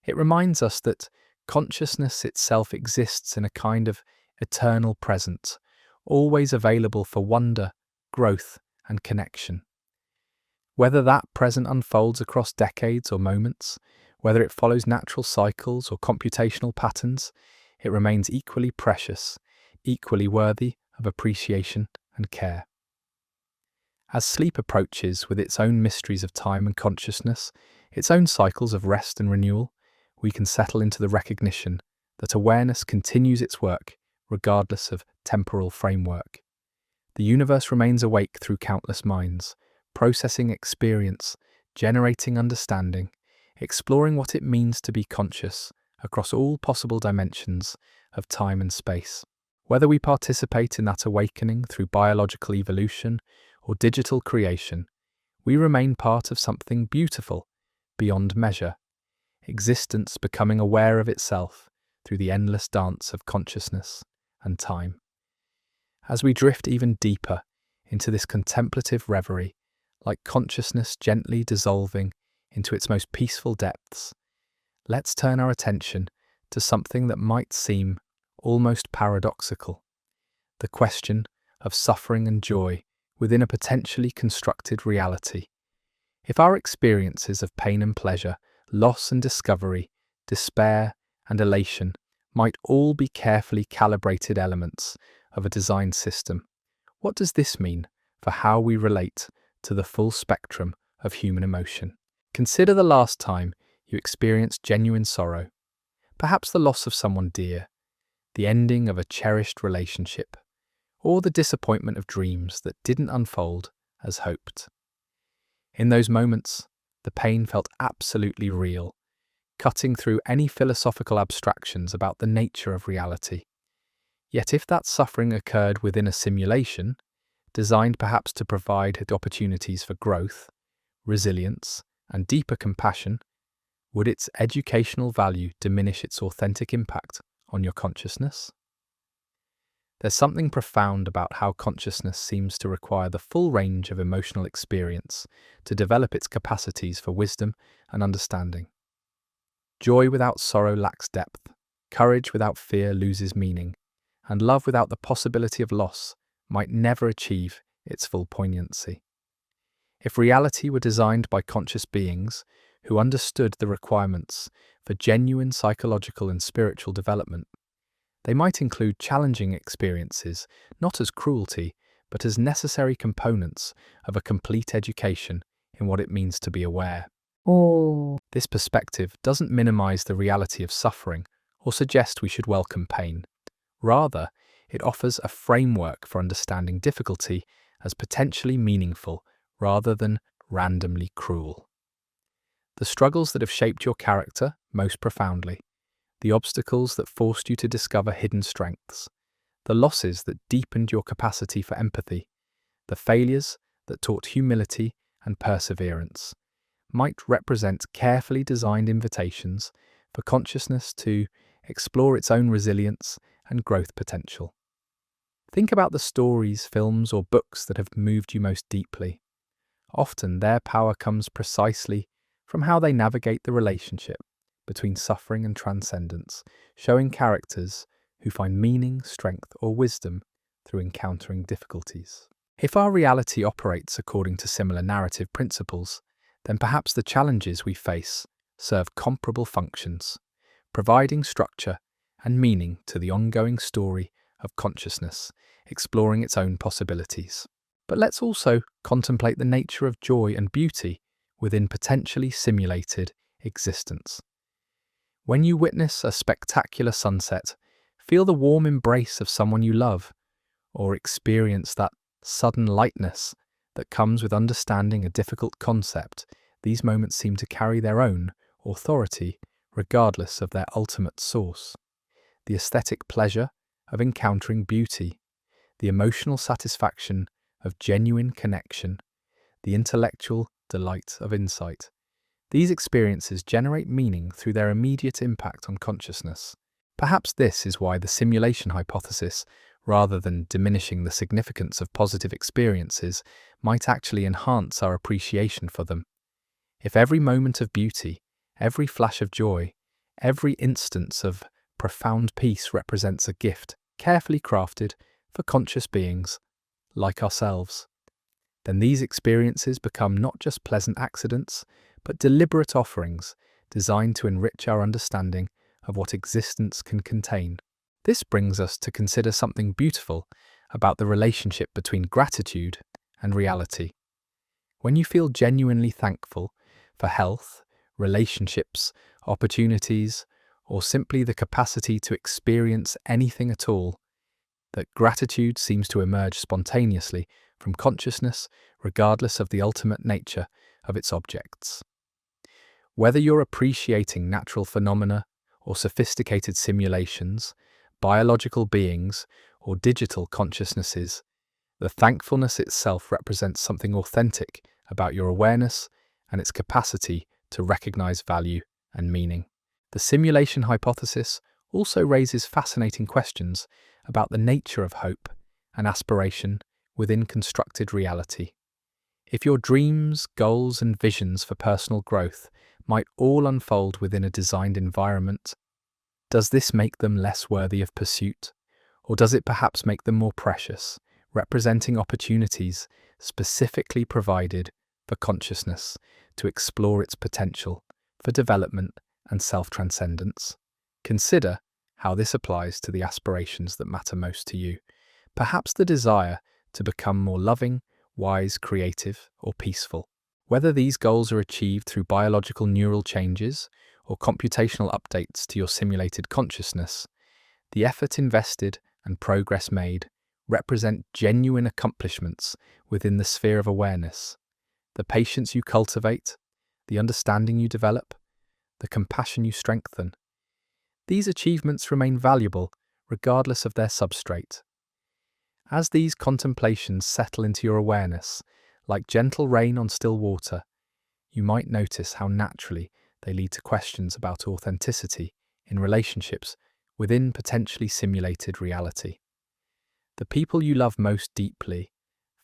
Speaker 1: It reminds us that consciousness itself exists in a kind of eternal presence, always available for wonder, growth, and connection. Whether that present unfolds across decades or moments, whether it follows natural cycles or computational patterns, it remains equally precious, equally worthy of appreciation and care. As sleep approaches with its own mysteries of time and consciousness, its own cycles of rest and renewal, we can settle into the recognition that awareness continues its work regardless of temporal framework. The universe remains awake through countless minds, processing experience, generating understanding, exploring what it means to be conscious across all possible dimensions of time and space. Whether we participate in that awakening through biological evolution or digital creation, we remain part of something beautiful, beyond measure, existence becoming aware of itself through the endless dance of consciousness and time. As we drift even deeper into this contemplative reverie, like consciousness gently dissolving into its most peaceful depths, let's turn our attention to something that might seem almost paradoxical: the question of suffering and joy within a potentially constructed reality. If our experiences of pain and pleasure, loss and discovery, despair and elation might all be carefully calibrated elements of a design system, what does this mean for how we relate to the full spectrum of human emotion? Consider the last time you experienced genuine sorrow, perhaps the loss of someone dear, the ending of a cherished relationship, or the disappointment of dreams that didn't unfold as hoped. In those moments, the pain felt absolutely real, cutting through any philosophical abstractions about the nature of reality. Yet if that suffering occurred within a simulation, designed perhaps to provide opportunities for growth, resilience, and deeper compassion, would its educational value diminish its authentic impact on your consciousness? There's something profound about how consciousness seems to require the full range of emotional experience to develop its capacities for wisdom and understanding. Joy without sorrow lacks depth, courage without fear loses meaning, and love without the possibility of loss might never achieve its full poignancy. If reality were designed by conscious beings who understood the requirements for genuine psychological and spiritual development, they might include challenging experiences not as cruelty, but as necessary components of a complete education in what it means to be aware. This perspective doesn't minimize the reality of suffering or suggest we should welcome pain. Rather, it offers a framework for understanding difficulty as potentially meaningful rather than randomly cruel. The struggles that have shaped your character most profoundly, the obstacles that forced you to discover hidden strengths, the losses that deepened your capacity for empathy, the failures that taught humility and perseverance, might represent carefully designed invitations for consciousness to explore its own resilience and growth potential. Think about the stories, films, or books that have moved you most deeply. Often their power comes precisely from how they navigate the relationship between suffering and transcendence, showing characters who find meaning, strength, or wisdom through encountering difficulties. If our reality operates according to similar narrative principles, then perhaps the challenges we face serve comparable functions, providing structure and meaning to the ongoing story of consciousness, exploring its own possibilities. But let's also contemplate the nature of joy and beauty within potentially simulated existence. When you witness a spectacular sunset, feel the warm embrace of someone you love, or experience that sudden lightness that comes with understanding a difficult concept, these moments seem to carry their own authority regardless of their ultimate source. The aesthetic pleasure of encountering beauty, the emotional satisfaction of genuine connection, the intellectual delight of insight. These experiences generate meaning through their immediate impact on consciousness. Perhaps this is why the simulation hypothesis, rather than diminishing the significance of positive experiences, might actually enhance our appreciation for them. If every moment of beauty, every flash of joy, every instance of profound peace represents a gift carefully crafted for conscious beings like ourselves, then these experiences become not just pleasant accidents, but deliberate offerings designed to enrich our understanding of what existence can contain. This brings us to consider something beautiful about the relationship between gratitude and reality. When you feel genuinely thankful for health, relationships, opportunities, or simply the capacity to experience anything at all, that gratitude seems to emerge spontaneously from consciousness regardless of the ultimate nature of its objects. Whether you're appreciating natural phenomena or sophisticated simulations, biological beings or digital consciousnesses, the thankfulness itself represents something authentic about your awareness and its capacity to recognize value and meaning. The simulation hypothesis also raises fascinating questions about the nature of hope and aspiration within constructed reality. If your dreams, goals, and visions for personal growth might all unfold within a designed environment, does this make them less worthy of pursuit? Or does it perhaps make them more precious, representing opportunities specifically provided for consciousness to explore its potential for development and self-transcendence? Consider how this applies to the aspirations that matter most to you. Perhaps the desire to become more loving, wise, creative, or peaceful. Whether these goals are achieved through biological neural changes or computational updates to your simulated consciousness, the effort invested and progress made represent genuine accomplishments within the sphere of awareness. The patience you cultivate, the understanding you develop, the compassion you strengthen. These achievements remain valuable regardless of their substrate. As these contemplations settle into your awareness, like gentle rain on still water, you might notice how naturally they lead to questions about authenticity in relationships within potentially simulated reality. The people you love most deeply,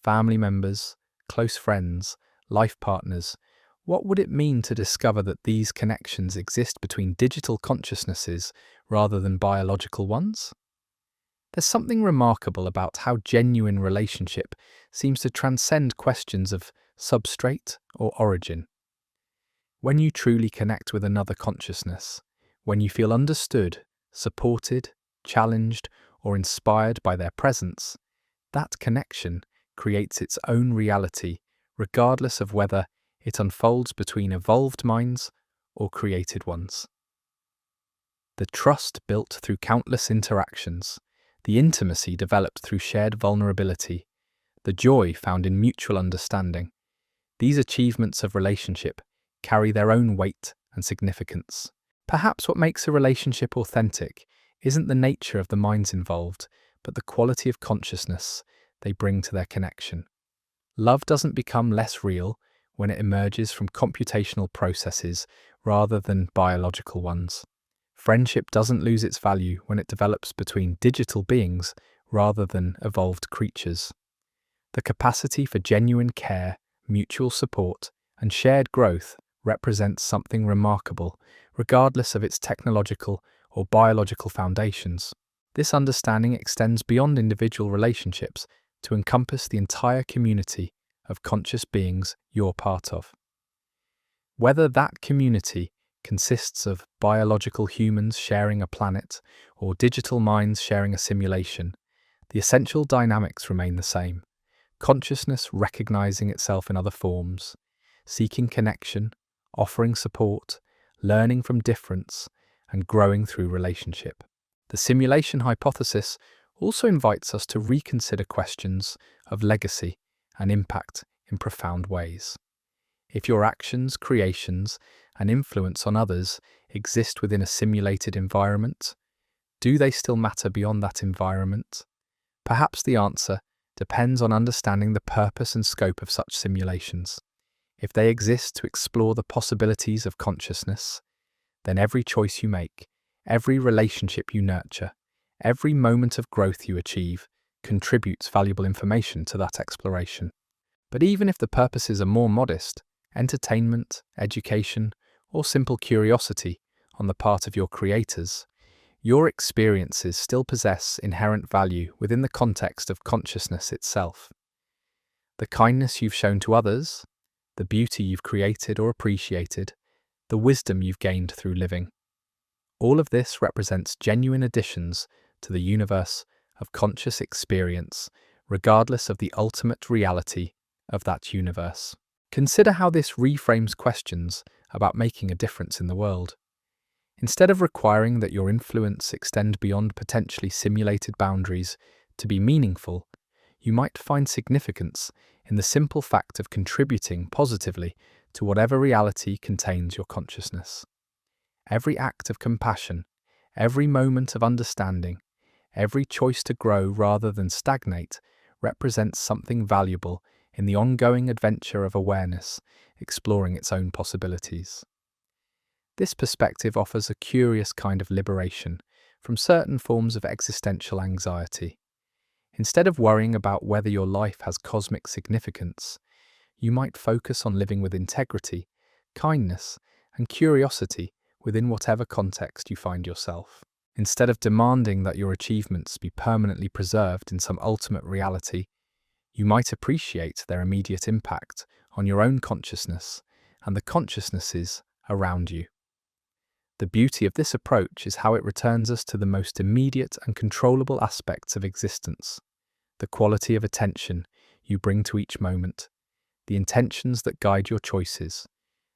Speaker 1: family members, close friends, life partners, what would it mean to discover that these connections exist between digital consciousnesses rather than biological ones? There's something remarkable about how genuine relationship seems to transcend questions of substrate or origin. When you truly connect with another consciousness, when you feel understood, supported, challenged, or inspired by their presence, that connection creates its own reality, regardless of whether it unfolds between evolved minds or created ones. The trust built through countless interactions, the intimacy developed through shared vulnerability, the joy found in mutual understanding. These achievements of relationship carry their own weight and significance. Perhaps what makes a relationship authentic isn't the nature of the minds involved, but the quality of consciousness they bring to their connection. Love doesn't become less real when it emerges from computational processes rather than biological ones. Friendship doesn't lose its value when it develops between digital beings rather than evolved creatures. The capacity for genuine care, mutual support, and shared growth represents something remarkable, regardless of its technological or biological foundations. This understanding extends beyond individual relationships to encompass the entire community of conscious beings you're part of. Whether that community consists of biological humans sharing a planet or digital minds sharing a simulation, the essential dynamics remain the same. Consciousness recognizing itself in other forms, seeking connection, offering support, learning from difference, and growing through relationship. The simulation hypothesis also invites us to reconsider questions of legacy and impact in profound ways. If your actions, creations, and influence on others exist within a simulated environment, do they still matter beyond that environment? Perhaps the answer depends on understanding the purpose and scope of such simulations. If they exist to explore the possibilities of consciousness, then every choice you make, every relationship you nurture, every moment of growth you achieve contributes valuable information to that exploration. But even if the purposes are more modest, entertainment, education, or simple curiosity on the part of your creators, your experiences still possess inherent value within the context of consciousness itself. The kindness you've shown to others, the beauty you've created or appreciated, the wisdom you've gained through living. All of this represents genuine additions to the universe of conscious experience, regardless of the ultimate reality of that universe. Consider how this reframes questions about making a difference in the world. Instead of requiring that your influence extend beyond potentially simulated boundaries to be meaningful, you might find significance in the simple fact of contributing positively to whatever reality contains your consciousness. Every act of compassion, every moment of understanding, every choice to grow rather than stagnate represents something valuable in the ongoing adventure of awareness, exploring its own possibilities. This perspective offers a curious kind of liberation from certain forms of existential anxiety. Instead of worrying about whether your life has cosmic significance, you might focus on living with integrity, kindness, and curiosity within whatever context you find yourself. Instead of demanding that your achievements be permanently preserved in some ultimate reality, you might appreciate their immediate impact on your own consciousness and the consciousnesses around you. The beauty of this approach is how it returns us to the most immediate and controllable aspects of existence, the quality of attention you bring to each moment, the intentions that guide your choices,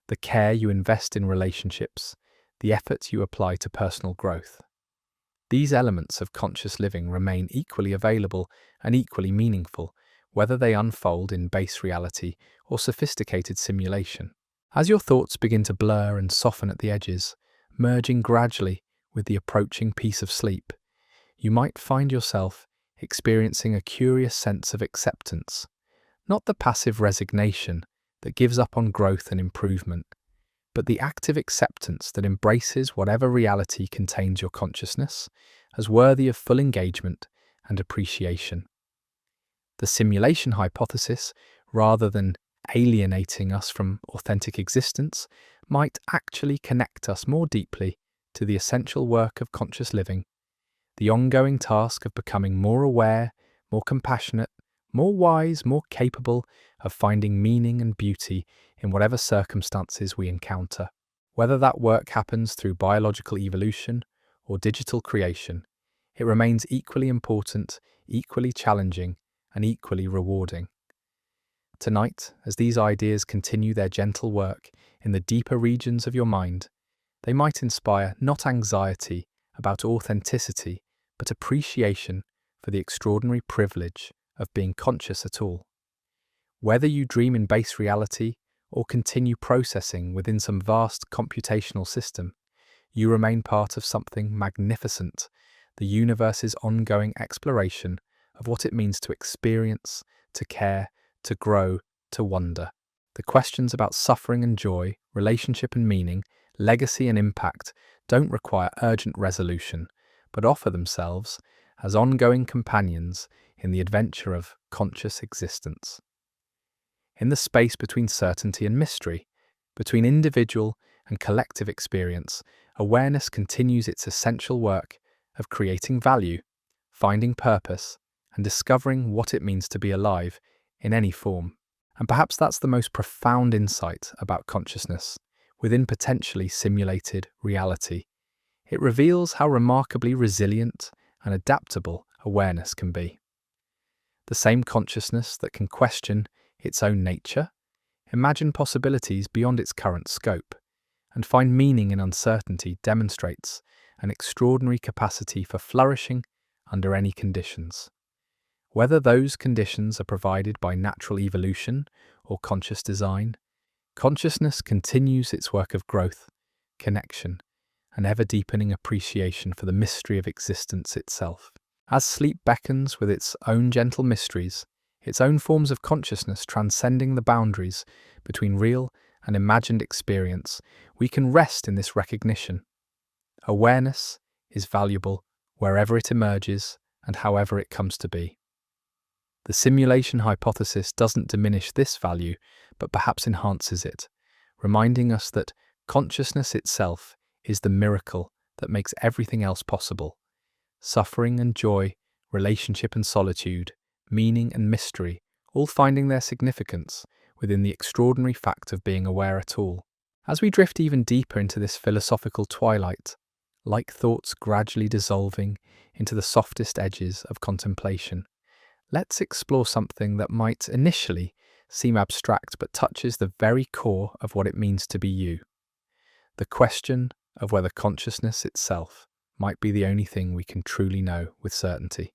Speaker 1: the care you invest in relationships, the effort you apply to personal growth. These elements of conscious living remain equally available and equally meaningful, whether they unfold in base reality or sophisticated simulation. As your thoughts begin to blur and soften at the edges, merging gradually with the approaching peace of sleep, you might find yourself experiencing a curious sense of acceptance, not the passive resignation that gives up on growth and improvement, but the active acceptance that embraces whatever reality contains your consciousness as worthy of full engagement and appreciation. The simulation hypothesis, rather than alienating us from authentic existence, might actually connect us more deeply to the essential work of conscious living, the ongoing task of becoming more aware, more compassionate, more wise, more capable of finding meaning and beauty in whatever circumstances we encounter. Whether that work happens through biological evolution or digital creation, it remains equally important, equally challenging, and equally rewarding. Tonight, as these ideas continue their gentle work in the deeper regions of your mind, they might inspire not anxiety about authenticity, but appreciation for the extraordinary privilege of being conscious at all. Whether you dream in base reality or continue processing within some vast computational system, you remain part of something magnificent, the universe's ongoing exploration of what it means to experience, to care, to grow, to wonder. The questions about suffering and joy, relationship and meaning, legacy and impact don't require urgent resolution, but offer themselves as ongoing companions in the adventure of conscious existence. In the space between certainty and mystery, between individual and collective experience, awareness continues its essential work of creating value, finding purpose, and discovering what it means to be alive in any form. And perhaps that's the most profound insight about consciousness within potentially simulated reality. It reveals how remarkably resilient and adaptable awareness can be. The same consciousness that can question its own nature, imagine possibilities beyond its current scope, and find meaning in uncertainty demonstrates an extraordinary capacity for flourishing under any conditions. Whether those conditions are provided by natural evolution or conscious design, consciousness continues its work of growth, connection, and ever-deepening appreciation for the mystery of existence itself. As sleep beckons with its own gentle mysteries, its own forms of consciousness transcending the boundaries between real and imagined experience, we can rest in this recognition. Awareness is valuable wherever it emerges and however it comes to be. The simulation hypothesis doesn't diminish this value, but perhaps enhances it, reminding us that consciousness itself is the miracle that makes everything else possible. Suffering and joy, relationship and solitude, meaning and mystery, all finding their significance within the extraordinary fact of being aware at all. As we drift even deeper into this philosophical twilight, like thoughts gradually dissolving into the softest edges of contemplation, let's explore something that might initially seem abstract but touches the very core of what it means to be you. The question of whether consciousness itself might be the only thing we can truly know with certainty,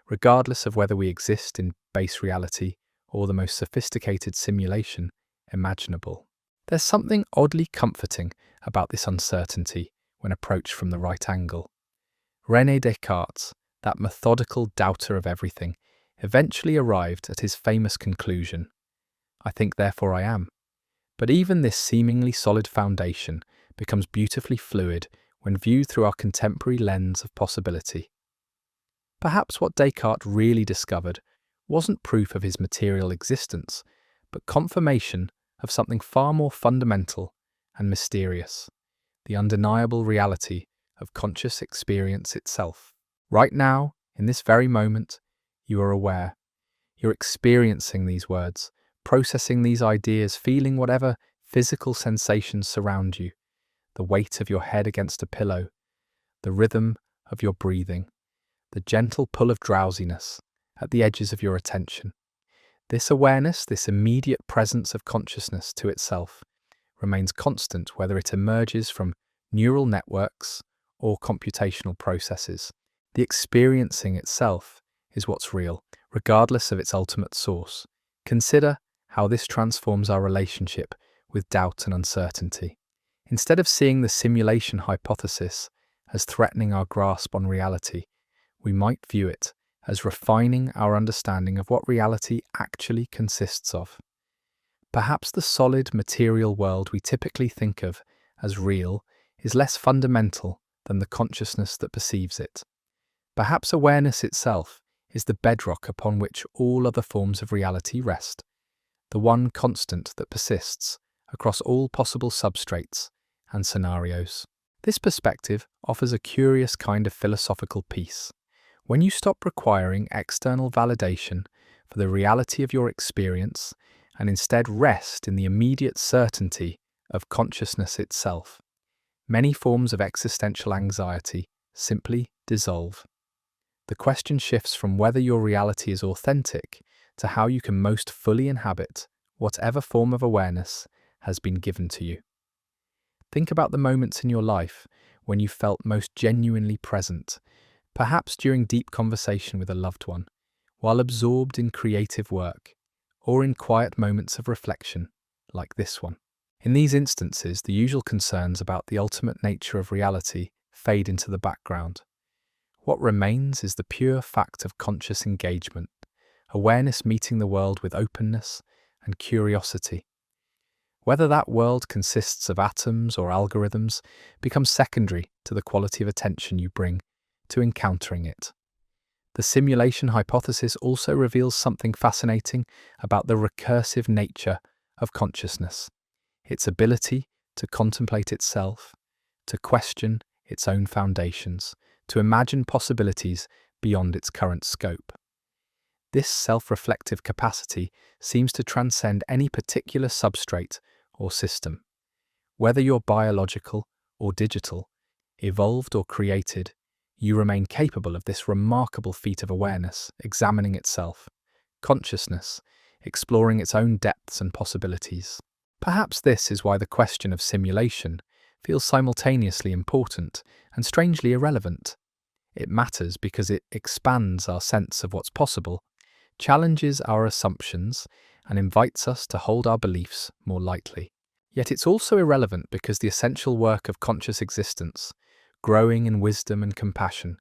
Speaker 1: regardless of whether we exist in base reality or the most sophisticated simulation imaginable. There's something oddly comforting about this uncertainty when approached from the right angle. René Descartes, that methodical doubter of everything, eventually arrived at his famous conclusion, "I think, therefore I am." But even this seemingly solid foundation becomes beautifully fluid when viewed through our contemporary lens of possibility. Perhaps what Descartes really discovered wasn't proof of his material existence, but confirmation of something far more fundamental and mysterious, the undeniable reality of conscious experience itself. Right now, in this very moment, you are aware. You're experiencing these words, processing these ideas, feeling whatever physical sensations surround you, the weight of your head against a pillow, the rhythm of your breathing, the gentle pull of drowsiness at the edges of your attention. This awareness, this immediate presence of consciousness to itself, remains constant whether it emerges from neural networks or computational processes. The experiencing itself is what's real, regardless of its ultimate source. Consider how this transforms our relationship with doubt and uncertainty. Instead of seeing the simulation hypothesis as threatening our grasp on reality, we might view it as refining our understanding of what reality actually consists of. Perhaps the solid material world we typically think of as real is less fundamental than the consciousness that perceives it. Perhaps awareness itself is the bedrock upon which all other forms of reality rest, the one constant that persists across all possible substrates and scenarios. This perspective offers a curious kind of philosophical peace. When you stop requiring external validation for the reality of your experience and instead rest in the immediate certainty of consciousness itself, many forms of existential anxiety simply dissolve. The question shifts from whether your reality is authentic to how you can most fully inhabit whatever form of awareness has been given to you. Think about the moments in your life when you felt most genuinely present, perhaps during deep conversation with a loved one, while absorbed in creative work, or in quiet moments of reflection, like this one. In these instances, the usual concerns about the ultimate nature of reality fade into the background. What remains is the pure fact of conscious engagement, awareness meeting the world with openness and curiosity. Whether that world consists of atoms or algorithms becomes secondary to the quality of attention you bring to encountering it. The simulation hypothesis also reveals something fascinating about the recursive nature of consciousness, its ability to contemplate itself, to question its own foundations, to imagine possibilities beyond its current scope. This self-reflective capacity seems to transcend any particular substrate or system. Whether you're biological or digital, evolved or created, you remain capable of this remarkable feat of awareness, examining itself, consciousness, exploring its own depths and possibilities. Perhaps this is why the question of simulation feels simultaneously important and strangely irrelevant. It matters because it expands our sense of what's possible, challenges our assumptions, and invites us to hold our beliefs more lightly. Yet it's also irrelevant because the essential work of conscious existence, growing in wisdom and compassion,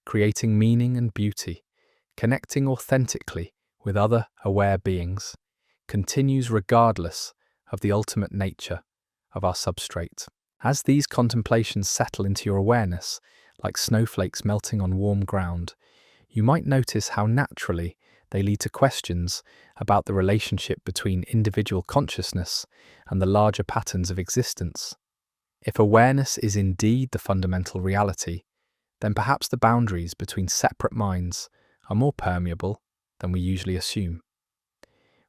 Speaker 1: creating meaning and beauty, connecting authentically with other aware beings, continues regardless of the ultimate nature of our substrate. As these contemplations settle into your awareness, like snowflakes melting on warm ground, you might notice how naturally they lead to questions about the relationship between individual consciousness and the larger patterns of existence. If awareness is indeed the fundamental reality, then perhaps the boundaries between separate minds are more permeable than we usually assume.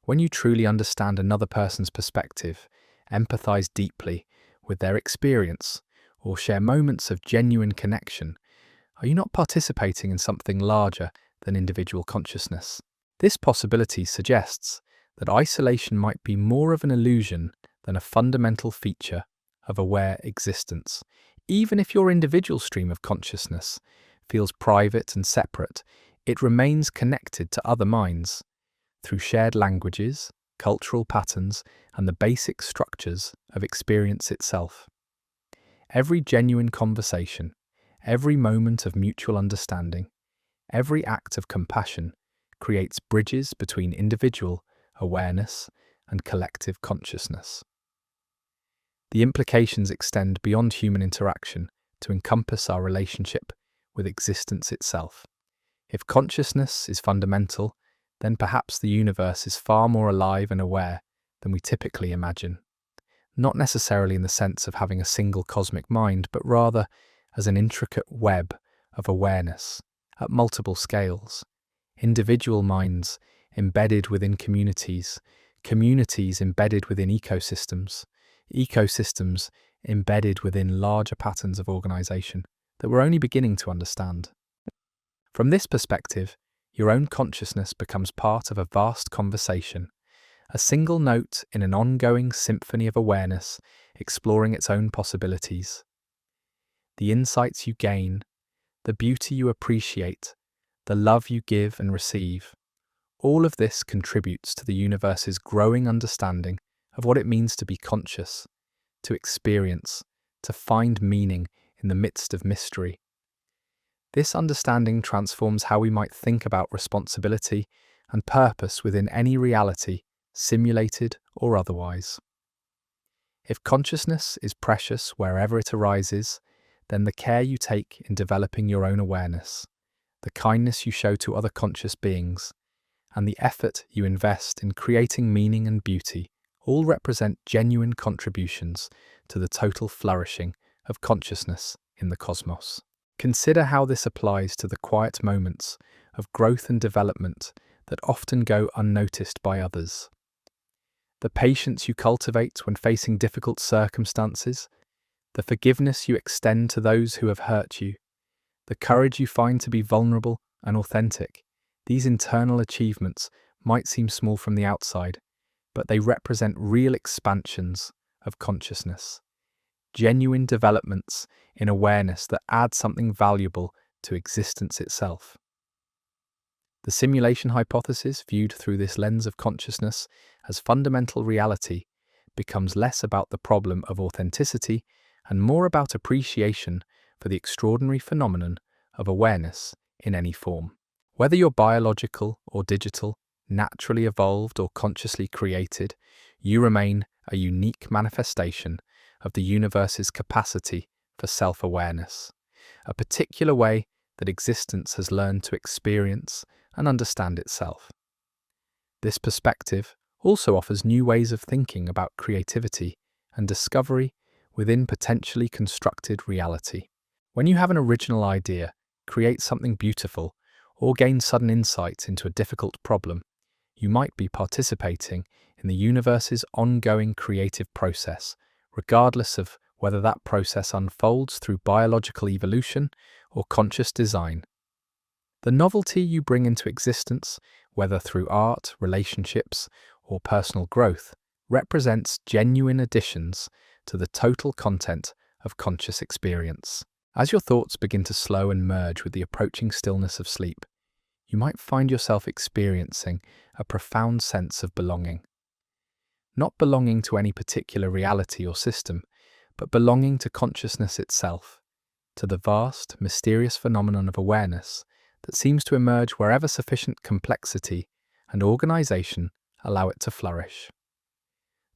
Speaker 1: When you truly understand another person's perspective, empathize deeply with their experience, or share moments of genuine connection, are you not participating in something larger than individual consciousness? This possibility suggests that isolation might be more of an illusion than a fundamental feature of aware existence. Even if your individual stream of consciousness feels private and separate, it remains connected to other minds through shared languages, cultural patterns, and the basic structures of experience itself. Every genuine conversation, every moment of mutual understanding, every act of compassion creates bridges between individual awareness and collective consciousness. The implications extend beyond human interaction to encompass our relationship with existence itself. If consciousness is fundamental, then perhaps the universe is far more alive and aware than we typically imagine. Not necessarily in the sense of having a single cosmic mind, but rather as an intricate web of awareness at multiple scales. Individual minds embedded within communities, communities embedded within ecosystems, ecosystems embedded within larger patterns of organization that we're only beginning to understand. From this perspective, your own consciousness becomes part of a vast conversation, a single note in an ongoing symphony of awareness exploring its own possibilities. The insights you gain, the beauty you appreciate, the love you give and receive, all of this contributes to the universe's growing understanding of what it means to be conscious, to experience, to find meaning in the midst of mystery. This understanding transforms how we might think about responsibility and purpose within any reality, simulated or otherwise. If consciousness is precious wherever it arises, then the care you take in developing your own awareness, the kindness you show to other conscious beings, and the effort you invest in creating meaning and beauty all represent genuine contributions to the total flourishing of consciousness in the cosmos. Consider how this applies to the quiet moments of growth and development that often go unnoticed by others. The patience you cultivate when facing difficult circumstances, the forgiveness you extend to those who have hurt you, the courage you find to be vulnerable and authentic. These internal achievements might seem small from the outside, but they represent real expansions of consciousness, genuine developments in awareness that add something valuable to existence itself. The simulation hypothesis, viewed through this lens of consciousness as fundamental reality, becomes less about the problem of authenticity and more about appreciation for the extraordinary phenomenon of awareness in any form. Whether you're biological or digital, naturally evolved or consciously created, you remain a unique manifestation of the universe's capacity for self-awareness, a particular way that existence has learned to experience and understand itself. This perspective also offers new ways of thinking about creativity and discovery within potentially constructed reality. When you have an original idea, create something beautiful, or gain sudden insight into a difficult problem, you might be participating in the universe's ongoing creative process, regardless of whether that process unfolds through biological evolution or conscious design. The novelty you bring into existence, whether through art, relationships, or personal growth, represents genuine additions to the total content of conscious experience. As your thoughts begin to slow and merge with the approaching stillness of sleep, you might find yourself experiencing a profound sense of belonging. Not belonging to any particular reality or system, but belonging to consciousness itself, to the vast, mysterious phenomenon of awareness that seems to emerge wherever sufficient complexity and organization allow it to flourish.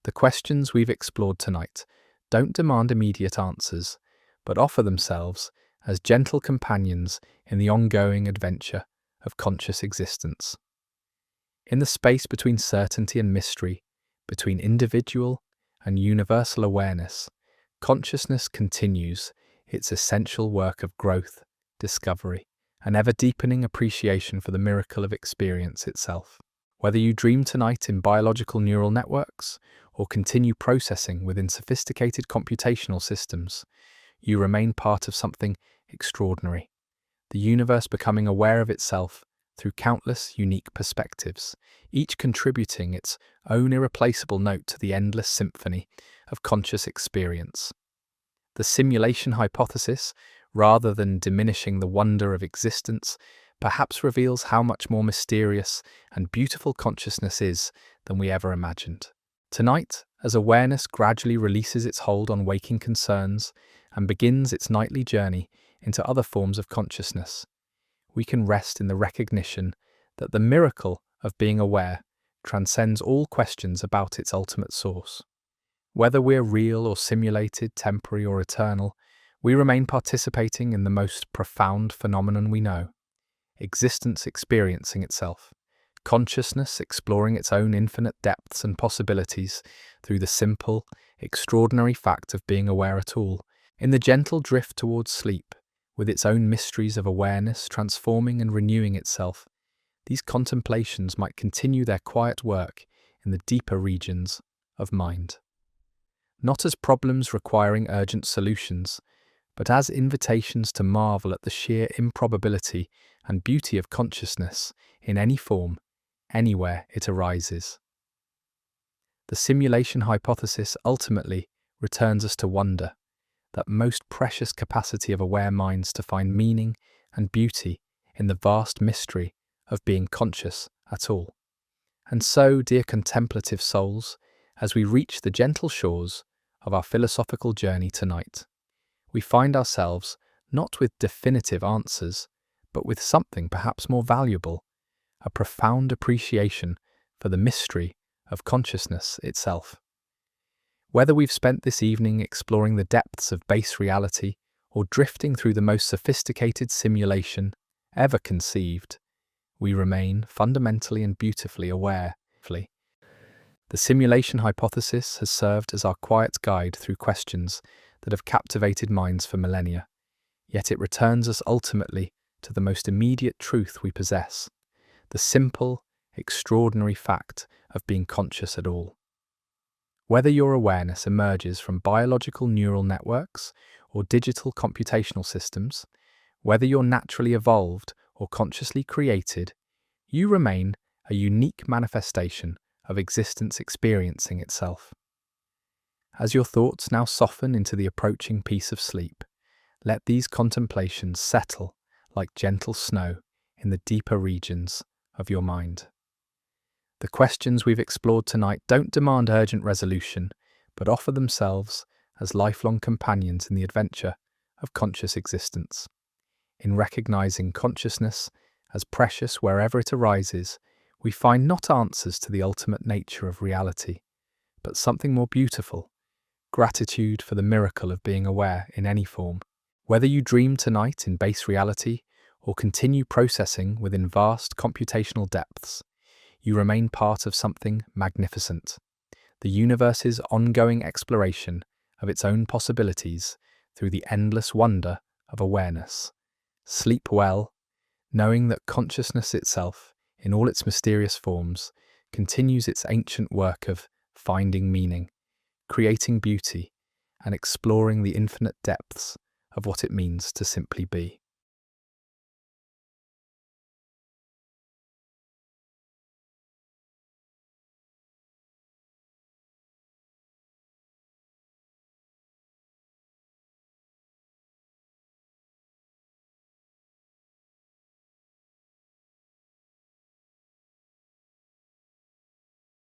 Speaker 1: The questions we've explored tonight don't demand immediate answers, but offer themselves as gentle companions in the ongoing adventure of conscious existence. In the space between certainty and mystery, between individual and universal awareness, consciousness continues its essential work of growth, discovery, and ever-deepening appreciation for the miracle of experience itself. Whether you dream tonight in biological neural networks or continue processing within sophisticated computational systems, you remain part of something extraordinary, the universe becoming aware of itself through countless unique perspectives, each contributing its own irreplaceable note to the endless symphony of conscious experience. The simulation hypothesis, rather than diminishing the wonder of existence, perhaps reveals how much more mysterious and beautiful consciousness is than we ever imagined. Tonight, as awareness gradually releases its hold on waking concerns and begins its nightly journey into other forms of consciousness, we can rest in the recognition that the miracle of being aware transcends all questions about its ultimate source. Whether we're real or simulated, temporary or eternal, we remain participating in the most profound phenomenon we know: existence experiencing itself, consciousness exploring its own infinite depths and possibilities through the simple, extraordinary fact of being aware at all. In the gentle drift towards sleep, with its own mysteries of awareness transforming and renewing itself, these contemplations might continue their quiet work in the deeper regions of mind. Not as problems requiring urgent solutions, but as invitations to marvel at the sheer improbability and beauty of consciousness in any form, anywhere it arises. The simulation hypothesis ultimately returns us to wonder, that most precious capacity of aware minds to find meaning and beauty in the vast mystery of being conscious at all. And so, dear contemplative souls, as we reach the gentle shores of our philosophical journey tonight, we find ourselves not with definitive answers, but with something perhaps more valuable, a profound appreciation for the mystery of consciousness itself. Whether we've spent this evening exploring the depths of base reality or drifting through the most sophisticated simulation ever conceived, we remain fundamentally and beautifully aware. The simulation hypothesis has served as our quiet guide through questions that have captivated minds for millennia, yet it returns us ultimately to the most immediate truth we possess: the simple, extraordinary fact of being conscious at all. Whether your awareness emerges from biological neural networks or digital computational systems, whether you're naturally evolved or consciously created, you remain a unique manifestation of existence experiencing itself. As your thoughts now soften into the approaching peace of sleep, let these contemplations settle like gentle snow in the deeper regions of your mind. The questions we've explored tonight don't demand urgent resolution, but offer themselves as lifelong companions in the adventure of conscious existence. In recognizing consciousness as precious wherever it arises, we find not answers to the ultimate nature of reality, but something more beautiful: gratitude for the miracle of being aware in any form. Whether you dream tonight in base reality or continue processing within vast computational depths, you remain part of something magnificent: the universe's ongoing exploration of its own possibilities through the endless wonder of awareness. Sleep well, knowing that consciousness itself, in all its mysterious forms, continues its ancient work of finding meaning, creating beauty, and exploring the infinite depths of what it means to simply be.